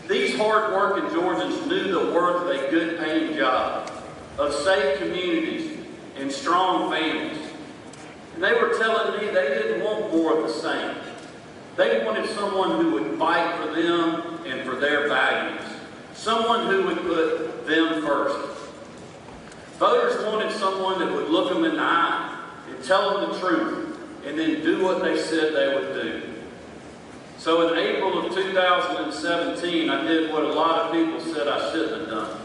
Q: These hard-working Georgians knew the worth of a good-paying job, of safe communities and strong families. And they were telling me they didn't want more of the same. They wanted someone who would fight for them and for their values, someone who would put them first. Voters wanted someone that would look them in the eye and tell them the truth, and then do what they said they would do. So in April of 2017, I did what a lot of people said I shouldn't have done.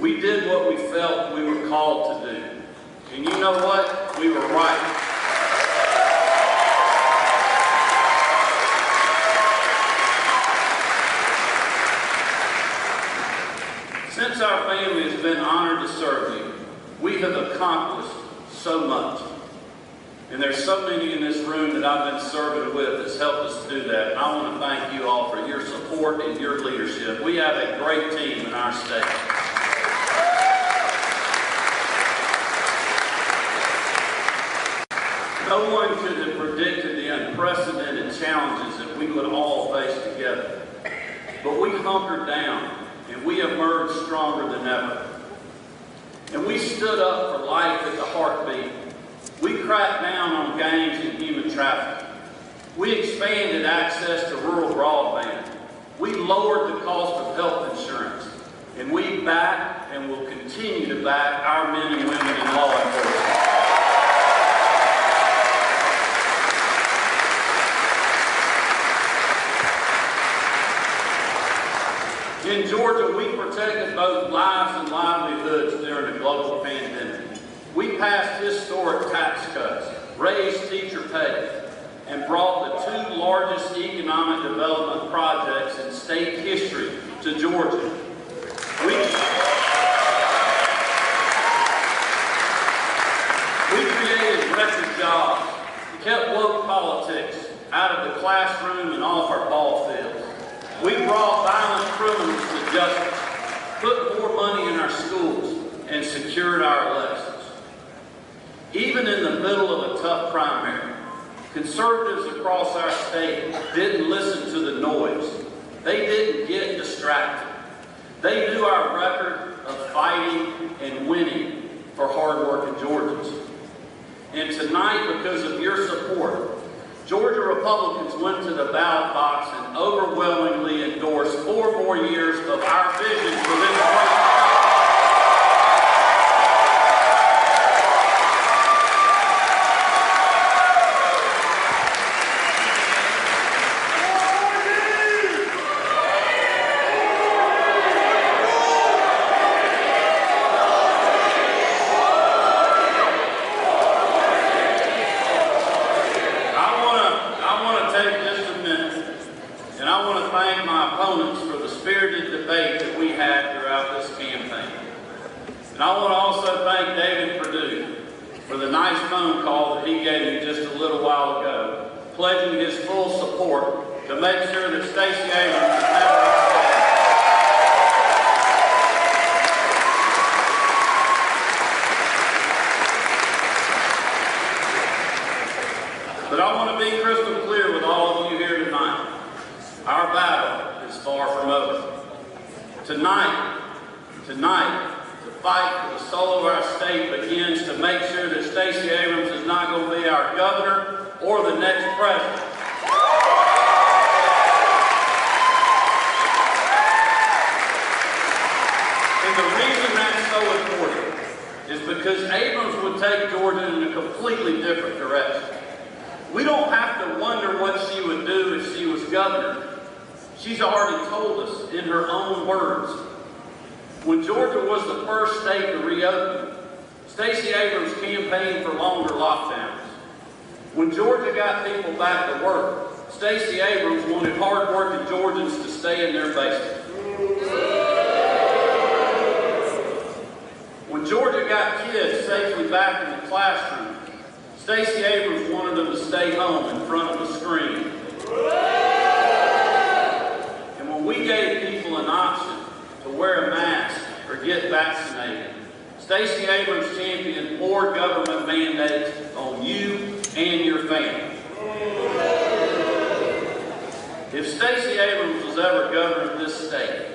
Q: We did what we felt we were called to do. And you know what? We were right. Since our family has been honored to serve you, we have accomplished so much. And there's so many in this room that I've been serving with that's helped us do that. And I want to thank you all for your support and your leadership. We have a great team in our state. No one could have predicted the unprecedented challenges that we would all face together. But we hunkered down, and we emerged stronger than ever. And we stood up for life at the heartbeat. We cracked down on gangs and human trafficking. We expanded access to rural broadband. We lowered the cost of health insurance. And we back and will continue to back our men and women in law enforcement. In Georgia, we protected both lives and livelihoods during the global pandemic. We passed historic tax cuts, raised teacher pay, and brought the 2 largest economic development projects in state history to Georgia. We created record jobs, kept woke politics out of the classroom and off our ball fields. We brought violent criminals to justice, put more money in our schools, and secured our elections. Even in the middle of a tough primary, conservatives across our state didn't listen to the noise. They didn't get distracted. They knew our record of fighting and winning for hard-working Georgians. And tonight, because of your support, Georgia Republicans went to the ballot box and overwhelmingly endorsed 4 more years of our vision for this great. Pledging his full support to make sure that Stacey Abrams is never far from over. Tonight, the fight for the soul of our state begins to make sure that Stacey Abrams is not going to be our governor or the next president. And the reason that's so important is because Abrams would take Georgia in a completely different direction. We don't have to wonder what she would do if she was governor. She's already told us in her own words. When Georgia was the first state to reopen, Stacey Abrams campaigned for longer lockdowns. When Georgia got people back to work, Stacey Abrams wanted hard-working Georgians to stay in their basements. When Georgia got kids safely back in the classroom, Stacey Abrams wanted them to stay home in front of the screen. And when we gave people an option to wear a mask or get vaccinated, Stacey Abrams championed more government mandates on you and your family. If Stacey Abrams was ever governor of this state,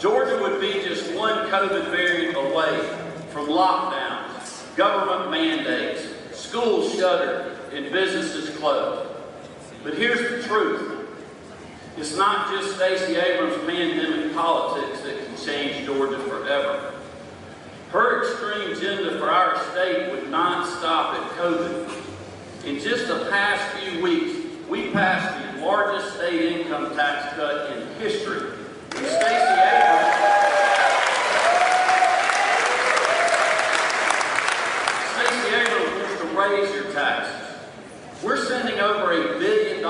Q: Georgia would be just one COVID variant away from lockdowns, government mandates, schools shuttered, and businesses closed. But here's the truth. It's not just Stacey Abrams' pandemic politics that can change Georgia forever. Her extreme agenda for our state would not stop at COVID. In just the past few weeks, we passed the largest state income tax cut in history. And Stacey Abrams wants to raise your taxes. We're sending over $1 billion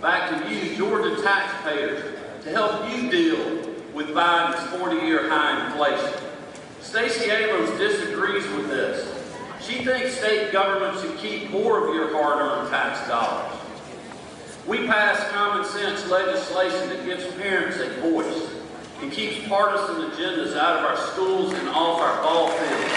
Q: back to you, Georgia taxpayers, to help you deal with Biden's 40-year high inflation. Stacey Abrams disagrees with this. She thinks state government should keep more of your hard-earned tax dollars. We passed common sense legislation that gives parents a voice and keeps partisan agendas out of our schools and off our ball fields.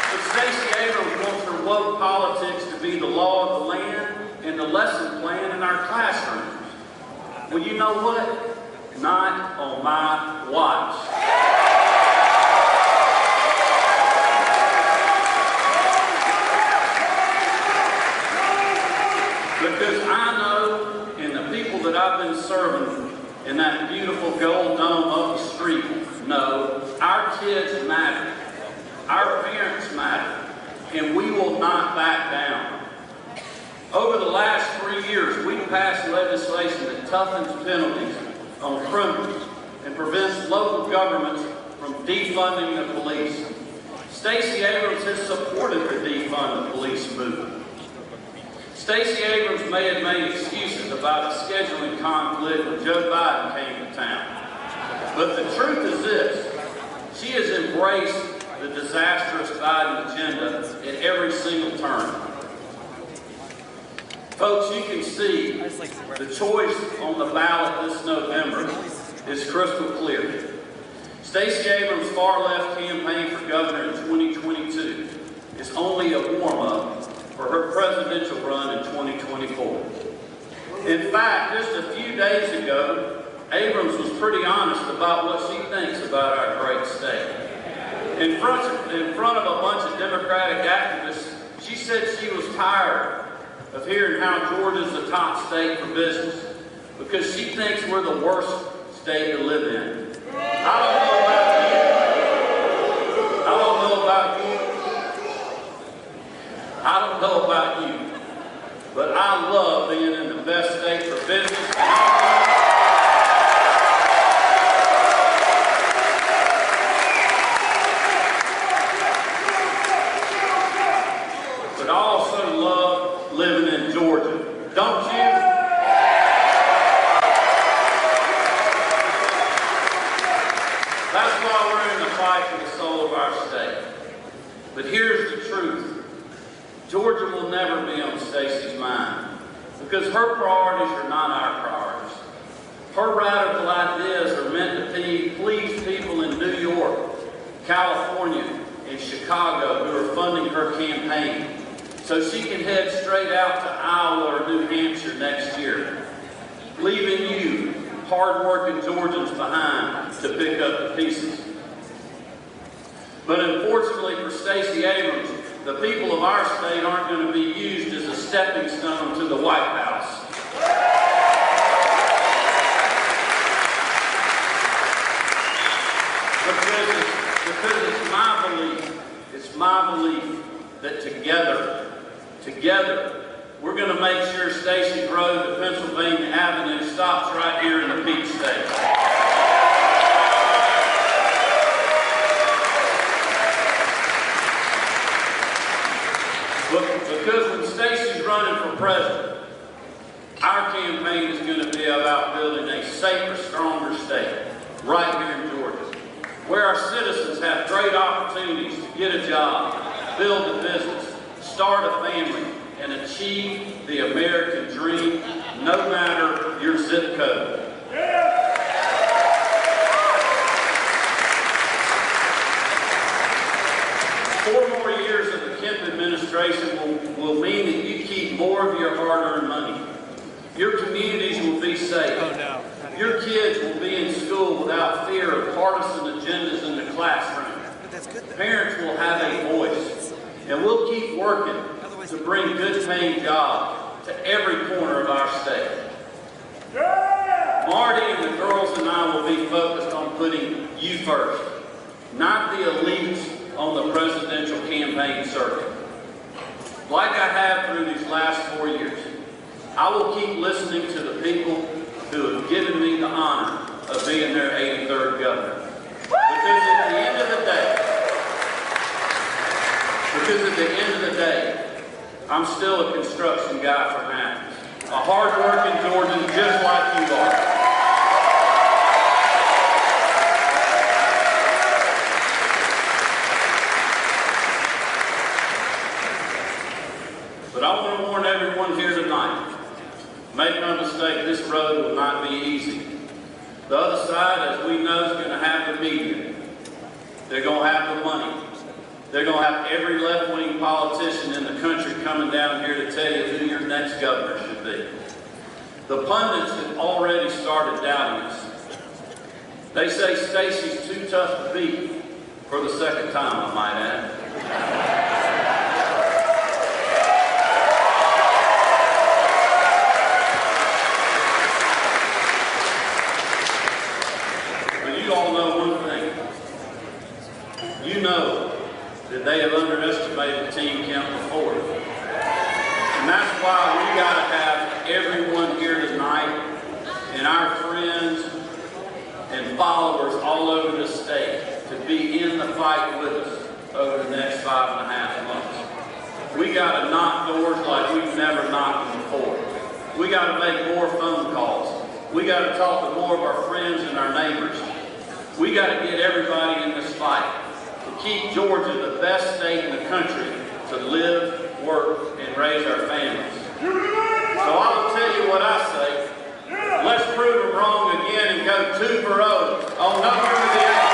Q: But Stacey Abrams wants her woke politics to be the law of the land and the lesson plan in our classrooms. Well, you know what? Not on my watch. Because I know, and the people that I've been serving in that beautiful gold dome up the street know, our kids matter, our parents matter, and we will not back down. Over the last 3 years, we've passed legislation that toughens penalties on criminals and prevents local governments from defunding the police. Stacey Abrams has supported the defund the police movement. Stacey Abrams may have made excuses about a scheduling conflict when Joe Biden came to town. But the truth is this: she has embraced the disastrous Biden agenda at every single turn. Folks, you can see the choice on the ballot this November is crystal clear. Stacey Abrams' far-left campaign for governor in 2022 is only a warm-up for her presidential run in 2024. In fact, just a few days ago, Abrams was pretty honest about what she thinks about our great state. In front of a bunch of Democratic activists, she said she was tired of hearing how Georgia's the top state for business because she thinks we're the worst state to live in. I don't know about you, but I love being in the best state for business. But I also love living in Georgia. Don't you? That's why we're in the fight for the soul of our state. But here's the truth. Georgia will never be on Stacey's mind because her priorities are not our priorities. Her radical ideas are meant to please people in New York, California, and Chicago who are funding her campaign. so she can head straight out to Iowa or New Hampshire next year, leaving you, hard-working Georgians, behind to pick up the pieces. But unfortunately for Stacey Abrams, the people of our state aren't going to be used as a stepping stone to the White House. Because it's my belief that together, we're going to make sure Stacey's road to Pennsylvania Avenue stops right here in the Peach State. Because when Stacey's running for president, our campaign is going to be about building a safer, stronger state right here in Georgia, where our citizens have great opportunities to get a job, build a business, start a family, and achieve the American dream, no matter your zip code. Four more years of the Kemp administration will mean that you keep more of your hard-earned money. Your communities will be safe. Your kids will be in school without fear of partisan agendas in the classroom. Parents will have a voice, and we'll keep working to bring good-paying jobs to every corner of our state. Marty and the girls and I will be focused on putting you first, not the elites on the presidential campaign circuit. Like I have through these last 4 years, I will keep listening to the people who have given me the honor of being their 83rd governor. Because at the end of the day, I'm still a construction guy from Athens, a hard-working Georgian just like you are. But I want to warn everyone here tonight, make no mistake, this road will not be easy. The other side, as we know, is going to have the media. They're going to have the money. They're going to have every left-wing politician in the country coming down here to tell you who your next governor should be. The pundits have already started doubting us. They say Stacey's too tough to beat, for the second time, I might add. You all know one thing. You know that they have underestimated Team Kemp before. And that's why we got to have everyone here tonight and our friends and followers all over the state to be in the fight with us over the next 5.5 months. We got to knock doors like we've never knocked them before. We got to make more phone calls. We got to talk to more of our friends and our neighbors. We got to get everybody in this fight to keep Georgia the best state in the country to live, work, and raise our families. So I will tell you what I say. Let's prove them wrong again and go 2-0 on November the 8th.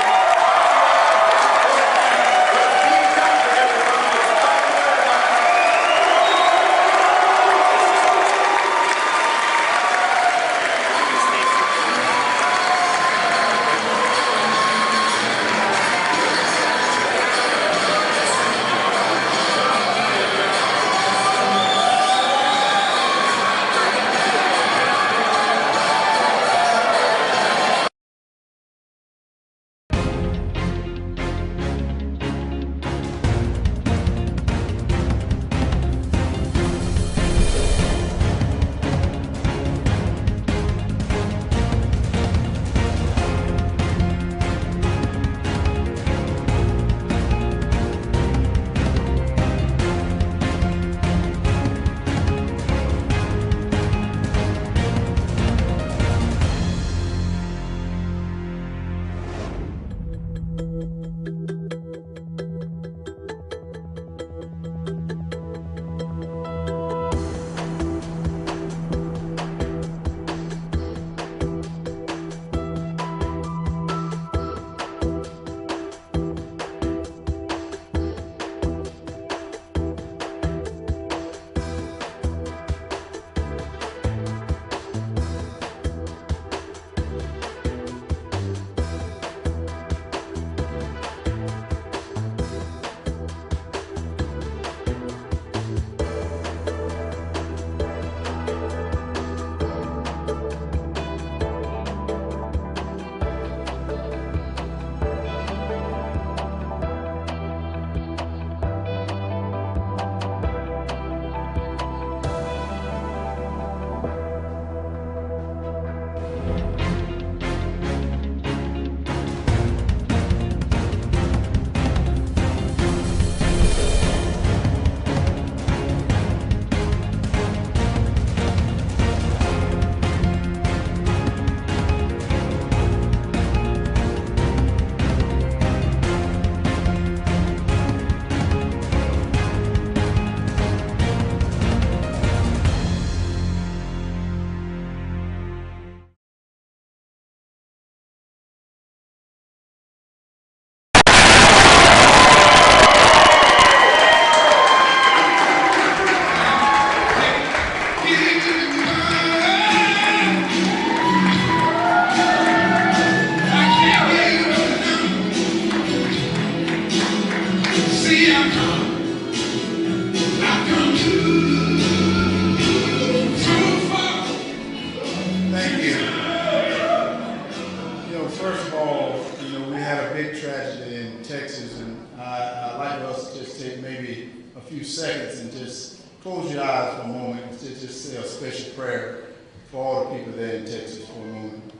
A: few seconds and just close your eyes for a moment and just say a special prayer for all the people there in Texas for a moment.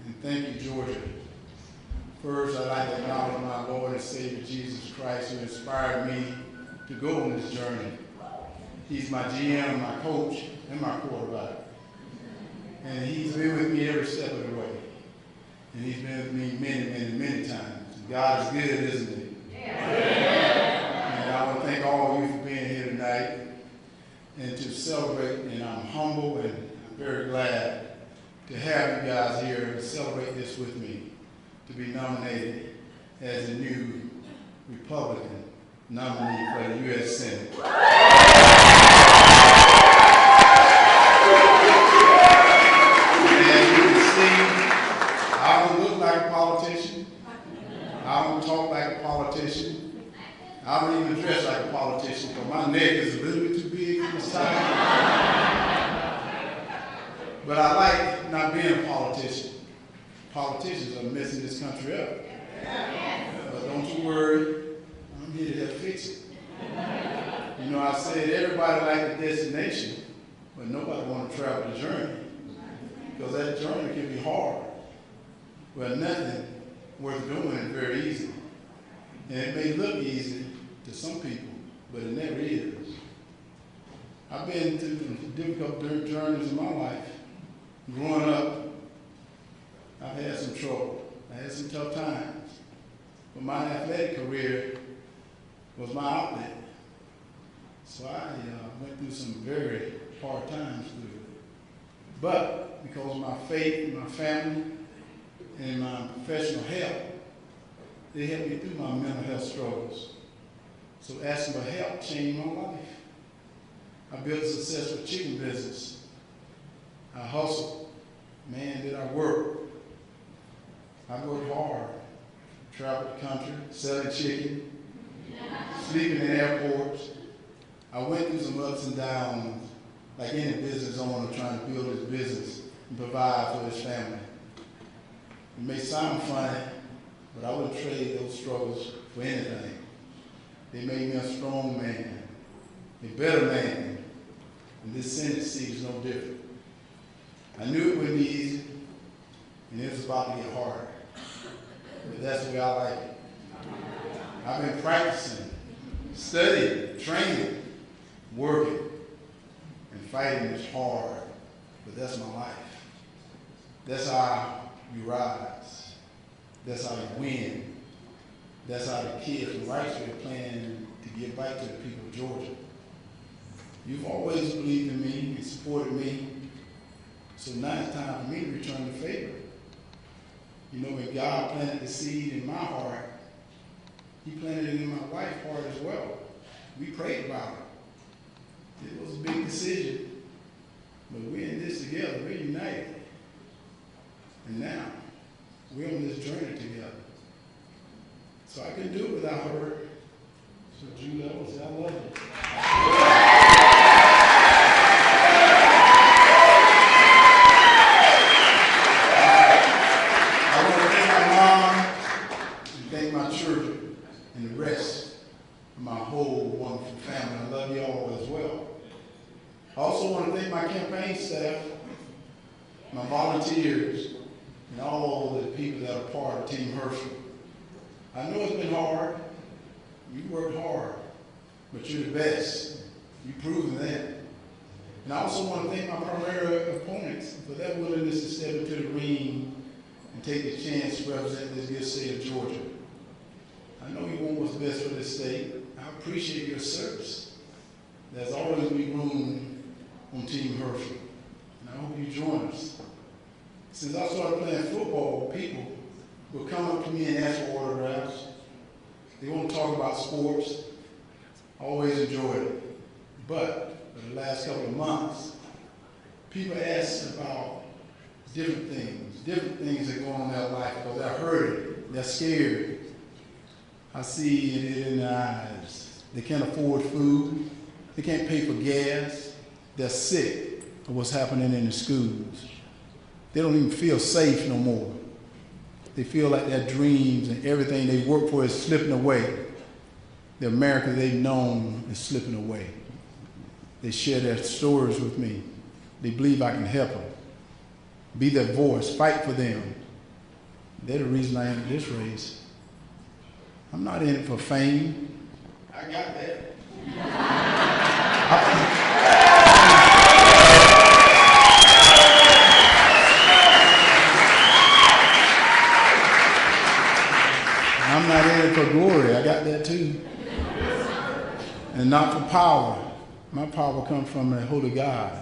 A: And thank you, Georgia. First, I'd like to acknowledge my Lord and Savior Jesus Christ, who inspired me to go on this journey. He's my GM, my coach, and my quarterback. And he's been with me every step of the way. And he's been with me many, many, many times. God is good, isn't he? Yeah. And I want to thank all of you for being here tonight and to celebrate. And I'm humble and I'm very glad to have you guys here to celebrate this with me, to be nominated as a new Republican nominee for the U.S. Senate. As you can see, I don't look like a politician. I don't talk like a politician. I don't even dress like a politician, because my neck is a little bit too big this time. But I like not being a politician. Politicians are messing this country up. But don't you worry, I'm here to help fix it. You know, I said everybody likes a destination, but nobody wants to travel the journey. Because that journey can be hard. Well, nothing worth doing is very easy. And it may look easy to some people, but it never is. I've been through some difficult journeys in my life. Growing up, I've had some trouble. I had some tough times. But my athletic career was my outlet. So I went through some very hard times through it. But because of my faith in my family and my professional help, they helped me through my mental health struggles. So asking for help changed my life. I built a successful chicken business. I hustled. Man, did I work. I worked hard. Traveled the country, selling chicken, sleeping in airports. I went through some ups and downs, like any business owner trying to build his business and provide for his family. It may sound funny, but I wouldn't trade those struggles for anything. They made me a strong man, a better man, and this Senate seat is no different. I knew it wouldn't be easy, and it was about to get harder. But that's the way I like it. I've been practicing, studying, training, working, and fighting is hard, but that's my life. That's how you rise. That's how you win. That's how the kids from Rice are planning to give back to the people of Georgia. You've always believed in me and supported me, so now it's time for me to return the favor. You know, when God planted the seed in my heart, he planted it in my wife's heart as well. We prayed about it. It was a big decision, but we're in this together. We're united. And now, we're on this journey together. So I couldn't do it without her. So Julie, I will say I love you. My campaign staff, my volunteers, and all the people that are part of Team Herschel. I know it's been hard. You worked hard, but you're the best. You've proven that. And I also want to thank my primary opponents for their willingness to step into the ring and take a chance to represent this good state of Georgia. I know you want what's best for this state. I appreciate your service. There's always be room on Team Herschel, and I hope you join us. Since I started playing football, people will come up to me and ask for autographs. They want to talk about sports. I always enjoyed it. But for the last couple of months, people ask about different things that go on in their life because they're hurting, they're scared. I see it in their eyes. They can't afford food. They can't pay for gas. They're sick of what's happening in the schools. They don't even feel safe no more. They feel like their dreams and everything they work for is slipping away. The America they've known is slipping away. They share their stories with me. They believe I can help them. Be their voice, fight for them. They're the reason I entered this race. I'm not in it for fame. I got that. I'm not in it for glory. I got that too. And not for power. My power comes from the Holy God.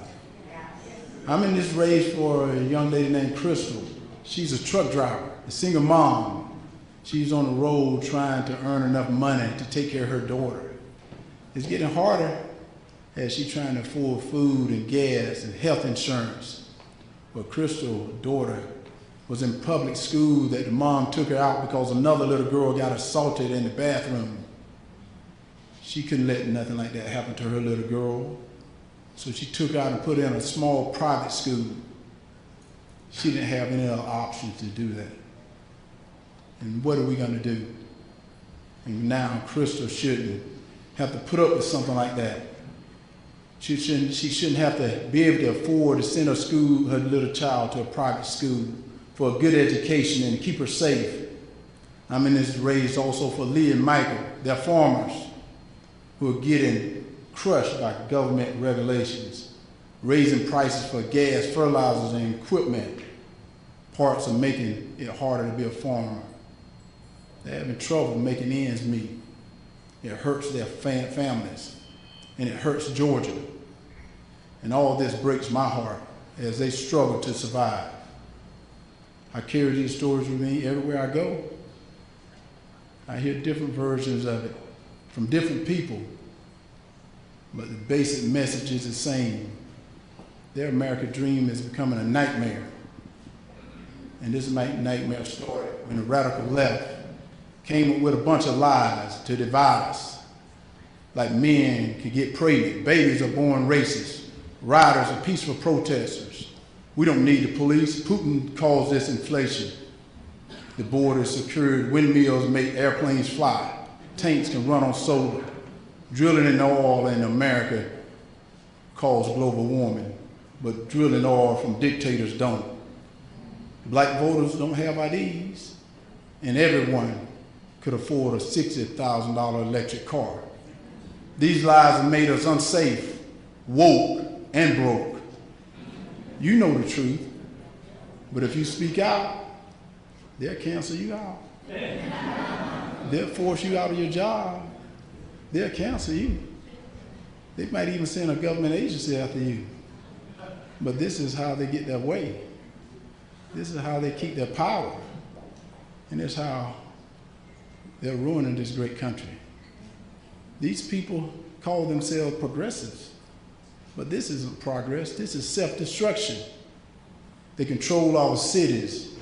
A: I'm in this race for a young lady named Crystal. She's a truck driver, a single mom. She's on the road trying to earn enough money to take care of her daughter. It's getting harder as she's trying to afford food and gas and health insurance. But Crystal's daughter was in public school that the mom took her out because another little girl got assaulted in the bathroom. She couldn't let nothing like that happen to her little girl. So she took her out and put her in a small private school. She didn't have any other options to do that. And what are we going to do? And now Crystal shouldn't have to put up with something like that. She shouldn't have to be able to afford to send her little child to a private school for a good education and keep her safe. I'm in this race also for Lee and Michael. They're farmers who are getting crushed by government regulations, raising prices for gas, fertilizers, and equipment. Parts are making it harder to be a farmer. They're having trouble making ends meet. It hurts their families, and it hurts Georgia. And all this breaks my heart as they struggle to survive. I carry these stories with me everywhere I go. I hear different versions of it from different people, but the basic message is the same. Their American dream is becoming a nightmare. And this nightmare started when the radical left came up with a bunch of lies to divide us. Like men could get pregnant, babies are born racist, rioters are peaceful protesters. We don't need the police. Putin caused this inflation. The border is secured, windmills make airplanes fly, tanks can run on solar. Drilling in oil in America caused global warming, but drilling oil from dictators don't. Black voters don't have IDs, and everyone could afford a $60,000 electric car. These lies have made us unsafe, woke, and broke. You know the truth, but if you speak out, they'll cancel you out. They'll force you out of your job. They'll cancel you. They might even send a government agency after you. But this is how they get their way. This is how they keep their power. And it's how they're ruining this great country. These people call themselves progressives. But this isn't progress, this is self-destruction. They control our cities,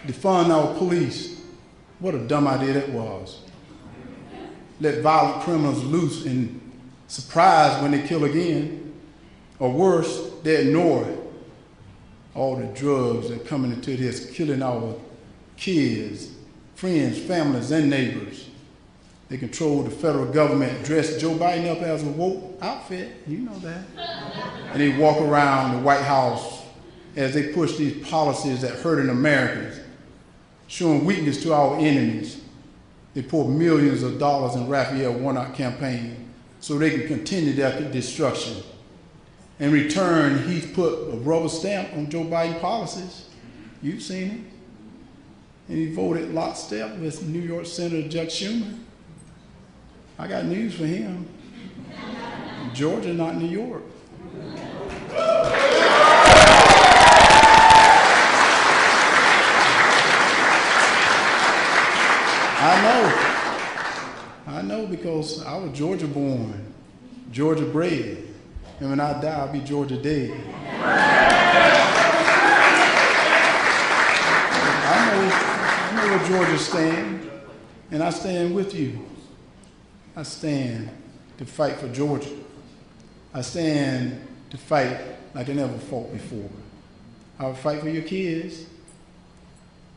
A: defund our police. What a dumb idea that was. Let violent criminals loose and surprise when they kill again. Or worse, they ignore it. All the drugs that are coming into this, killing our kids, friends, families, and neighbors. They control the federal government, dress Joe Biden up as a woke outfit, you know that. And they walk around the White House as they push these policies that hurting Americans, showing weakness to our enemies. They pour millions of dollars in Raphael Warnock campaign so they can continue their destruction. In return, he's put a rubber stamp on Joe Biden policies. You've seen it. And he voted lockstep with New York Senator Chuck Schumer. I got news for him. Georgia, not New York. I know because I was Georgia born, Georgia bred. And when I die, I'll be Georgia dead. I know where Georgia stands, and I stand with you. I stand to fight for Georgia. I stand to fight like I never fought before. I will fight for your kids,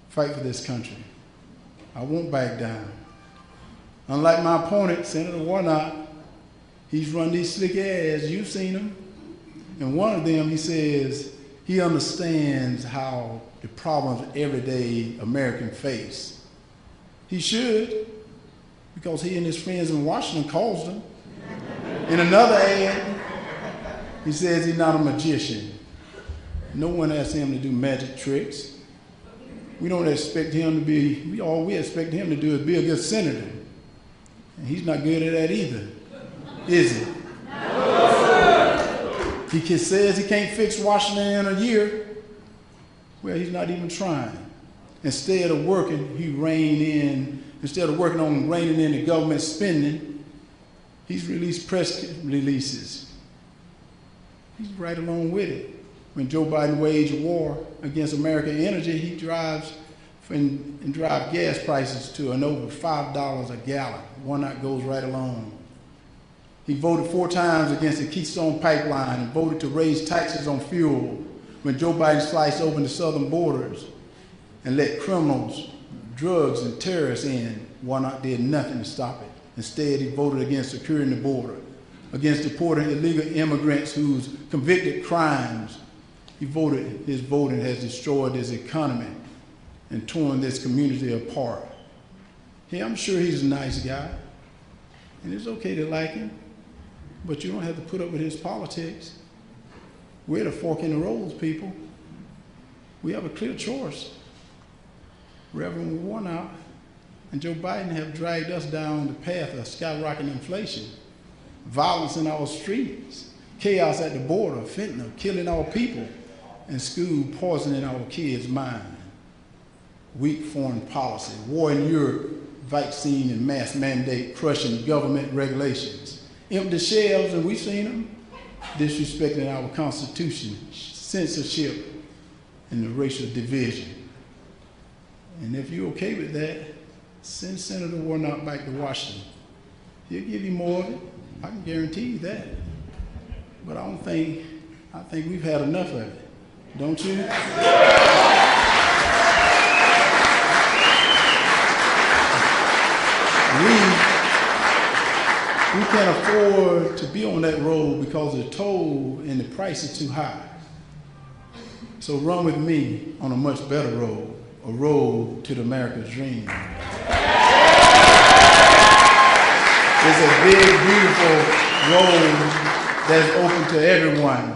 A: fight for this country. I won't back down. Unlike my opponent, Senator Warnock, he's run these slick ads, you've seen him. And one of them, he says, he understands how the problems everyday Americans face. He should, because he and his friends in Washington caused them. In another ad, he says he's not a magician. No one asks him to do magic tricks. We don't expect him to be, all we expect him to do is be a good senator. And he's not good at that either, is he? He says he can't fix Washington in a year. Well, he's not even trying. Instead of working on reining in the government spending, he's released press releases. He's right along with it. When Joe Biden waged a war against American energy, he drives gas prices to an over $5 a gallon. Warnock goes right along. He voted 4 times against the Keystone Pipeline and voted to raise taxes on fuel when Joe Biden sliced open the southern borders and let criminals, drugs, and terrorists in. Warnock did nothing to stop it. Instead, he voted against securing the border, against deporting illegal immigrants whose convicted crimes. His voting has destroyed his economy and torn this community apart. Hey, I'm sure he's a nice guy, and it's okay to like him, but you don't have to put up with his politics. We're the fork in the roads, people. We have a clear choice. Reverend Warnock and Joe Biden have dragged us down the path of skyrocketing inflation, violence in our streets, chaos at the border, fentanyl, killing our people, and school poisoning our kids' mind. Weak foreign policy, war in Europe, vaccine and mask mandate crushing government regulations, empty shelves, and we've seen them, disrespecting our Constitution, censorship, and the racial division. And if you're okay with that, send Senator Warnock back to Washington. He'll give you more of it. I can guarantee you that. But I think we've had enough of it. Don't you? We can't afford to be on that road because the toll and the price is too high. So run with me on a much better road, a road to the America's dream. It's a big, beautiful road that's open to everyone.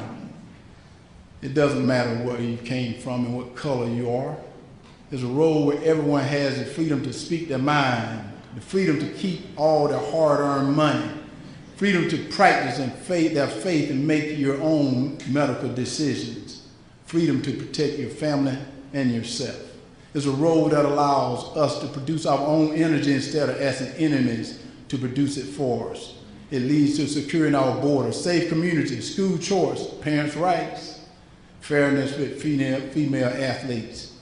A: It doesn't matter where you came from and what color you are. There's a road where everyone has the freedom to speak their mind, the freedom to keep all their hard-earned money, freedom to practice and their faith and make your own medical decisions, freedom to protect your family and yourself. It's a road that allows us to produce our own energy instead of asking enemies to produce it for us. It leads to securing our borders, safe communities, school choice, parents' rights, fairness with female athletes,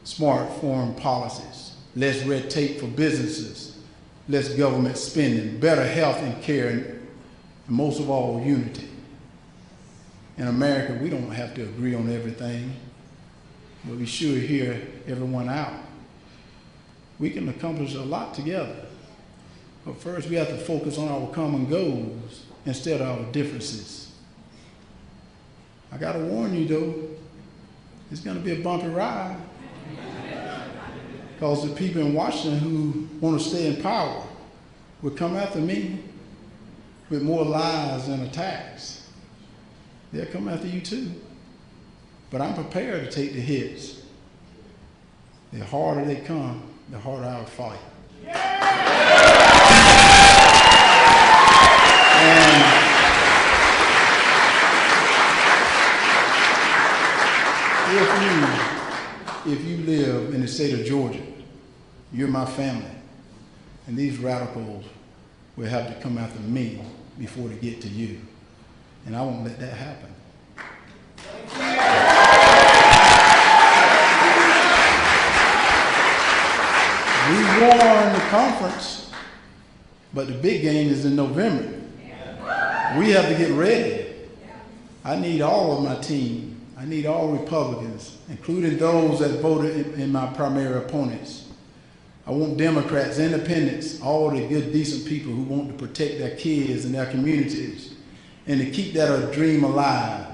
A: smart foreign policies, less red tape for businesses, less government spending, better health and care, and most of all, unity. In America, we don't have to agree on everything, but we sure hear everyone out. We can accomplish a lot together, but first we have to focus on our common goals instead of our differences. I gotta warn you though, it's gonna be a bumpy ride. Because the people in Washington who want to stay in power will come after me with more lies and attacks. They'll come after you too. But I'm prepared to take the hits. The harder they come, the harder I'll fight. And if you live in the state of Georgia, you're my family. And these radicals will have to come after me before they get to you. And I won't let that happen. We won the conference, but the big game is in November. We have to get ready. I need all of my team. I need all Republicans, including those that voted in my primary opponents. I want Democrats, independents, all the good, decent people who want to protect their kids and their communities and to keep that dream alive.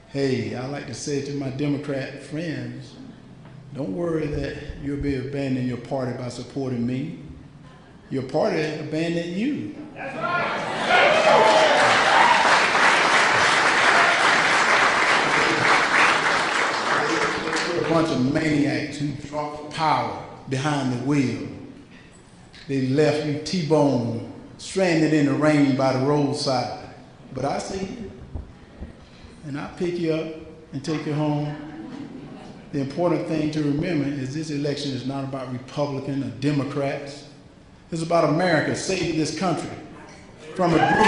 A: Hey, I like to say to my Democrat friends, don't worry that you'll be abandoning your party by supporting me. Your party abandoned you. That's right. A bunch of maniacs who dropped power behind the wheel. They left you T-boned, stranded in the rain by the roadside. But I see you, and I pick you up and take you home. The important thing to remember is this election is not about Republicans or Democrats. It's about America saving this country from a group.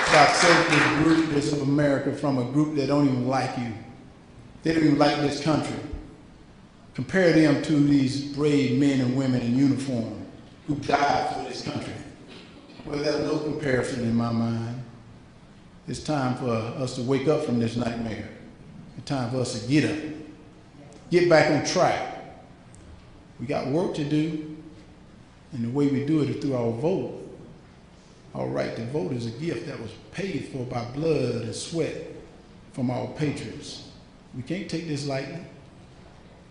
A: About saving this group, this of America, from a group that don't even like you. They don't even like this country. Compare them to these brave men and women in uniform who died for this country. Well, there's no comparison in my mind. It's time for us to wake up from this nightmare. It's time for us to get up, get back on track. We got work to do, and the way we do it is through our vote. Our right to vote is a gift that was paid for by blood and sweat from our patriots. We can't take this lightly.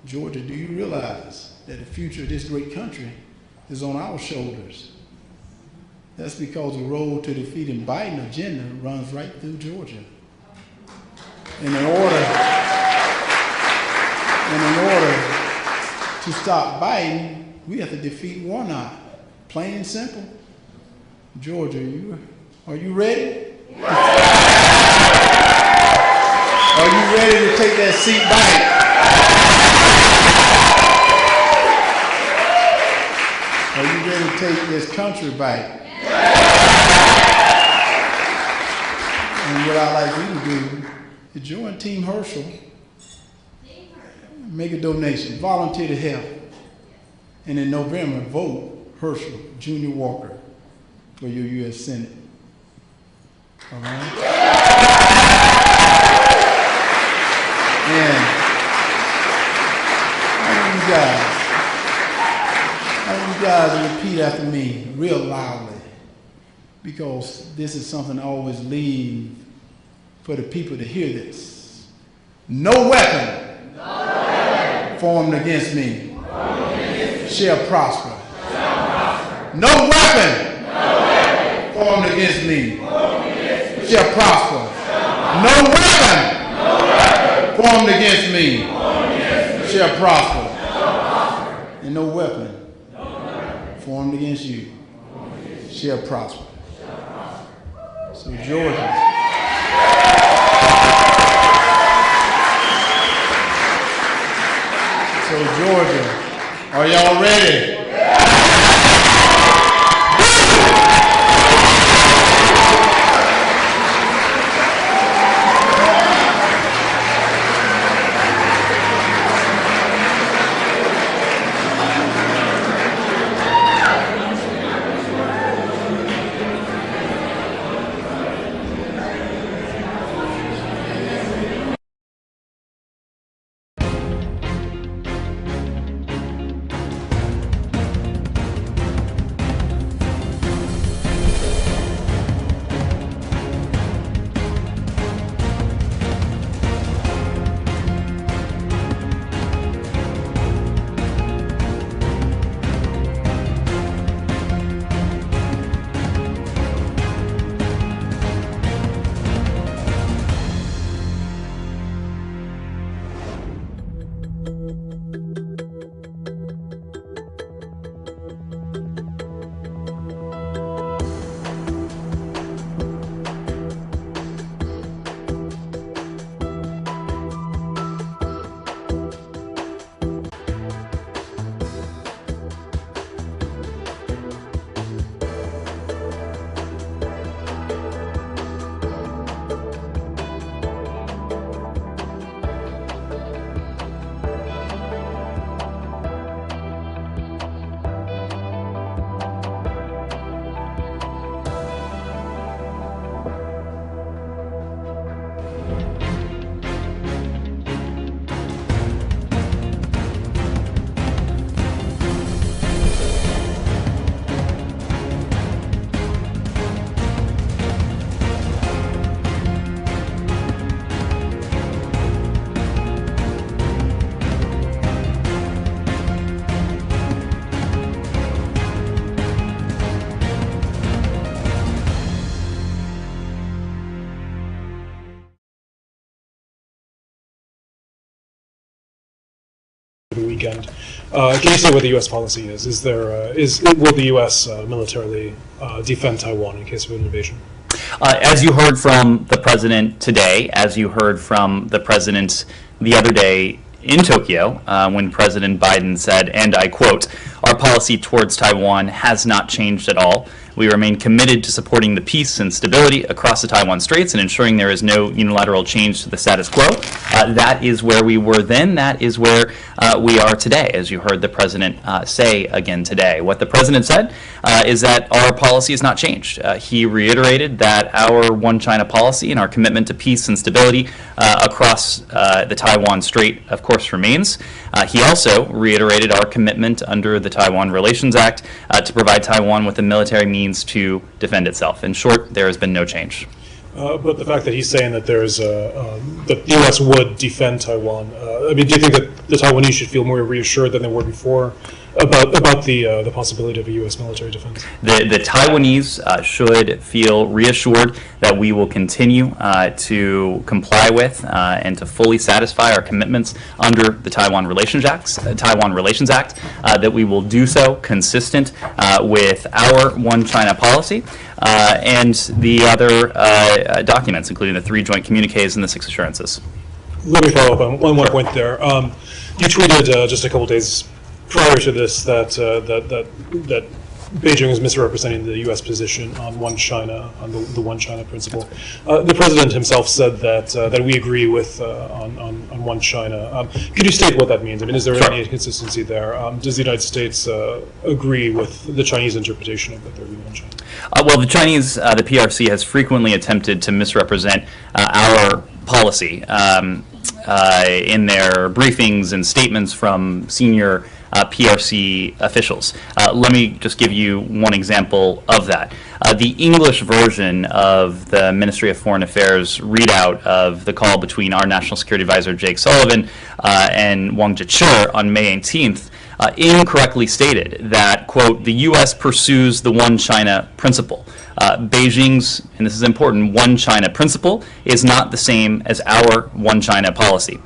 A: Georgia, do you realize that the future of this great country is on our shoulders? That's because the road to defeating Biden's agenda runs right through Georgia. And in order to stop Biden, we have to defeat Warnock. Plain and simple. Georgia, are you ready? Are you ready to take that seat back? Are you ready to take this country back? And what I'd like you to do is join Team Herschel, make a donation, volunteer to help, and in November, vote Herschel Jr. Walker for your U.S. Senate. All right? And I want you guys to repeat after me real loudly, because this is something I always leave for the people to hear this. No weapon, formed against me shall prosper. No weapon formed against me shall prosper. No weapon formed against me shall prosper. And no weapon formed against you shall prosper. So Georgia, are y'all ready?
D: weekend. Can you say what the U.S. policy is? Will the U.S. militarily defend Taiwan in case of an invasion?
R: As you heard from the president today, as you heard from the president the other day in Tokyo, when President Biden said, and I quote, "Our policy towards Taiwan has not changed at all. We remain committed to supporting the peace and stability across the Taiwan Straits and ensuring there is no unilateral change to the status quo." That is where we were then. That is where we are today, as you heard the president say again today. What the president said is that our policy has not changed. He reiterated that our One China policy and our commitment to peace and stability across the Taiwan Strait, of course, remains. He also reiterated our commitment under the Taiwan Relations Act to provide Taiwan with the military means to defend itself. In short, there has been no change.
D: But the fact that he's saying that that the U.S. would defend Taiwan, do you think that the Taiwanese should feel more reassured than they were before about the possibility of a U.S. military defense?
R: The Taiwanese should feel reassured that we will continue to comply with and to fully satisfy our commitments under the Taiwan Relations Act, that we will do so consistent with our One China policy and the other documents, including the 3 joint communiques and the 6 assurances.
D: Let me follow up on one more point there. You tweeted just a couple days prior to this that Beijing is misrepresenting the U.S. position on One China, on the One China principle. The president himself said that we agree with on One China. Could you state what that means? I mean, is there any inconsistency there? Does the United States agree with the Chinese interpretation of that there be One China?
R: Well, the Chinese, the PRC, has frequently attempted to misrepresent our policy in their briefings and statements from senior PRC officials. Let me just give you one example of that. The English version of the Ministry of Foreign Affairs readout of the call between our National Security Advisor Jake Sullivan and Wang Jiechi on May 18th incorrectly stated that, quote, "The U.S. pursues the One China principle. Beijing's," and this is important, "One China principle is not the same as our One China policy."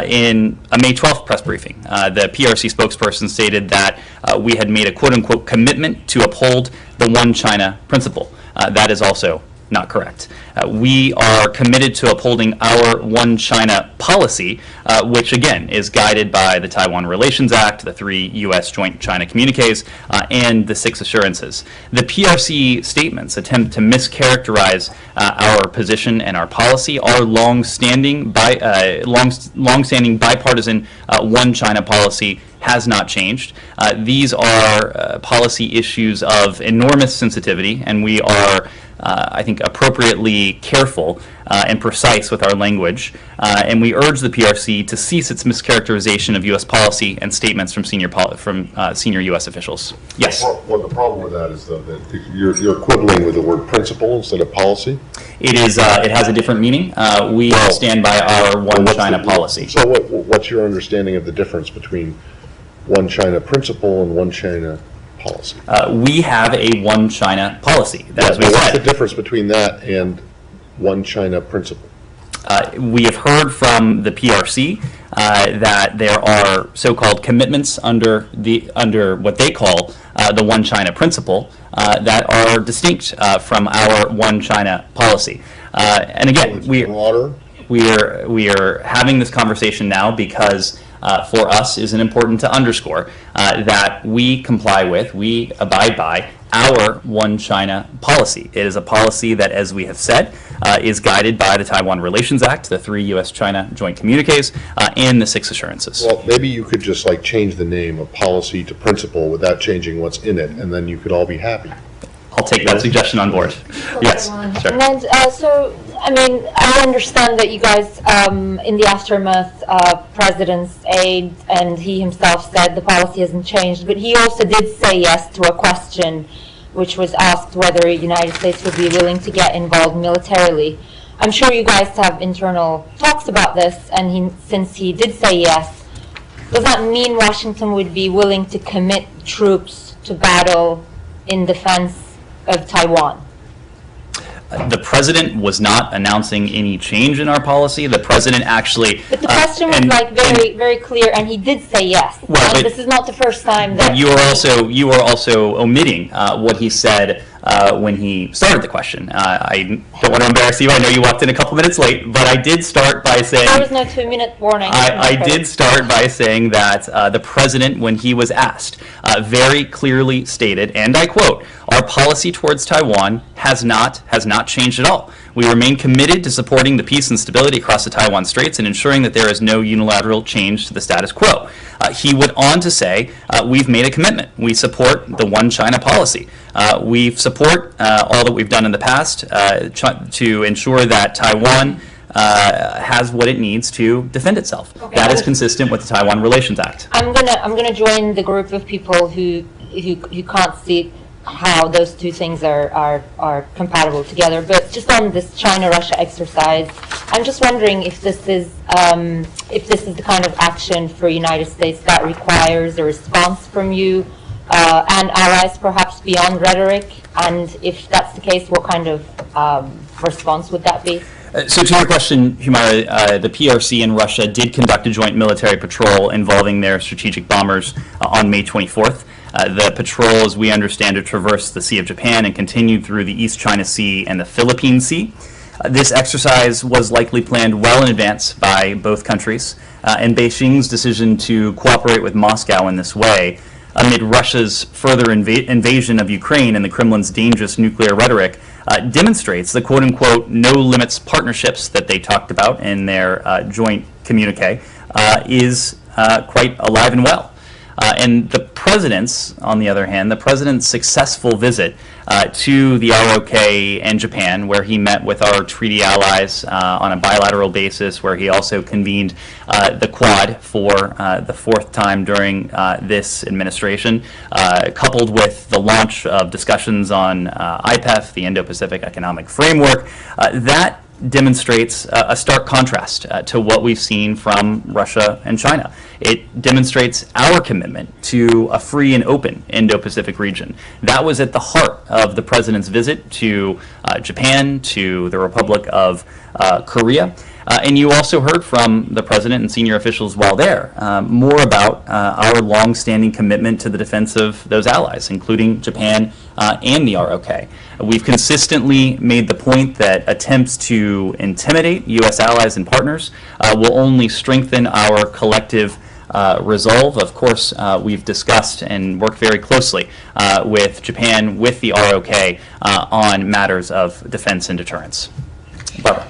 R: In a May 12th press briefing, the PRC spokesperson stated that we had made a quote-unquote commitment to uphold the One China principle. That is also not correct. We are committed to upholding our One China policy, which again is guided by the Taiwan Relations Act, the 3 U.S. joint China communiques, and the 6 assurances. The PRC statements attempt to mischaracterize our position and our policy. Our long-standing bipartisan One China policy has not changed. These are policy issues of enormous sensitivity, and we are I think appropriately careful and precise with our language, and we urge the PRC to cease its mischaracterization of U.S. policy and statements from senior U.S. officials. Yes.
S: Well, the problem with that is, though, that you're quibbling with the word principle instead of policy.
R: It is. It has a different meaning. We stand by our One China policy.
S: So, what's your understanding of the difference between One China principle and One China policy?
R: We have a One China policy. As we
S: what's
R: said.
S: the difference between that and One China principle?
R: We have heard from the PRC that there are so-called commitments under what they call the One China principle that are distinct from our One China policy. And again, we are having this conversation now because for us is important to underscore that we comply with, we abide by our One China policy. It is a policy that, as we have said, is guided by the Taiwan Relations Act, the 3 U.S.-China joint communiques, and the 6 assurances.
S: Well, maybe you could just like change the name of policy to principle without changing what's in it, and then you could all be happy.
R: I'll take that suggestion on board. Yes, sure.
T: And then, so, I mean, I understand that you guys, in the aftermath of President's aid, and he himself said the policy hasn't changed, but he also did say yes to a question which was asked whether the United States would be willing to get involved militarily. I'm sure you guys have internal talks about this, and since he did say yes, does that mean Washington would be willing to commit troops to battle in defense of Taiwan?
R: The president was not announcing any change in our policy. The president actually.
T: But the question was very clear, and he did say yes.
R: Well,
T: this is not the first time that.
R: You are also omitting what he said when he started the question. I don't want to embarrass you. I know you walked in a couple minutes late, but I did start by saying.
T: There was no 2-minute warning.
R: I did start by saying that the president, when he was asked, very clearly stated, and I quote, "Our policy towards Taiwan has not changed at all. We remain committed to supporting the peace and stability across the Taiwan Straits and ensuring that there is no unilateral change to the status quo." He went on to say, "We've made a commitment. We support the one China policy. We support all that we've done in the past to ensure that Taiwan has what it needs to defend itself." Okay. That is consistent with the Taiwan Relations Act.
T: I'm gonna join the group of people who can't see how those two things are compatible together. But just on this China-Russia exercise, I'm just wondering if this is the kind of action for United States that requires a response from you and allies, perhaps beyond rhetoric. And if that's the case, what kind of response would that be?
R: So to your question, Humaira, the PRC in Russia did conduct a joint military patrol involving their strategic bombers on May 24th. The patrol, as we understand it, traversed the Sea of Japan and continued through the East China Sea and the Philippine Sea. This exercise was likely planned well in advance by both countries, and Beijing's decision to cooperate with Moscow in this way, amid Russia's further invasion of Ukraine and the Kremlin's dangerous nuclear rhetoric, demonstrates the quote-unquote no-limits partnerships that they talked about in their joint communique is quite alive and well. And the president's, on the other hand, the president's successful visit to the ROK and Japan, where he met with our treaty allies on a bilateral basis, where he also convened the Quad for the fourth time during this administration, coupled with the launch of discussions on IPEF, the Indo-Pacific Economic Framework, that demonstrates a stark contrast to what we've seen from Russia and China. It demonstrates our commitment to a free and open Indo-Pacific region. That was at the heart of the president's visit to Japan, to the Republic of Korea. And you also heard from the president and senior officials while there more about our long-standing commitment to the defense of those allies, including Japan and the ROK. We've consistently made the point that attempts to intimidate U.S. allies and partners will only strengthen our collective resolve. Of course, we've discussed and worked very closely with Japan, with the ROK, on matters of defense and deterrence. Barbara.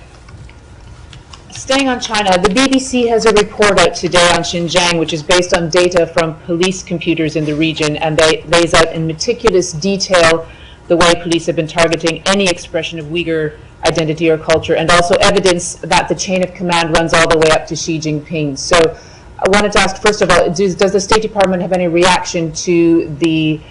E: Staying on China, the BBC has a report out today on Xinjiang, which is based on data from police computers in the region, and they lays out in meticulous detail the way police have been targeting any expression of Uyghur identity or culture, and also evidence that the chain of command runs all the way up to Xi Jinping. So I wanted to ask, first of all, does the State Department have any reaction to the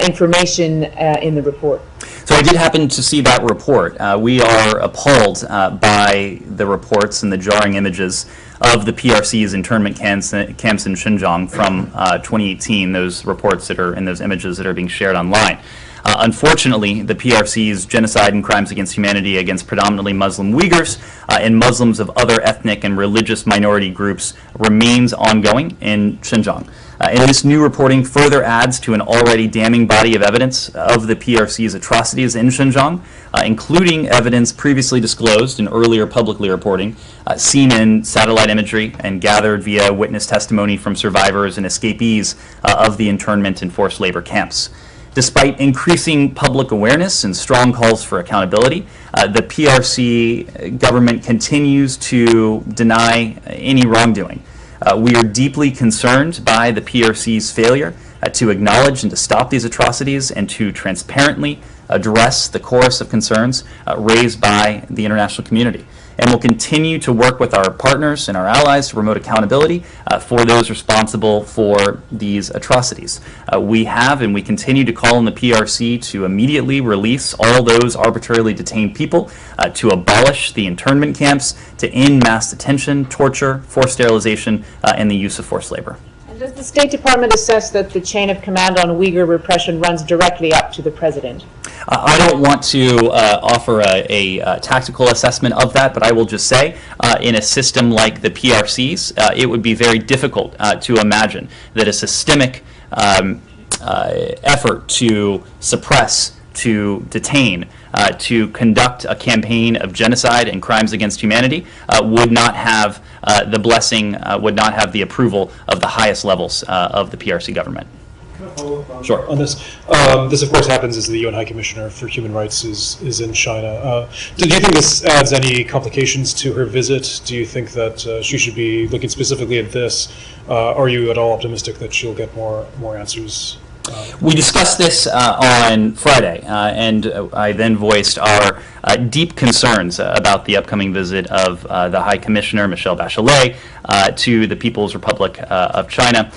E: information in the report?
R: So I did happen to see that report. We are appalled by the reports and the jarring images of the PRC's internment camps in Xinjiang from 2018, those reports that are in those images that are being shared online. Unfortunately, the PRC's genocide and crimes against humanity against predominantly Muslim Uyghurs and Muslims of other ethnic and religious minority groups remains ongoing in Xinjiang. And this new reporting further adds to an already damning body of evidence of the PRC's atrocities in Xinjiang, including evidence previously disclosed in earlier publicly reporting, seen in satellite imagery and gathered via witness testimony from survivors and escapees of the internment and forced labor camps. Despite increasing public awareness and strong calls for accountability, the PRC government continues to deny any wrongdoing. We are deeply concerned by the PRC's failure to acknowledge and to stop these atrocities and to transparently address the chorus of concerns raised by the international community. And we'll continue to work with our partners and our allies to promote accountability for those responsible for these atrocities. We have and we continue to call on the PRC to immediately release all those arbitrarily detained people, to abolish the internment camps, to end mass detention, torture, forced sterilization, and the use of forced labor.
T: And
E: Does the State Department assess that the chain of command on Uyghur repression runs directly up to the president?
R: I don't want to offer a tactical assessment of that, but I will just say, in a system like the PRC's, it would be very difficult to imagine that a systemic effort to suppress, to detain, to conduct a campaign of genocide and crimes against humanity would not have the blessing, would not have the approval of the highest levels of the PRC government. Sure.
D: On this, this of course happens as the UN High Commissioner for Human Rights is in China. Do you think this adds any complications to her visit? Do you think that she should be looking specifically at this? Are you at all optimistic that she'll get more answers?
R: We discussed this on Friday, and I then voiced our deep concerns about the upcoming visit of the High Commissioner, Michelle Bachelet, to the People's Republic of China.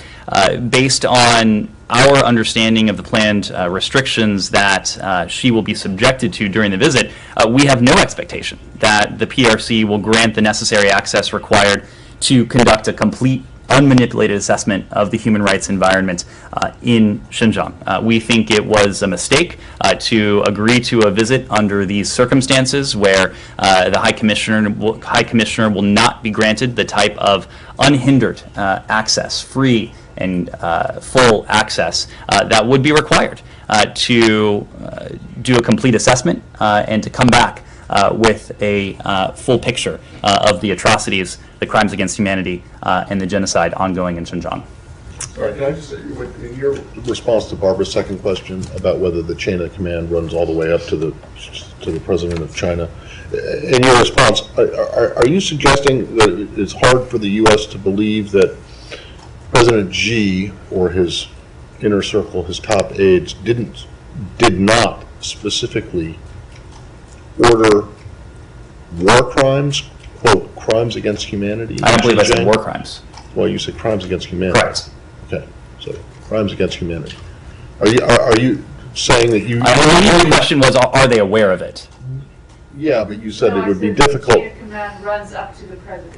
R: Based on our understanding of the planned restrictions that she will be subjected to during the visit, we have no expectation that the PRC will grant the necessary access required to conduct a complete unmanipulated assessment of the human rights environment in Xinjiang. We think it was a mistake to agree to a visit under these circumstances where the High Commissioner will not be granted the type of unhindered access, free and full access that would be required to do a complete assessment and to come back with a full picture of the atrocities, the crimes against humanity, and the genocide ongoing in Xinjiang.
S: All right, can I just say, in your response to Barbara's second question about whether the chain of command runs all the way up to the president of China, in your response, are you suggesting that it's hard for the U.S. to believe that President Xi or his inner circle, his top aides, did not specifically order war crimes, quote, crimes against humanity?
R: I don't believe I said war crimes.
S: Well, you said crimes against humanity.
R: Correct.
S: Okay, so crimes against humanity. Are you saying that you?
R: I believe the question was, are they aware of it?
S: Yeah, but you said it would be difficult.
E: The chain of command runs up to the president.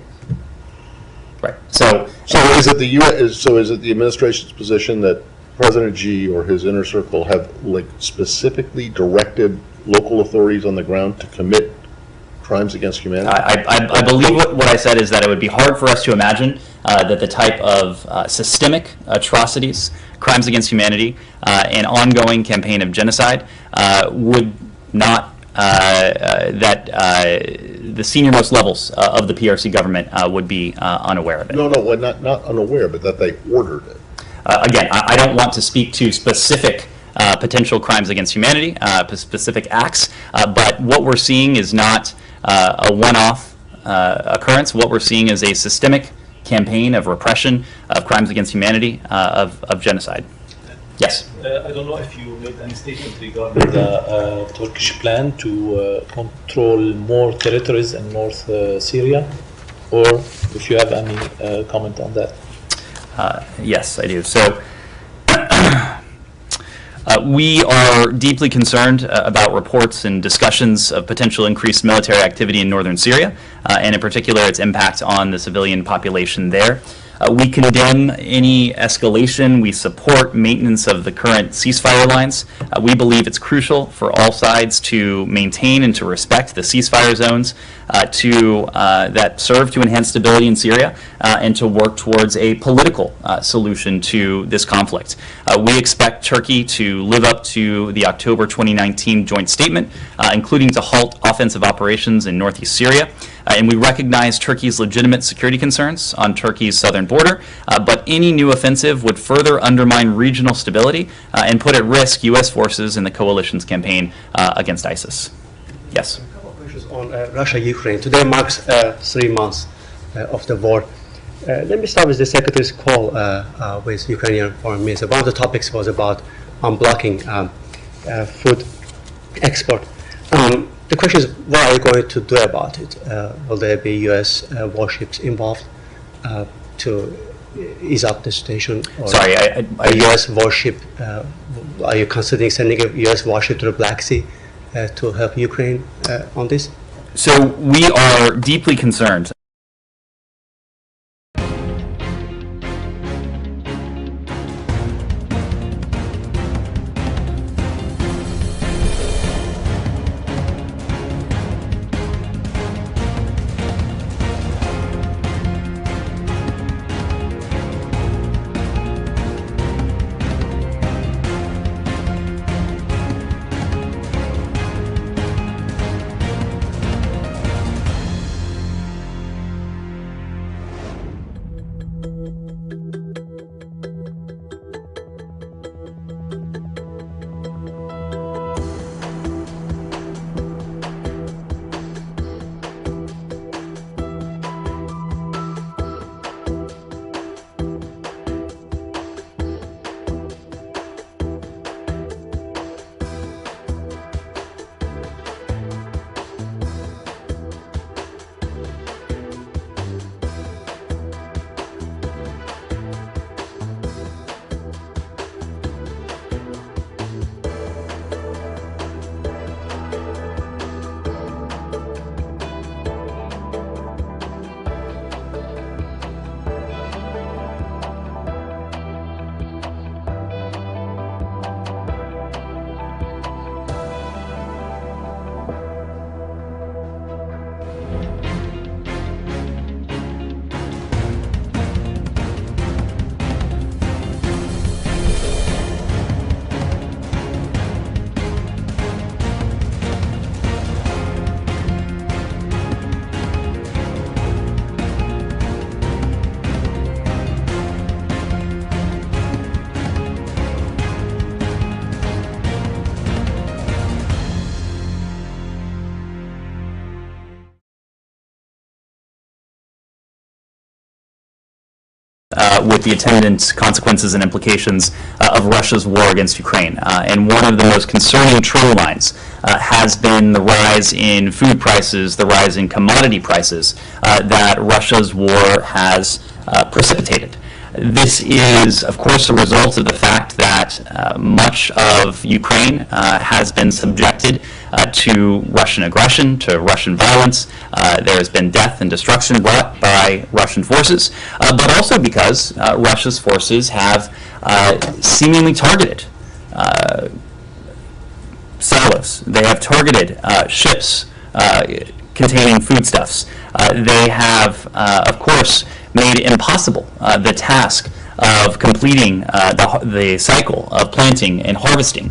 R: Right. So
S: is it the U.S. So is it the administration's position that President Xi or his inner circle have specifically directed local authorities on the ground to commit crimes against humanity?
R: I believe what I said is that it would be hard for us to imagine that the type of systemic atrocities, crimes against humanity, and ongoing campaign of genocide would not, that the senior-most levels of the PRC government would be unaware of it.
S: No, not unaware, but that they ordered it.
R: Again, I don't want to speak to specific potential crimes against humanity, specific acts, but what we're seeing is not a one-off occurrence. What we're seeing is a systemic campaign of repression, of crimes against humanity, of genocide. Yes?
G: I don't know if you made any statement regarding the Turkish plan to control more territories in North Syria, or if you have any comment on that.
R: Yes, I do. So we are deeply concerned about reports and discussions of potential increased military activity in northern Syria, and in particular its impact on the civilian population there. We condemn any escalation. We support maintenance of the current ceasefire lines. We believe it's crucial for all sides to maintain and to respect the ceasefire zones that serve to enhance stability in Syria and to work towards a political solution to this conflict. We expect Turkey to live up to the October 2019 joint statement, including to halt offensive operations in northeast Syria. And we recognize Turkey's legitimate security concerns on Turkey's southern border, but any new offensive would further undermine regional stability and put at risk U.S. forces in the coalition's campaign against ISIS. Yes?
G: A couple of questions on Russia-Ukraine. Today marks 3 months of the war. Let me start with the Secretary's call with Ukrainian Foreign Minister. One of the topics was about unblocking food export. The question is, what are you going to do about it? Will there be U.S. warships involved to ease up the situation?
R: Sorry,
G: a U.S. warship, are you considering sending a U.S. warship to the Black Sea to help Ukraine on this?
R: So we are deeply concerned with the attendant consequences and implications of Russia's war against Ukraine. And one of the most concerning trend lines has been the rise in food prices, the rise in commodity prices that Russia's war has precipitated. This is, of course, a result of the fact that much of Ukraine has been subjected to Russian aggression, to Russian violence. There has been death and destruction brought by Russian forces, but also because Russia's forces have seemingly targeted silos. They have targeted ships containing foodstuffs. They have, of course, made impossible the task of completing the cycle of planting and harvesting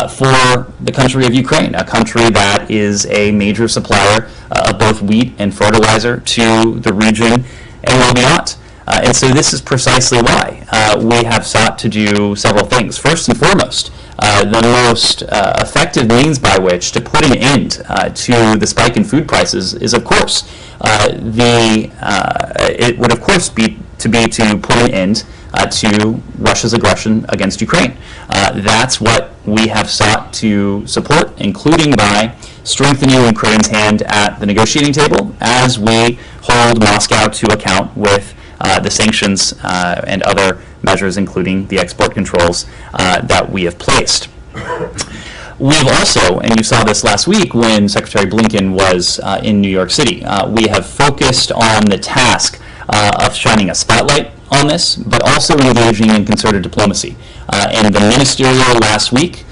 R: for the country of Ukraine, a country that is a major supplier of both wheat and fertilizer to the region and well beyond. And so this is precisely why we have sought to do several things. First and foremost, the most effective means by which to put an end to the spike in food prices is, of course, it would, of course, be to put an end to Russia's aggression against Ukraine. That's what we have sought to support, including by strengthening Ukraine's hand at the negotiating table as we hold Moscow to account with the sanctions and other measures, including the export controls that we have placed. We've also, and you saw this last week when Secretary Blinken was in New York City, we have focused on the task of shining a spotlight on this, but also engaging in concerted diplomacy. And the ministerial last week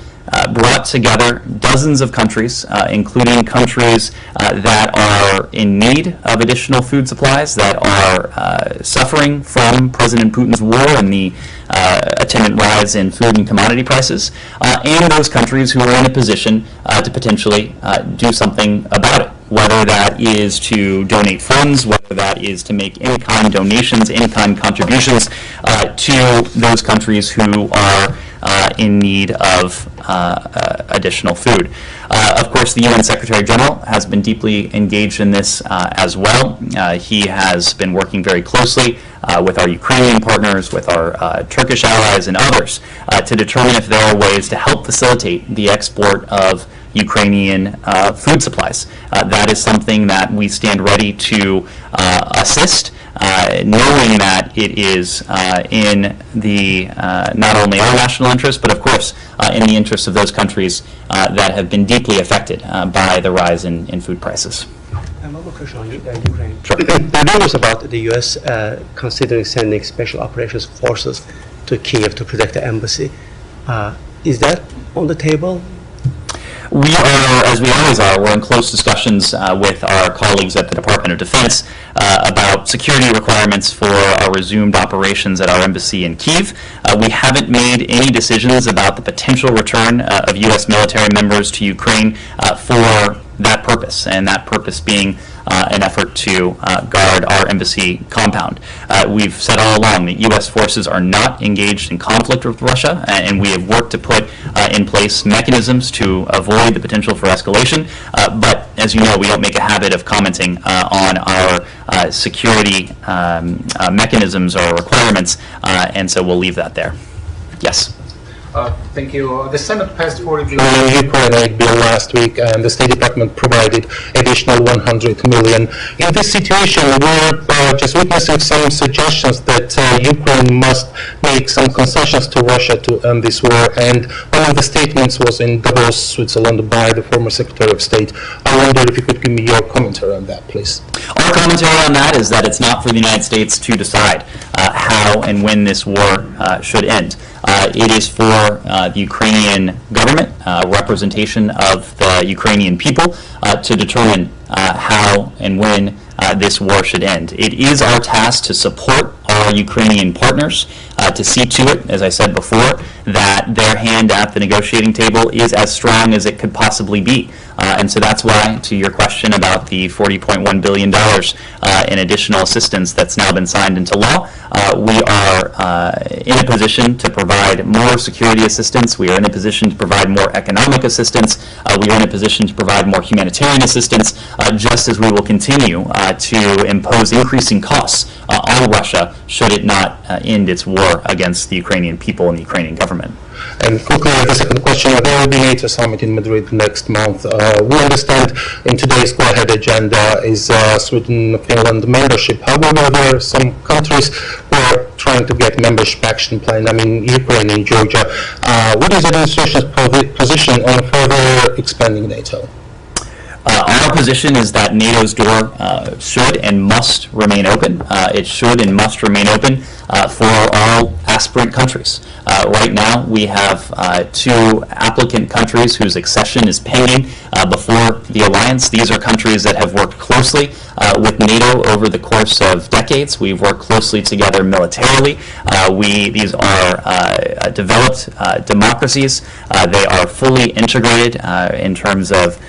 R: brought together dozens of countries, including countries that are in need of additional food supplies, that are suffering from President Putin's war and the attendant rise in food and commodity prices, and those countries who are in a position to potentially do something about it, whether that is to donate funds, whether that is to make in-kind donations, in-kind contributions to those countries who are in need of additional food. Of course, the UN Secretary General has been deeply engaged in this as well. He has been working very closely with our Ukrainian partners, with our Turkish allies and others to determine if there are ways to help facilitate the export of Ukrainian food supplies. That is something that we stand ready to assist, knowing that it is in the not only our national interest, but of course in the interest of those countries that have been deeply affected by the rise in food prices.
G: One more question on Ukraine. Sure. The rumors about the U.S. Considering sending special operations forces to Kiev to protect the embassy. Is that on the table?
R: We are, as we always are, we're in close discussions with our colleagues at the Department of Defense about security requirements for our resumed operations at our embassy in Kyiv. We haven't made any decisions about the potential return of U.S. military members to Ukraine for that purpose, and that purpose being an effort to guard our embassy compound. We've said all along that U.S. forces are not engaged in conflict with Russia, and we have worked to put in place mechanisms to avoid the potential for escalation. But as you know, we don't make a habit of commenting on our security mechanisms or requirements, and so we'll leave that there. Yes.
B: Thank you. The Senate passed $40 billion Ukraine aid bill last week, and the State Department provided additional $100 million. In this situation, we're just witnessing some suggestions that Ukraine must make some concessions to Russia to end this war, and one of the statements was in Davos, Switzerland, by the former Secretary of State. I wonder if you could give me your commentary on that, please.
R: Our commentary on that is that it's not for the United States to decide how and when this war should end. It is for the Ukrainian government, representation of the Ukrainian people, to determine how and when this war should end. It is our task to support our Ukrainian partners, to see to it, as I said before, that their hand at the negotiating table is as strong as it could possibly be. And so that's why, to your question about the $40.1 billion in additional assistance that's now been signed into law, we are in a position to provide more security assistance. We are in a position to provide more economic assistance. We are in a position to provide more humanitarian assistance, just as we will continue to impose increasing costs on Russia should it not end its war against the Ukrainian people and the Ukrainian government.
B: And quickly, the second question, there will be NATO summit in Madrid next month. We understand in today's go-ahead agenda is Sweden, Finland membership. However, there are some countries who are trying to get membership action plan. I mean, Ukraine and Georgia. What is the administration's position on further expanding NATO?
R: Our position is that NATO's door should and must remain open. It should and must remain open for all aspirant countries. Right now, we have 2 applicant countries whose accession is pending before the alliance. These are countries that have worked closely with NATO over the course of decades. We've worked closely together militarily. These are developed democracies. They are fully integrated in terms of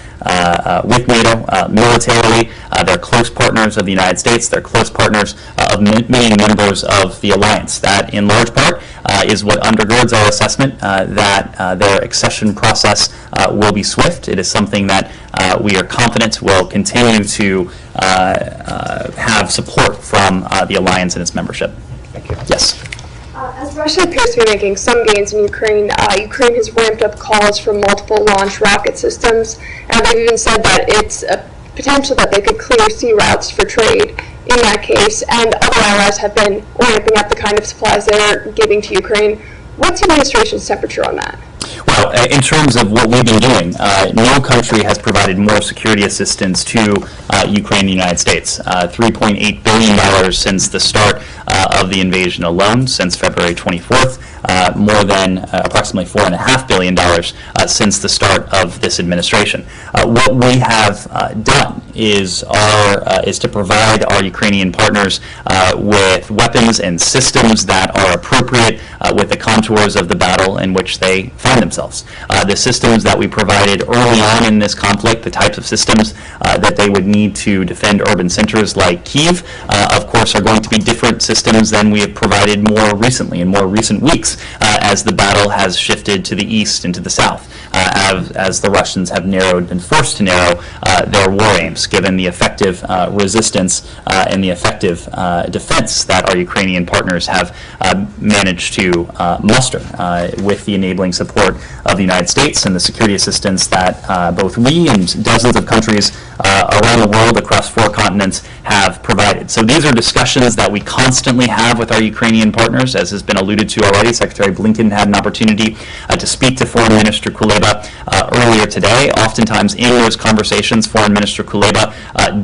R: with NATO militarily. They're close partners of the United States. They're close partners of many members of the alliance. That, in large part, is what undergirds our assessment that their accession process will be swift. It is something that we are confident will continue to have support from the alliance and its membership.
B: Thank you.
R: Yes.
H: As Russia appears to be making some gains in Ukraine, Ukraine has ramped up calls for multiple launch rocket systems, and they've even said that it's a potential that they could clear sea routes for trade in that case, and other allies have been ramping up the kind of supplies they're giving to Ukraine. What's the administration's temperature on that?
R: Well, in terms of what we've been doing, no country has provided more security assistance to Ukraine and the United States. $3.8 billion since the start of the invasion alone, since February 24th. More than approximately $4.5 billion since the start of this administration. What we have done is to provide our Ukrainian partners with weapons and systems that are appropriate with the contours of the battle in which they find themselves. The systems that we provided early on in this conflict, the types of systems that they would need to defend urban centers like Kyiv, of course, are going to be different systems than we have provided more recently, in more recent weeks, as the battle has shifted to the east and to the south, as the Russians have narrowed, been forced to narrow their war aims, given the effective resistance and the effective defense that our Ukrainian partners have managed to muster with the enabling support of the United States and the security assistance that both we and dozens of countries around the world across 4 continents have provided. So these are discussions that we constantly have with our Ukrainian partners, as has been alluded to already. Secretary Blinken had an opportunity to speak to Foreign Minister Kuleba earlier today. Oftentimes in those conversations, Foreign Minister Kuleba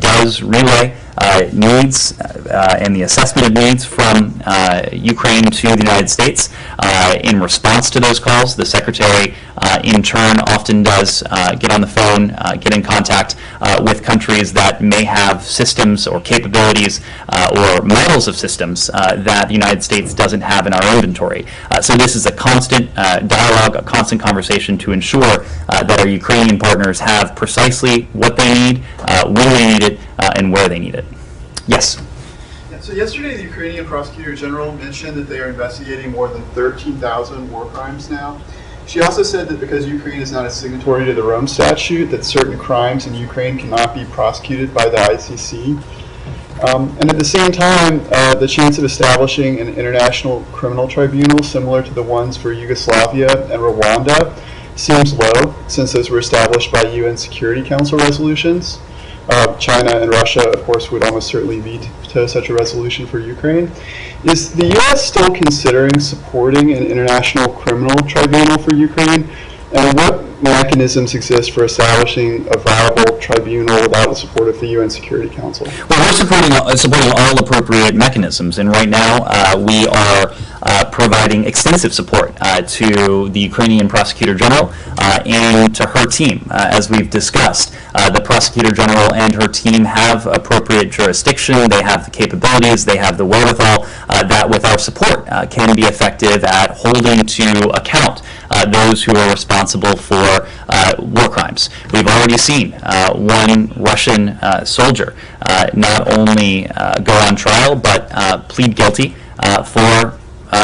R: does relay needs and the assessment of needs from Ukraine to the United States. In response to those calls, the Secretary in turn often does get on the phone, get in contact with countries that may have systems or capabilities or models of systems that the United States doesn't have in our inventory. So this is a constant dialogue, a constant conversation to ensure that our Ukrainian partners have precisely what they need, when they need it, and where they need it. Yes?
K: Yeah, so yesterday the Ukrainian Prosecutor General mentioned that they are investigating more than 13,000 war crimes now. She also said that because Ukraine is not a signatory to the Rome Statute, that certain crimes in Ukraine cannot be prosecuted by the ICC. And at the same time, the chance of establishing an international criminal tribunal similar to the ones for Yugoslavia and Rwanda seems low, since those were established by UN Security Council resolutions. China and Russia, of course, would almost certainly veto such a resolution for Ukraine. Is the U.S. still considering supporting an international criminal tribunal for Ukraine? And what mechanisms exist for establishing a viable tribunal without the support of the UN Security Council?
R: Well, we're supporting all appropriate mechanisms, and right now we are providing extensive support to the Ukrainian Prosecutor General and to her team. As we've discussed, the Prosecutor General and her team have appropriate jurisdiction, they have the capabilities, they have the wherewithal that with our support can be effective at holding to account those who are responsible for war crimes. We've already seen one Russian soldier not only go on trial, but plead guilty for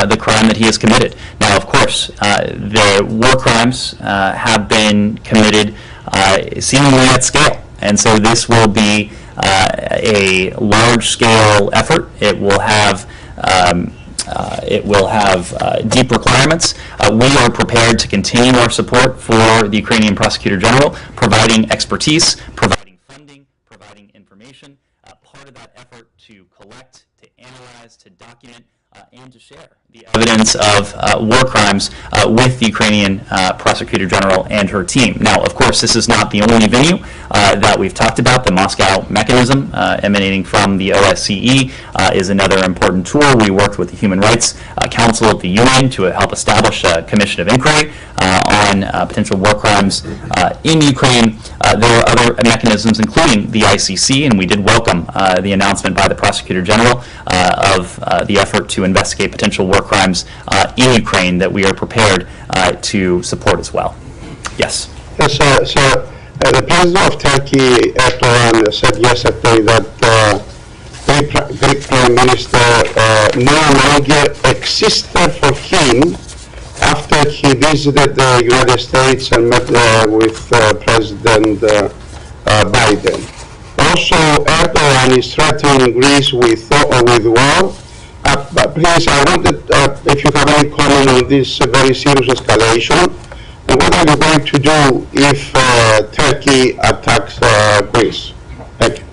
R: the crime that he has committed. Now, of course, the war crimes have been committed seemingly at scale, and so this will be a large-scale effort. It will have deep requirements. We are prepared to continue our support for the Ukrainian Prosecutor General, providing expertise, providing funding, providing information. Part of that effort to collect, to analyze, to document, and to share the evidence of war crimes with the Ukrainian Prosecutor General and her team. Now, of course, this is not the only venue that we've talked about. The Moscow mechanism emanating from the OSCE is another important tool. We worked with the Human Rights Council at the UN to help establish a commission of inquiry on potential war crimes in Ukraine. There are other mechanisms, including the ICC, and we did welcome the announcement by the Prosecutor General of the effort to investigate potential war crimes in Ukraine that we are prepared to support as well. Yes?
L: Yes, so the President of Turkey, Erdogan, said yesterday that Greek Prime Minister no longer existed for him after he visited the United States and met with President Biden. Also, Erdogan is threatening Greece with war. But please, I wanted, if you have any comment on this very serious escalation, and what are you going to do if Turkey attacks Greece? Thank you.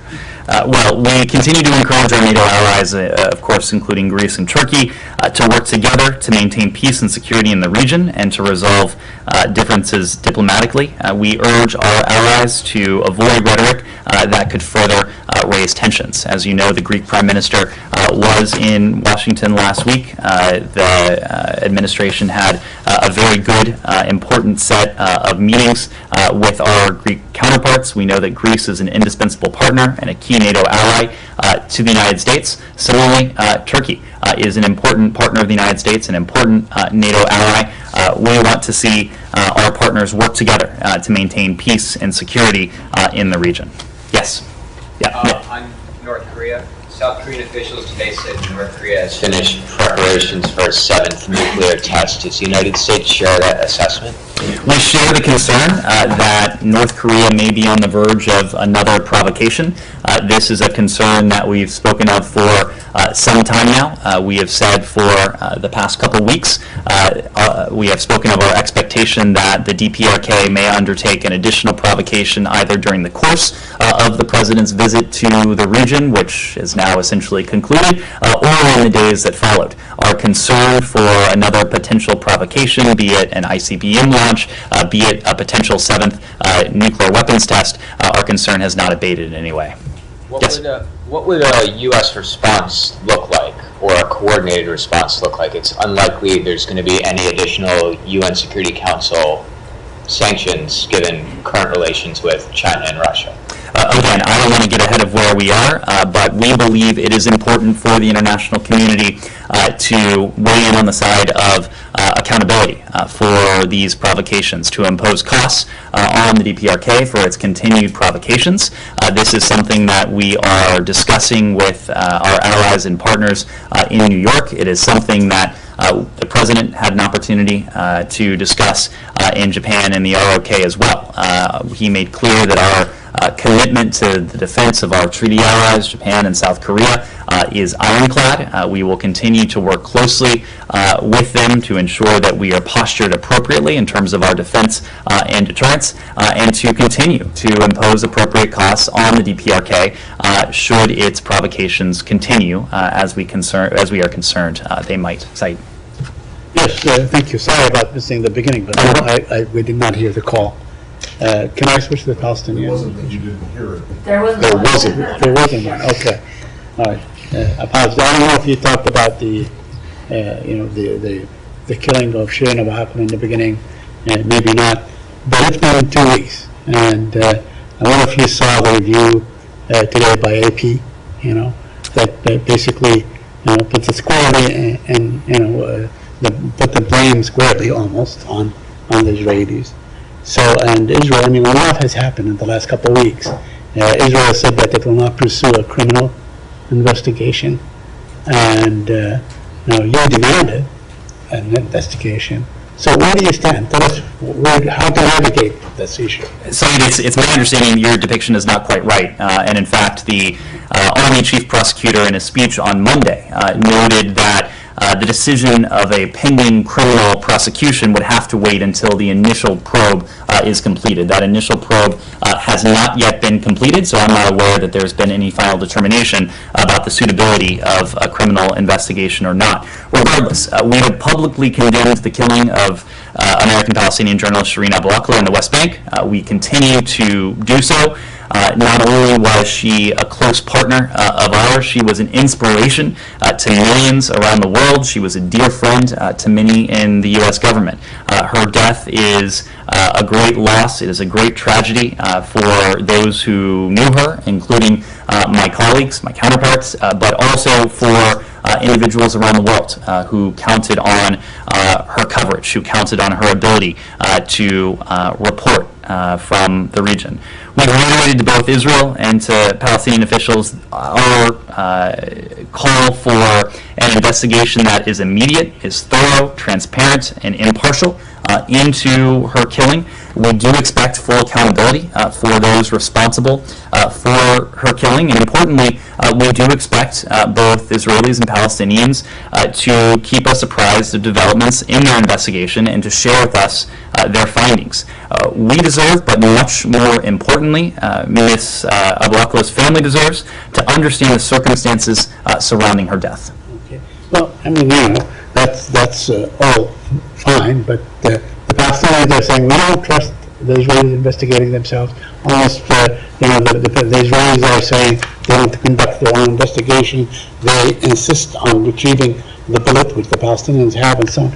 R: Well, we continue to encourage our NATO allies, of course, including Greece and Turkey, to work together to maintain peace and security in the region and to resolve differences diplomatically. We urge our allies to avoid rhetoric that could further raise tensions. As you know, the Greek Prime Minister was in Washington last week. The administration had a very good, important set of meetings with our Greek counterparts. We know that Greece is an indispensable partner and a key NATO ally to the United States. Similarly, Turkey is an important partner of the United States, an important NATO ally. We want to see our partners work together to maintain peace and security in the region. Yes? Yeah.
N: On North Korea, South Korean officials today said North Korea has finished preparations for a 7th nuclear test. Does the United States share that assessment?
R: We share the concern that North Korea may be on the verge of another provocation. This is a concern that we've spoken of for some time now. We have said for the past couple weeks, we have spoken of our expectation that the DPRK may undertake an additional provocation either during the course of the President's visit to the region, which is now essentially concluded, or in the days that followed. Our concern for another potential provocation, be it an ICBM launch, be it a potential 7th nuclear weapons test, our concern has not abated in any way.
N: What would a U.S. response look like, or a coordinated response look like? It's unlikely there's going to be any additional UN Security Council sanctions given current relations with China and Russia.
R: Again, I don't want to get ahead of where we are, but we believe it is important for the international community to weigh in on the side of accountability for these provocations, to impose costs on the DPRK for its continued provocations. This is something that we are discussing with our allies and partners in New York. It is something that the President had an opportunity to discuss in Japan and the ROK as well. He made clear that our commitment to the defense of our treaty allies, Japan and South Korea, is ironclad. We will continue to work closely with them to ensure that we are postured appropriately in terms of our defense and deterrence, and to continue to impose appropriate costs on the DPRK should its provocations continue as we are concerned they might cite.
O: Yes, thank you. Sorry about missing the beginning, but we did not hear the call. Can I switch to the Palestinian?
S: It wasn't that you didn't hear it.
T: There wasn't
O: There wasn't one. Okay. All right. Apologies. I don't know if you talked about the killing of Shirin, what happened in the beginning, maybe not. But it's been 2 weeks, and I wonder if you saw the review today by AP. That basically puts it squarely and put the blame squarely almost on the Israelis. So, and Israel, a lot has happened in the last couple of weeks. Israel said that it will not pursue a criminal investigation, and you demanded an investigation. So where do you stand? Tell us how to navigate this issue.
R: Saeed, it's my understanding your depiction is not quite right. And in fact, the Army Chief Prosecutor in a speech on Monday noted that the decision of a pending criminal prosecution would have to wait until the initial probe is completed. That initial probe has not yet been completed, so I'm not aware that there's been any final determination about the suitability of a criminal investigation or not. Regardless, we have publicly condemned the killing of American-Palestinian journalist Shireen Abu Akleh in the West Bank. We continue to do so. Not only was she a close partner of ours, she was an inspiration to millions around the world. She was a dear friend to many in the U.S. government. Her death is a great loss. It is a great tragedy for those who knew her, including my colleagues, my counterparts, but also for individuals around the world who counted on her coverage, who counted on her ability to report from the region. We reiterated to both Israel and to Palestinian officials our call for an investigation that is immediate, is thorough, transparent, and impartial into her killing. We do expect full accountability for those responsible for her killing, and importantly, we do expect both Israelis and Palestinians to keep us apprised of developments in their investigation and to share with us their findings. We deserve, but much more importantly, Ms. Abu Akleh's family deserves to understand the circumstances surrounding her death.
O: Okay. Well, that's all fine, but the Palestinians are saying we don't trust the Israelis investigating themselves. Almost, the Israelis are saying they want to conduct their own investigation. They insist on retrieving the bullet, which the Palestinians have, and so on.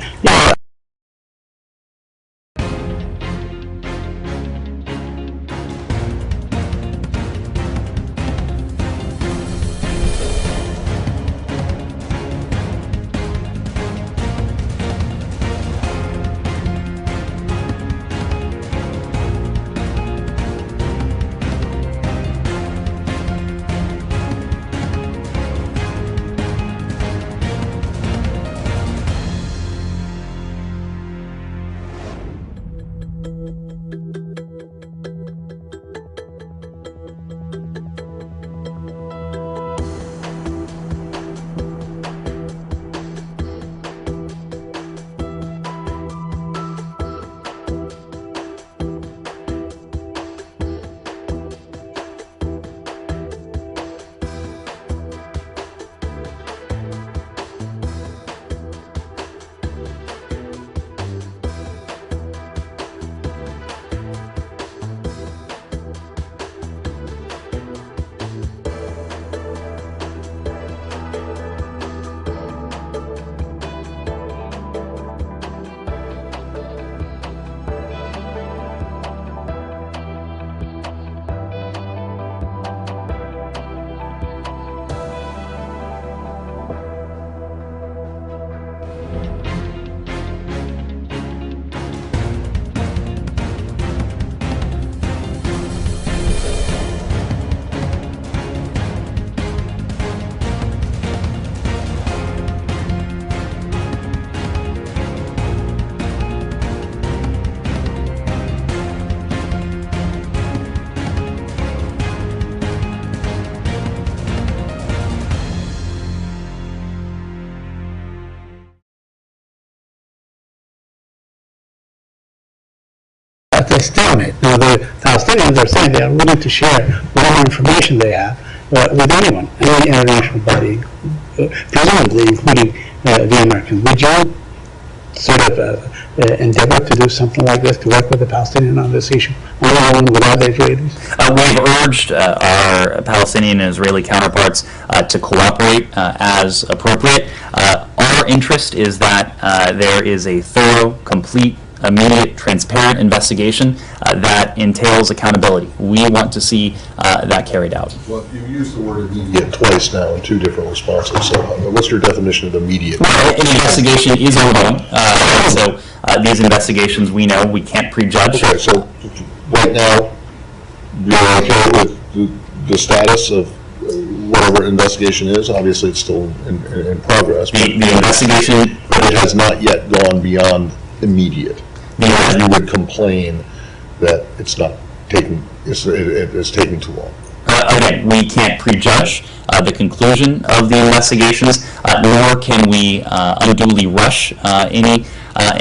O: At a stalemate. Now, the Palestinians are saying they are willing to share whatever information they have with anyone, any international body, presumably including the Americans. Would you sort of endeavor to do something like this, to work with the Palestinians on this issue, alone without the Israelis?
R: We've urged our Palestinian and Israeli counterparts to cooperate as appropriate. Our interest is that there is a thorough, complete immediate, transparent investigation that entails accountability. We want to see that carried out.
S: Well, you used the word immediate twice now in two different responses. So what's your definition of immediate?
R: Well, an investigation is ongoing. So these investigations, we know we can't prejudge.
S: Okay, so right now, you're okay with the status of whatever investigation is? Obviously, it's still in progress.
R: The investigation,
S: but it has not yet gone beyond immediate. You would complain that it's not taking, it's taking too long.
R: Again, we can't prejudge the conclusion of the investigations, nor can we unduly rush any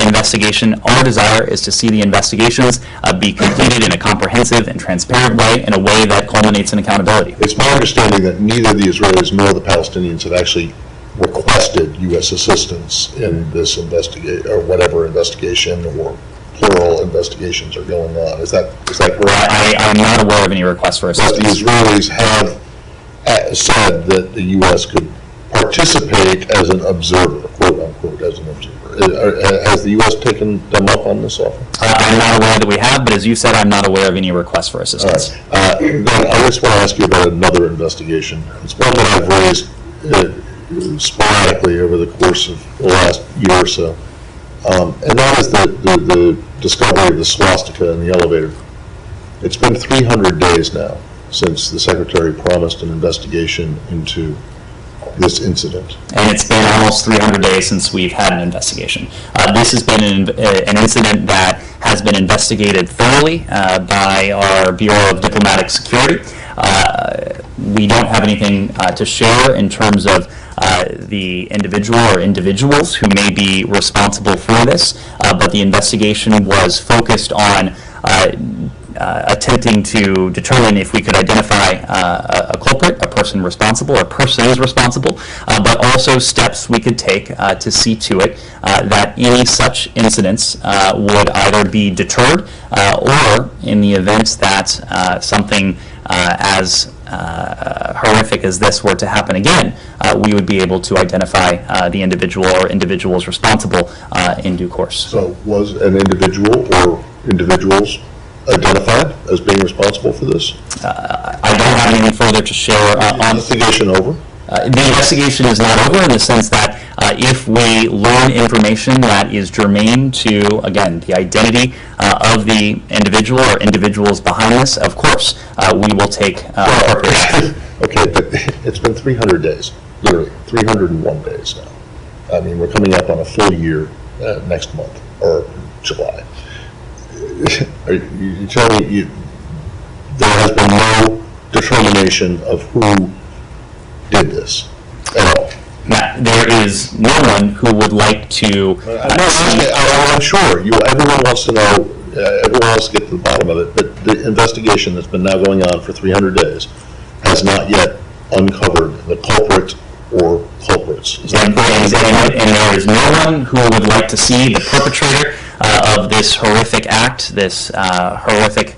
R: investigation. Our desire is to see the investigations be completed in a comprehensive and transparent way, in a way that culminates in accountability.
S: It's my understanding that neither the Israelis nor the Palestinians have actually requested U.S. assistance in this investigation, or whatever investigation or plural investigations are going on. Is that correct?
R: I'm not aware of any requests for assistance.
S: But the Israelis have said that the U.S. could participate as an observer, quote unquote, as an observer. Has the U.S. taken them up on this offer?
R: I'm not aware that we have, but as you said, I'm not aware of any requests for assistance.
S: Then I just want to ask you about another investigation. It's one that I've raised sporadically over the course of the last year or so. And that is the discovery of the swastika in the elevator. It's been 300 days now since the Secretary promised an investigation into this incident.
R: And it's been almost 300 days since we've had an investigation. This has been an incident that has been investigated thoroughly by our Bureau of Diplomatic Security. We don't have anything to share in terms of the individual or individuals who may be responsible for this, but the investigation was focused on attempting to determine if we could identify a culprit, a person responsible, or persons responsible, but also steps we could take to see to it that any such incidents would either be deterred or, in the event that something as horrific as this were to happen again, we would be able to identify the individual or individuals responsible in due course.
S: So was an individual or individuals identified as being responsible for this?
R: I don't have anything further to share.
S: Is the investigation over?
R: The investigation is not over in the sense that if we learn information that is germane to, again, the identity of the individual or individuals behind this, of course, we will take appropriate action.
S: Okay, but it's been 300 days, literally 301 days now. I mean, we're coming up on a full year next month, or July. Are you telling me there has been no determination of who did this at all?
R: Now, there is no one who would like to.
S: I'm sure everyone wants to know. Everyone wants to get to the bottom of it. But the investigation that's been now going on for 300 days has not yet uncovered the culprit or culprits.
R: And there is no one who would like to see the perpetrator of this horrific act, this horrific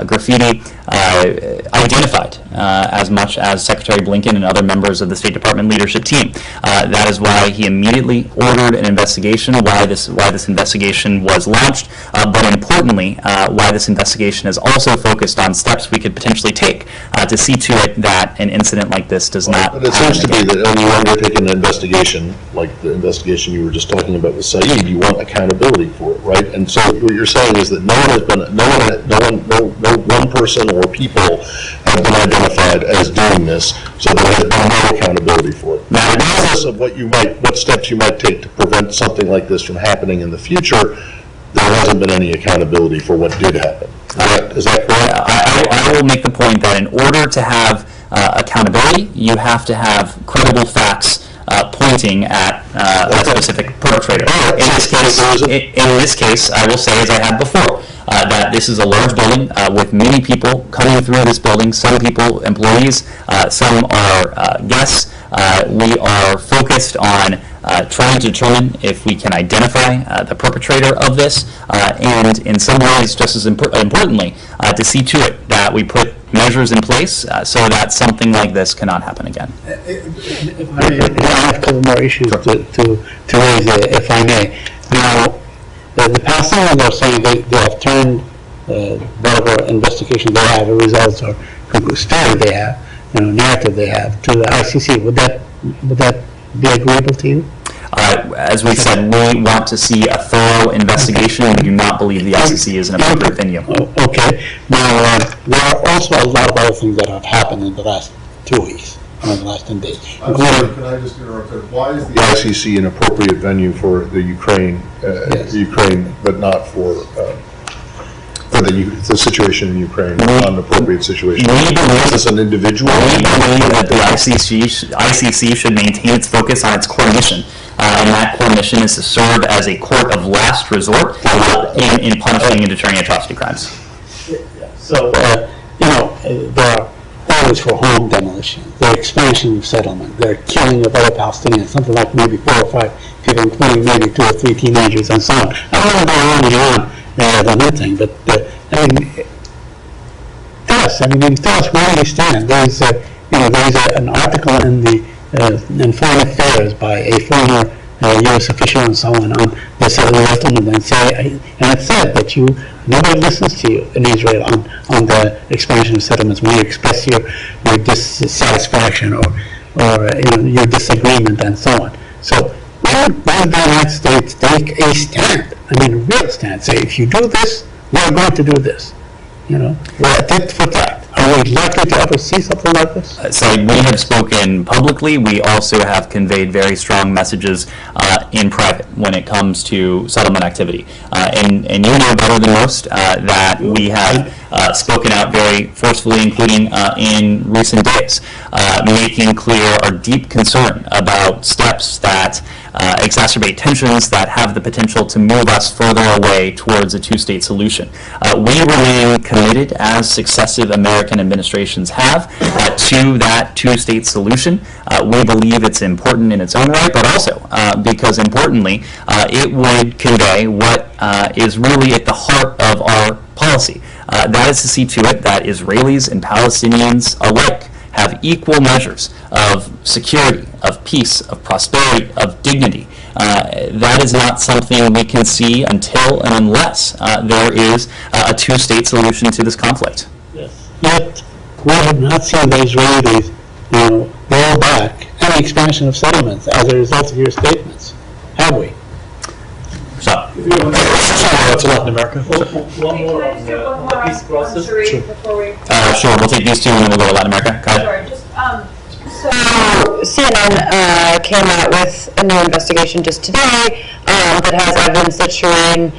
R: graffiti, identified as much as Secretary Blinken and other members of the State Department leadership team. That is why he immediately ordered an investigation, why this investigation was launched, but importantly, why this investigation is also focused on steps we could potentially take to see to it that an incident like this does not
S: But it seems to be that when you undertake an investigation, like the investigation you were just talking about with Saeed, you want accountability for it, right? And so what you're saying is that no one person or people have been identified as doing this, so there has been no accountability for it. Now, regardless of what steps you might take to prevent something like this from happening in the future, there hasn't been any accountability for what did happen. Is that correct?
R: I will make the point that in order to have accountability, you have to have credible facts pointing at a specific perpetrator. In this case, I will say, as I had before, that this is a large building with many people coming through this building. Some people, employees, some are guests. We are focused on trying to determine if we can identify the perpetrator of this, and in some ways, just as importantly, to see to it that we put measures in place so that something like this cannot happen again.
O: I have a couple more issues to raise, if I may. Now, The Palestinians are saying they have turned whatever investigation they have, or results, or story they have, narrative they have, to the ICC. Would that be agreeable to you?
R: As we said, we want to see a thorough investigation, and we do not believe the ICC is an appropriate venue.
O: Okay. Now, there are also a lot of other things that have happened in the last 2 weeks, or the last 10 days.
S: I'm sorry, can I just interrupt? Why is the ICC an appropriate venue for the Ukraine, but not for the situation in Ukraine, not an appropriate situation? Is this an individual?
R: We believe that the ICC should maintain its focus on its core mission. And that core mission is to serve as a court of last resort in punishing and deterring atrocity crimes.
O: So, there are always for home demolition, their expansion of settlement, their killing of other Palestinians, something like maybe 4 or 5 people, including maybe 2 or 3 teenagers and so on. I don't want to go on and on the new thing, but tell us where you stand. There's an article in the in Foreign Affairs by a former U.S. official and so on the settlement, and it said that nobody listens to you in Israel on the expansion of settlements when you express your dissatisfaction or your disagreement and so on. So why would the United States take a stand? A real stand. Say, if you do this, we're going to do this. We're tit for tat. Are we likely to ever see something like this?
R: So we have spoken publicly. We also have conveyed very strong messages in private when it comes to settlement activity. And you know better than most that we have spoken out very forcefully, including in recent days, making clear our deep concern about steps that exacerbate tensions that have the potential to move us further away towards a two-state solution. We remain committed, as successive American administrations have, to that two-state solution. We believe it's important in its own right, but also because, importantly, it would convey what is really at the heart of our policy. That is to see to it that Israelis and Palestinians alike have equal measures of security, of peace, of prosperity, of dignity. That is not something we can see until and unless there is a two-state solution to this conflict.
O: Yes. Yet, we have not seen the Israelis, roll back any expansion of settlements as a result of your statements, have we?
R: So,
D: to Latin America.
E: One more on the peace process.
R: Sure, we'll take these two and then we'll go to Latin America.
E: Sure, just, so CNN came out with a new investigation just today that has evidence that Shireen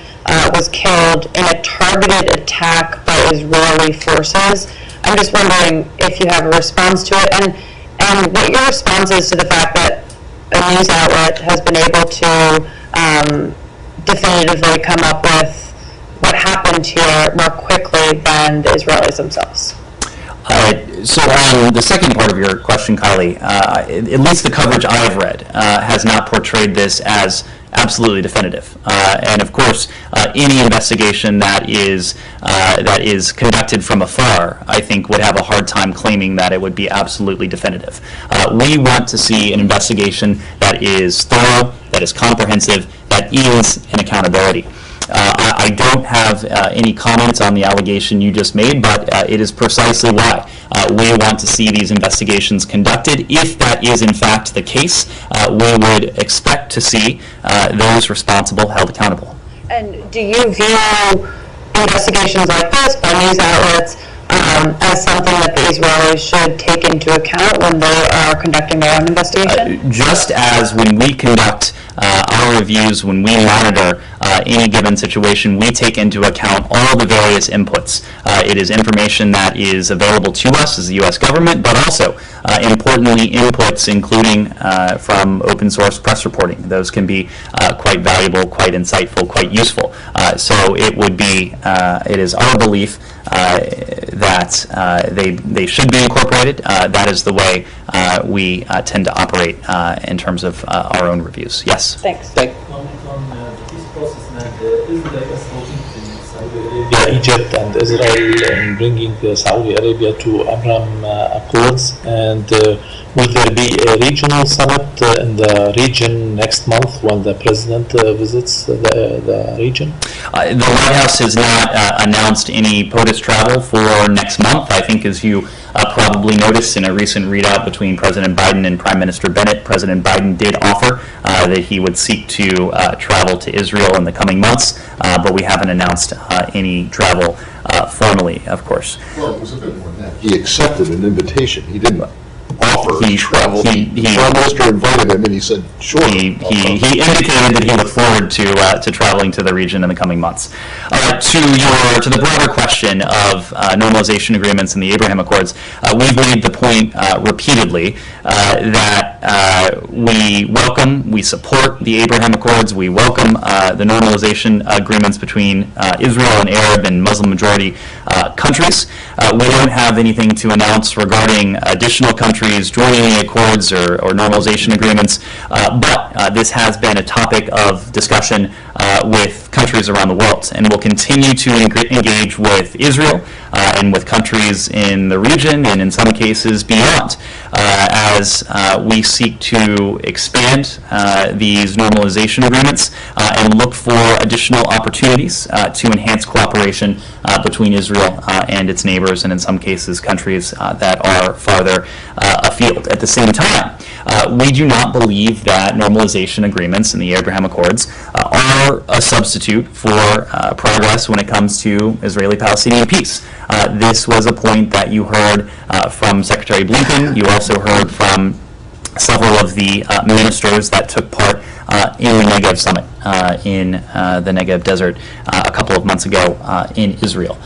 E: was killed in a targeted attack by Israeli forces. I'm just wondering if you have a response to it and what your response is to the fact that a news outlet has been able to definitively come up with what happened here more quickly than the Israelis themselves.
R: So on the second part of your question, Kylie, at least the coverage I've read has not portrayed this as absolutely definitive. And of course, any investigation that is conducted from afar, I think, would have a hard time claiming that it would be absolutely definitive. We want to see an investigation that is thorough, that is comprehensive, that is an accountability. I don't have any comments on the allegation you just made, but it is precisely why we want to see these investigations conducted. If that is in fact the case, we would expect to see those responsible held accountable.
E: And do you view investigations like this by news outlets as something that the Israelis should take into account when they are conducting their own investigation?
R: Just as when we conduct our reviews, when we monitor any given situation, we take into account all the various inputs. It is information that is available to us as the U.S. government, but also, importantly, inputs including from open source press reporting. Those can be quite valuable, quite insightful, quite useful. So it is our belief that they should be incorporated. That is the way we tend to operate in terms of our own reviews. Yes?
E: Thanks.
O: Yeah, Egypt and Israel in bringing Saudi Arabia to Abraham Accords, and will there be a regional summit in the region next month when the president visits the region?
R: The White House has not announced any POTUS travel for next month. I think, as you probably noticed in a recent readout between President Biden and Prime Minister Bennett, President Biden did offer that he would seek to travel to Israel in the coming months, but we haven't announced any travel formally, of course.
S: Well, it was a bit more than that. He accepted an invitation. He didn't offer travel. The Prime Minister invited him, and he said, "Sure."
R: He indicated that he looked forward to traveling to the region in the coming months. To the broader question of normalization agreements and the Abraham Accords, we've made the point repeatedly that we support the Abraham Accords. We welcome the normalization agreements between Israel and Arab and Muslim majority countries. We don't have anything to announce regarding additional countries joining the accords or normalization agreements, but this has been a topic of discussion with countries around the world, and we'll continue to engage with Israel and with countries in the region and in some cases beyond as we seek to expand these normalization agreements and look for additional opportunities to enhance cooperation between Israel and its neighbors, and in some cases countries that are farther afield. At the same time, we do not believe that normalization agreements and the Abraham Accords are a substitute for progress when it comes to Israeli-Palestinian peace. This was a point that you heard from Secretary Blinken. You also heard from several of the ministers that took part in the Negev summit in the Negev desert a couple of months ago in Israel.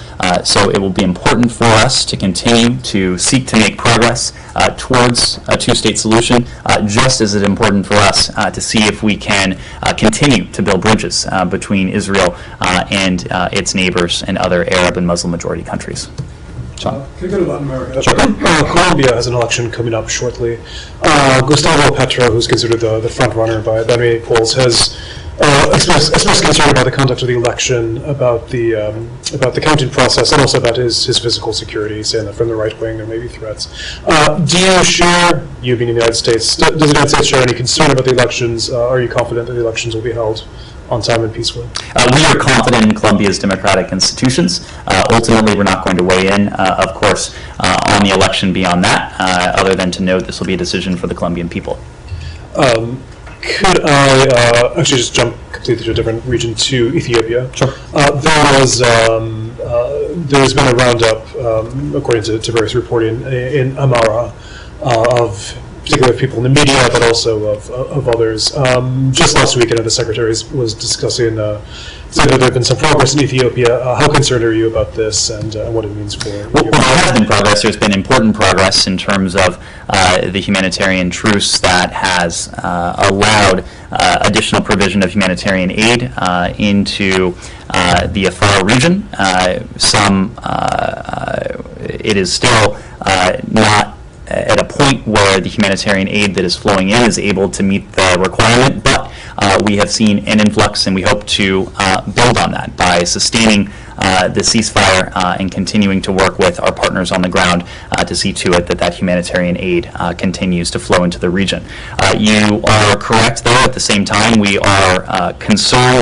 R: So it will be important for us to continue to seek to make progress towards a two-state solution, just as it's important for us to see if we can continue to build bridges between Israel and its neighbors and other Arab and Muslim majority countries.
D: Can I go to Latin America? Sure. Colombia has an election coming up shortly. Gustavo Petro, who's considered the front runner by many polls, has expressed concern about the conduct of the election, about the counting process, and also about his physical security, saying that from the right wing there may be threats. Do you share, you being in the United States, does the United States share any concern about the elections? Are you confident that the elections will be held on time and peacefully?
R: We are confident in Colombia's democratic institutions. Ultimately, we're not going to weigh in, of course, on the election beyond that, other than to note this will be a decision for the Colombian people.
D: Could I actually just jump completely to a different region, to Ethiopia?
R: Sure.
D: There's been a roundup, according to various reporting, in Amara of particularly of people in the media, but also of others. Just last week, the Secretary was discussing saying that there have been some progress in Ethiopia. How concerned are you about this and what it means for
R: Well, there has been progress. There's been important progress in terms of the humanitarian truce that has allowed additional provision of humanitarian aid into the Afar region. It is still not at a point where the humanitarian aid that is flowing in is able to meet the requirement, but we have seen an influx, and we hope to build on that by sustaining the ceasefire and continuing to work with our partners on the ground to see to it that humanitarian aid continues to flow into the region. You are correct, though. At the same time, we are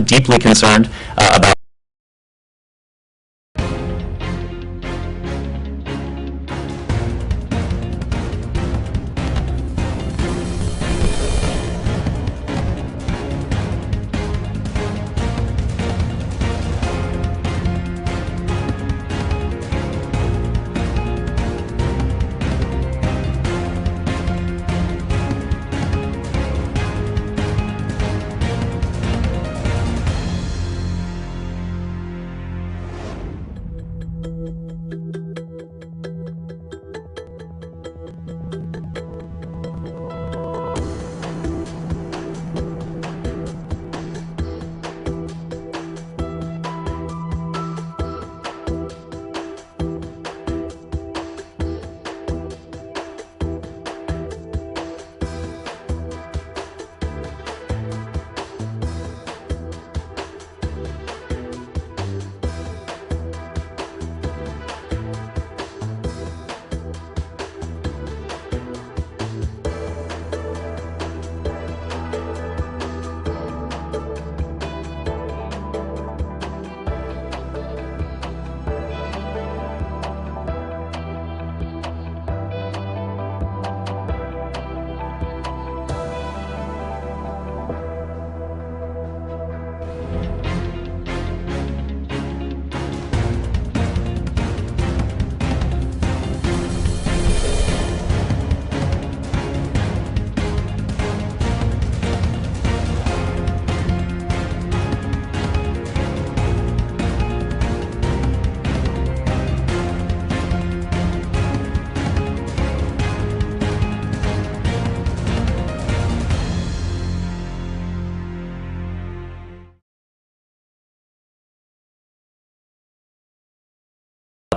R: deeply concerned about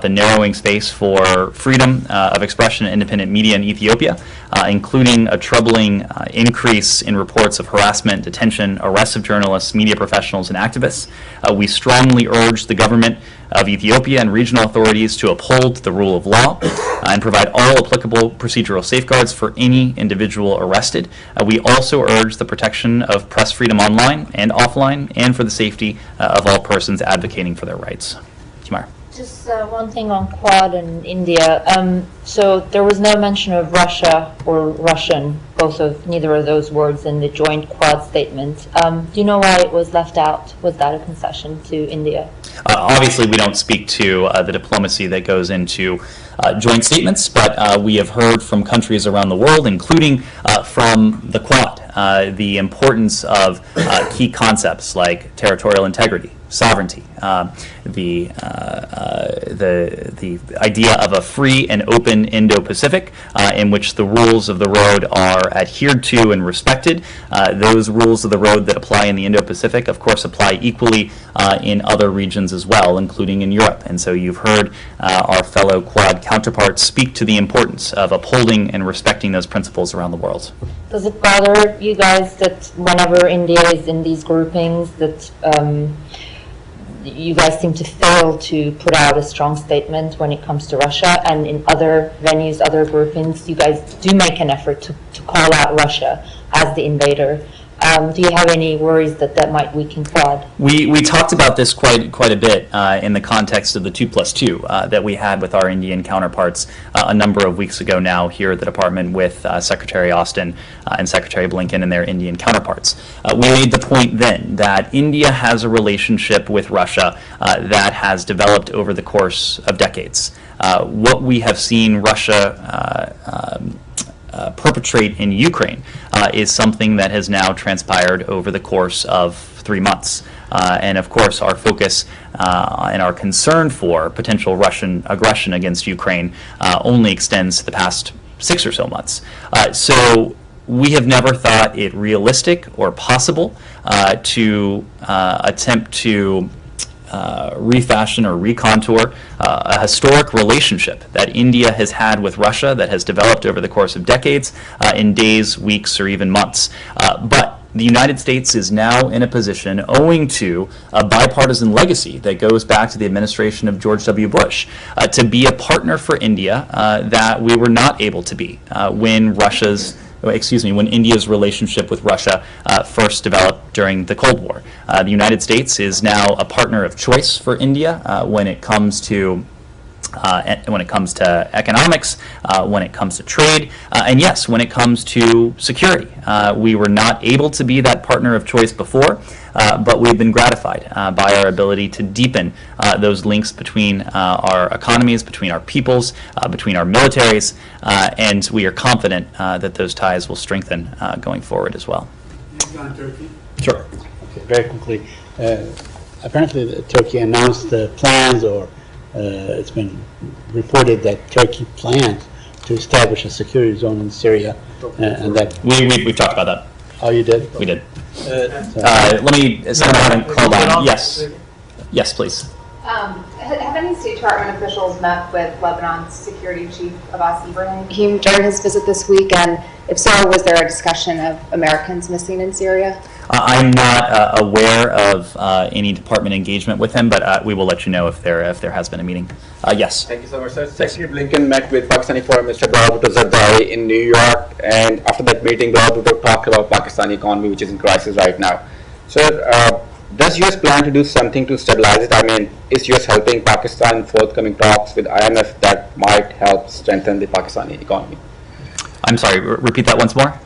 R: the narrowing space for freedom of expression and independent media in Ethiopia, including a troubling increase in reports of harassment, detention, arrests of journalists, media professionals, and activists. We strongly urge the government of Ethiopia and regional authorities to uphold the rule of law and provide all applicable procedural safeguards for any individual arrested. We also urge the protection of press freedom online and offline, and for the safety of all persons advocating for their rights. Jamar.
T: Just one thing on Quad and India. So there was no mention of Russia or Russian, neither of those words in the joint Quad statement. Do you know why it was left out? Was that a concession to India?
R: Obviously, we don't speak to the diplomacy that goes into joint statements, but we have heard from countries around the world, including from the Quad, the importance of key concepts like territorial integrity, sovereignty, the idea of a free and open Indo-Pacific in which the rules of the road are adhered to and respected. Those rules of the road that apply in the Indo-Pacific, of course, apply equally in other regions as well, including in Europe. And so you've heard our fellow Quad counterparts speak to the importance of upholding and respecting those principles around the world.
T: Does it bother you guys that whenever India is in these groupings that you guys seem to fail to put out a strong statement when it comes to Russia, and in other venues, other groupings, you guys do make an effort to call out Russia as the invader? Do you have any worries that might weaken Quad?
R: We talked about this quite a bit in the context of the 2+2 that we had with our Indian counterparts a number of weeks ago now here at the Department with Secretary Austin and Secretary Blinken and their Indian counterparts. We made the point then that India has a relationship with Russia that has developed over the course of decades. What we have seen Russia perpetrate in Ukraine is something that has now transpired over the course of 3 months. And of course, our focus and our concern for potential Russian aggression against Ukraine only extends to the past 6 or so months. So we have never thought it realistic or possible to attempt to refashion or recontour a historic relationship that India has had with Russia that has developed over the course of decades in days, weeks, or even months. But the United States is now in a position, owing to a bipartisan legacy that goes back to the administration of George W. Bush, to be a partner for India that we were not able to be when India's relationship with Russia first developed during the Cold War. The United States is now a partner of choice for India when it comes to economics, when it comes to trade, and yes, when it comes to security. We were not able to be that partner of choice before, but we've been gratified by our ability to deepen those links between our economies, between our peoples, between our militaries, and we are confident that those ties will strengthen going forward as well.
O: On Turkey?
R: Sure.
O: Okay, very quickly. Apparently, Turkey announced the plans, or it's been reported that Turkey plans to establish a security zone in Syria, and that
R: we've talked about that.
O: Oh, you did?
R: We did. Let me. Someone haven't called on. Yes, please.
I: Have any State Department officials met with Lebanon's Security Chief Abbas Ibrahim during his visit this week? And if so, was there a discussion of Americans missing in Syria?
R: I'm not aware of any department engagement with him, but we will let you know if there has been a meeting. Yes.
P: Thank you so much, sir. Secretary Blinken met with Pakistani Foreign Minister Buttigieg Zardari in New York, and after that meeting, Buttigieg talked about Pakistani economy, which is in crisis right now. Sir, does U.S. plan to do something to stabilize it? I mean, is U.S. helping Pakistan in forthcoming talks with IMF that might help strengthen the Pakistani economy? I'm sorry, repeat that once more.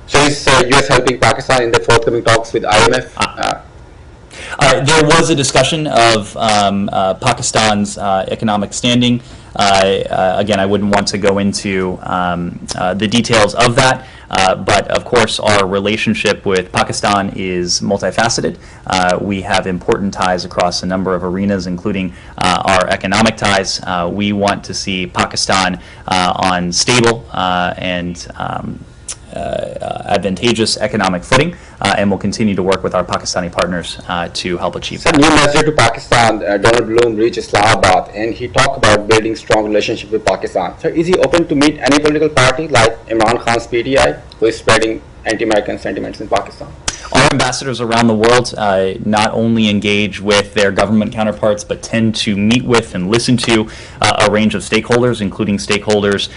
P: So is U.S. helping Pakistan in the forthcoming talks with IMF?
R: There was a discussion of Pakistan's economic standing. Again, I wouldn't want to go into the details of that, but of course our relationship with Pakistan is multifaceted. We have important ties across a number of arenas, including our economic ties. We want to see Pakistan on stable and advantageous economic footing, and will continue to work with our Pakistani partners to help achieve that.
P: New ambassador to Pakistan, Donald Bloom, reached Islamabad, and he talked about building strong relationship with Pakistan. So is he open to meet any political party like Imran Khan's PTI, who is spreading anti-American sentiments in Pakistan?
R: Our ambassadors around the world not only engage with their government counterparts, but tend to meet with and listen to a range of stakeholders, including stakeholders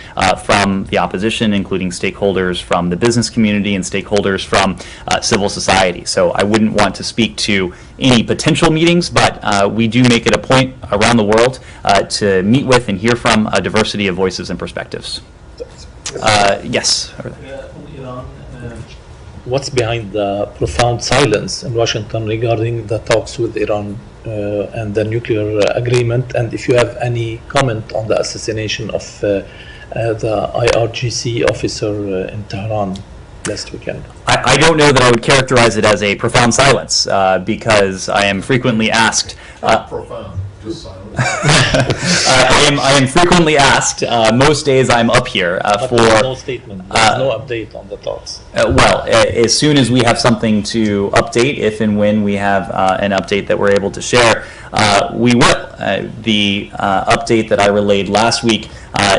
R: from the opposition, including stakeholders from the business community, and stakeholders from civil society. So I wouldn't want to speak to any potential meetings, but we do make it a point around the world to meet with and hear from a diversity of voices and perspectives. Yes.
O: What's behind the profound silence in Washington regarding the talks with Iran and the nuclear agreement, and if you have any comment on the assassination of the IRGC officer in Tehran last weekend?
R: I don't know that I would characterize it as a profound silence because I am frequently asked.
S: Not profound, just silent.
R: I am frequently asked. Most days I'm up here for.
O: There's no statement. There's no update on the talks.
R: As soon as we have something to update, if and when we have an update that we're able to share, we will. The update that I relayed last week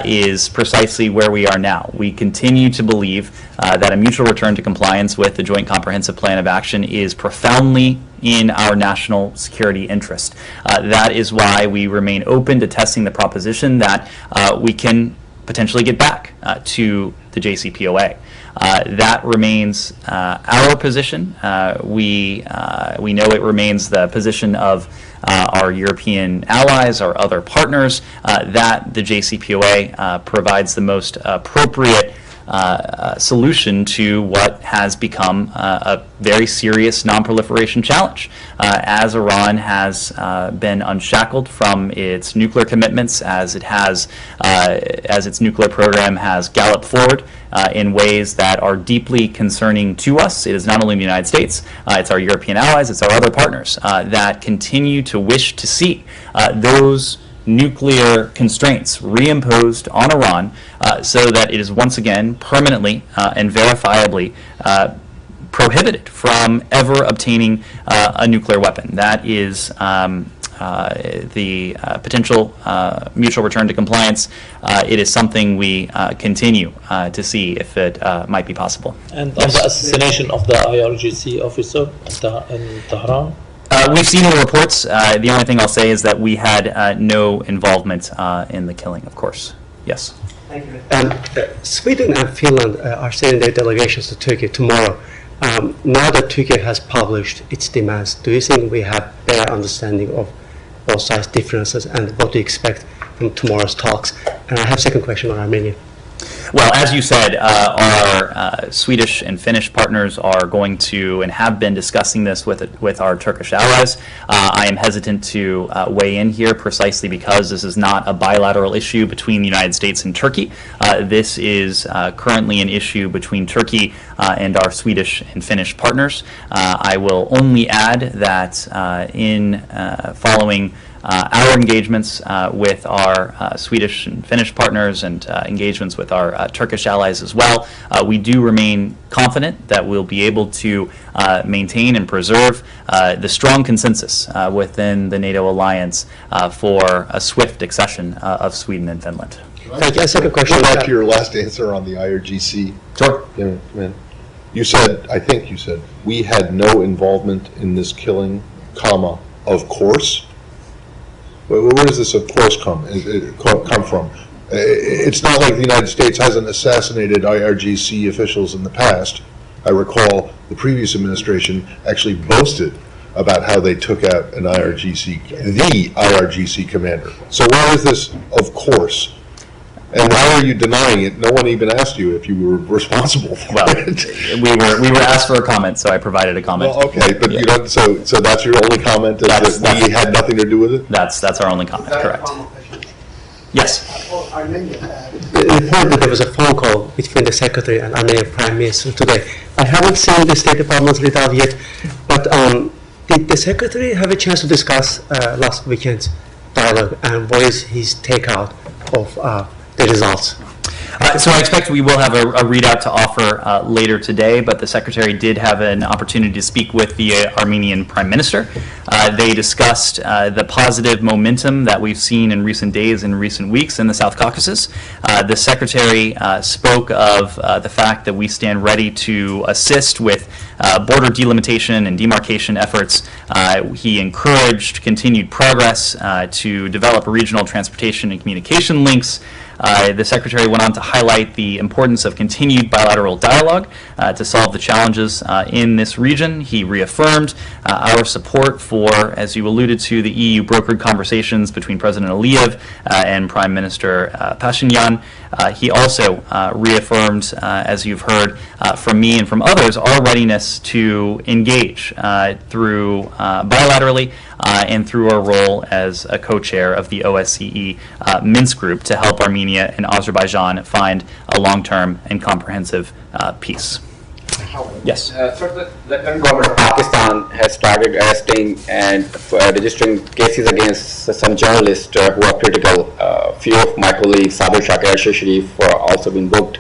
R: is precisely where we are now. We continue to believe that a mutual return to compliance with the Joint Comprehensive Plan of Action is profoundly in our national security interest. That is why we remain open to testing the proposition that we can potentially get back to the JCPOA. That remains our position. We know it remains the position of our European allies, our other partners, that the JCPOA provides the most appropriate solution to what has become a very serious non-proliferation challenge. As Iran has been unshackled from its nuclear commitments, as its nuclear program has galloped forward in ways that are deeply concerning to us. It is not only the United States, it's our European allies, it's our other partners that continue to wish to see those nuclear constraints reimposed on Iran so that it is once again permanently and verifiably prohibited from ever obtaining a nuclear weapon. That is the potential mutual return to compliance. It is something we continue to see if it might be possible.
O: And on the assassination of the IRGC officer in Tehran?
R: We've seen the reports. The only thing I'll say is that we had no involvement in the killing, of course. Yes.
G: Thank you. Sweden and Finland are sending their delegations to Turkey tomorrow. Now that Turkey has published its demands, do you think we have better understanding of both sides' differences and what to expect from tomorrow's talks? And I have a second question on Armenia.
R: Well, as you said, our Swedish and Finnish partners are going to and have been discussing this with our Turkish allies. I am hesitant to weigh in here precisely because this is not a bilateral issue between the United States and Turkey. This is currently an issue between Turkey and our Swedish and Finnish partners. I will only add that in following our engagements with our Swedish and Finnish partners and engagements with our Turkish allies as well, we do remain confident that we'll be able to maintain and preserve the strong consensus within the NATO alliance for a swift accession of Sweden and Finland.
S: Thank you. Second question. Go back to your last answer on the IRGC.
R: Sure.
S: Yeah, man. You said, I think you said, we had no involvement in this killing, comma, of course. Where does this of course come from? It's not like the United States hasn't assassinated IRGC officials in the past. I recall the previous administration actually boasted about how they took out the IRGC commander. So why is this of course? And why are you denying it? No one even asked you if you were responsible for it.
R: We were asked for a comment, so I provided a comment.
S: Well, okay, but you don't. So that's your only comment. That we had nothing to do with it.
R: That's our only comment. Correct. Yes.
G: Reported that there was a phone call between the Secretary and Armenian Prime Minister today. I haven't seen the State Department's readout yet, but did the Secretary have a chance to discuss last weekend's dialogue and what is his takeout of the results?
R: So I expect we will have a readout to offer later today, but the Secretary did have an opportunity to speak with the Armenian Prime Minister. They discussed the positive momentum that we've seen in recent days and recent weeks in the South Caucasus. The Secretary spoke of the fact that we stand ready to assist with border delimitation and demarcation efforts. He encouraged continued progress to develop regional transportation and communication links. The Secretary went on to highlight the importance of continued bilateral dialogue to solve the challenges in this region. He reaffirmed our support for, as you alluded to, the EU brokered conversations between President Aliyev and Prime Minister Pashinyan. He also reaffirmed, as you've heard from me and from others, our readiness to engage through bilaterally and through our role as a co-chair of the OSCE Minsk group to help Armenia and Azerbaijan find a long-term and comprehensive peace. Yes.
P: So the current government of Pakistan has started arresting and registering cases against some journalists who are critical. Few of my colleagues, Sabir Shakir, Herschel Sharif, were also been booked.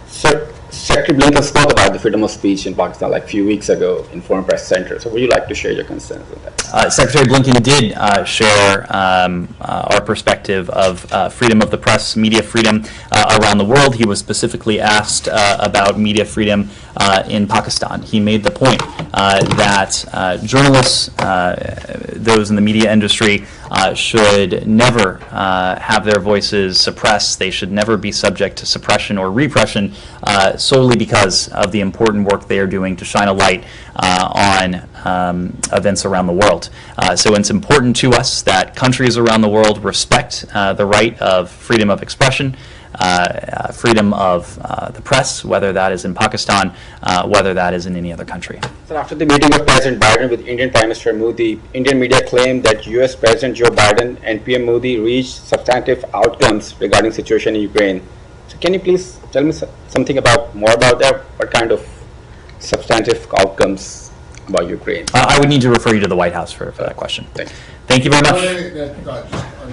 P: So Secretary Blinken spoke about the freedom of speech in Pakistan like a few weeks ago in Foreign Press Center. So would you like to share your concerns with that?
R: Secretary Blinken did share our perspective of freedom of the press, media freedom around the world. He was specifically asked about media freedom in Pakistan. He made the point that journalists, those in the media industry, should never have their voices suppressed. They should never be subject to suppression or repression solely because of the important work they are doing to shine a light on events around the world. So it's important to us that countries around the world respect the right of freedom of expression, freedom of the press, whether that is in Pakistan, whether that is in any other country.
P: So after the meeting of President Biden with Indian Prime Minister Modi, Indian media claimed that US President Joe Biden and PM Modi reached substantive outcomes regarding the situation in Ukraine. So can you please tell me something more about that? What kind of substantive outcomes about Ukraine?
R: I would need to refer you to the White House for that question.
P: Thank you.
R: Thank you very much.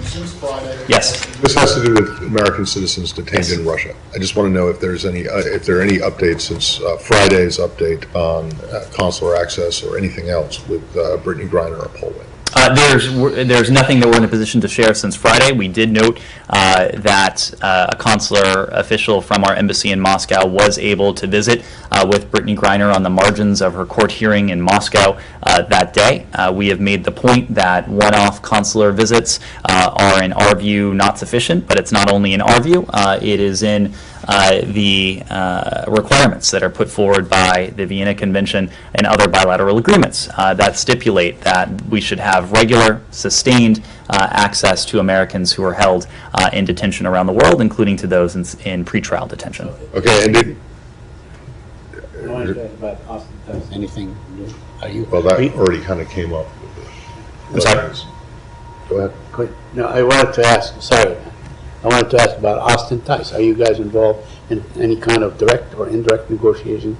A: Since Friday.
R: Yes.
S: This has to do with American citizens detained in Russia. I just want to know if there's any, if there are any updates since Friday's update on consular access or anything else with Brittany Griner or Paul Wynn.
R: There's nothing that we're in a position to share since Friday. We did note that a consular official from our embassy in Moscow was able to visit with Brittany Griner on the margins of her court hearing in Moscow that day. We have made the point that one-off consular visits are, in our view, not sufficient, but it's not only in our view, it is in the requirements that are put forward by the Vienna Convention and other bilateral agreements that stipulate that we should have regular, sustained access to Americans who are held in detention around the world, including to those in pretrial detention.
S: Okay, and did...
O: I wanted to ask about Austin Tice. Anything new?
S: Well, that already kind of came up.
R: I'm sorry?
S: Go ahead.
O: No, I wanted to ask about Austin Tice. Are you guys involved in any kind of direct or indirect negotiation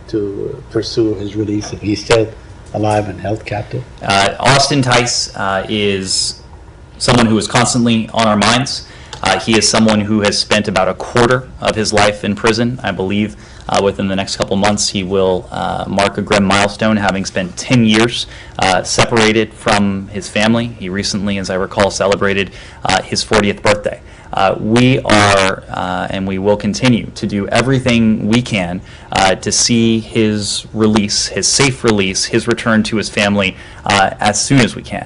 O: to pursue his release if he's still alive and held captive?
R: Austin Tice is someone who is constantly on our minds. He is someone who has spent about a quarter of his life in prison. I believe within the next couple months he will mark a grim milestone, having spent 10 years separated from his family. He recently, as I recall, celebrated his 40th birthday. We are, and we will continue to do everything we can to see his release, his safe release, his return to his family as soon as we can.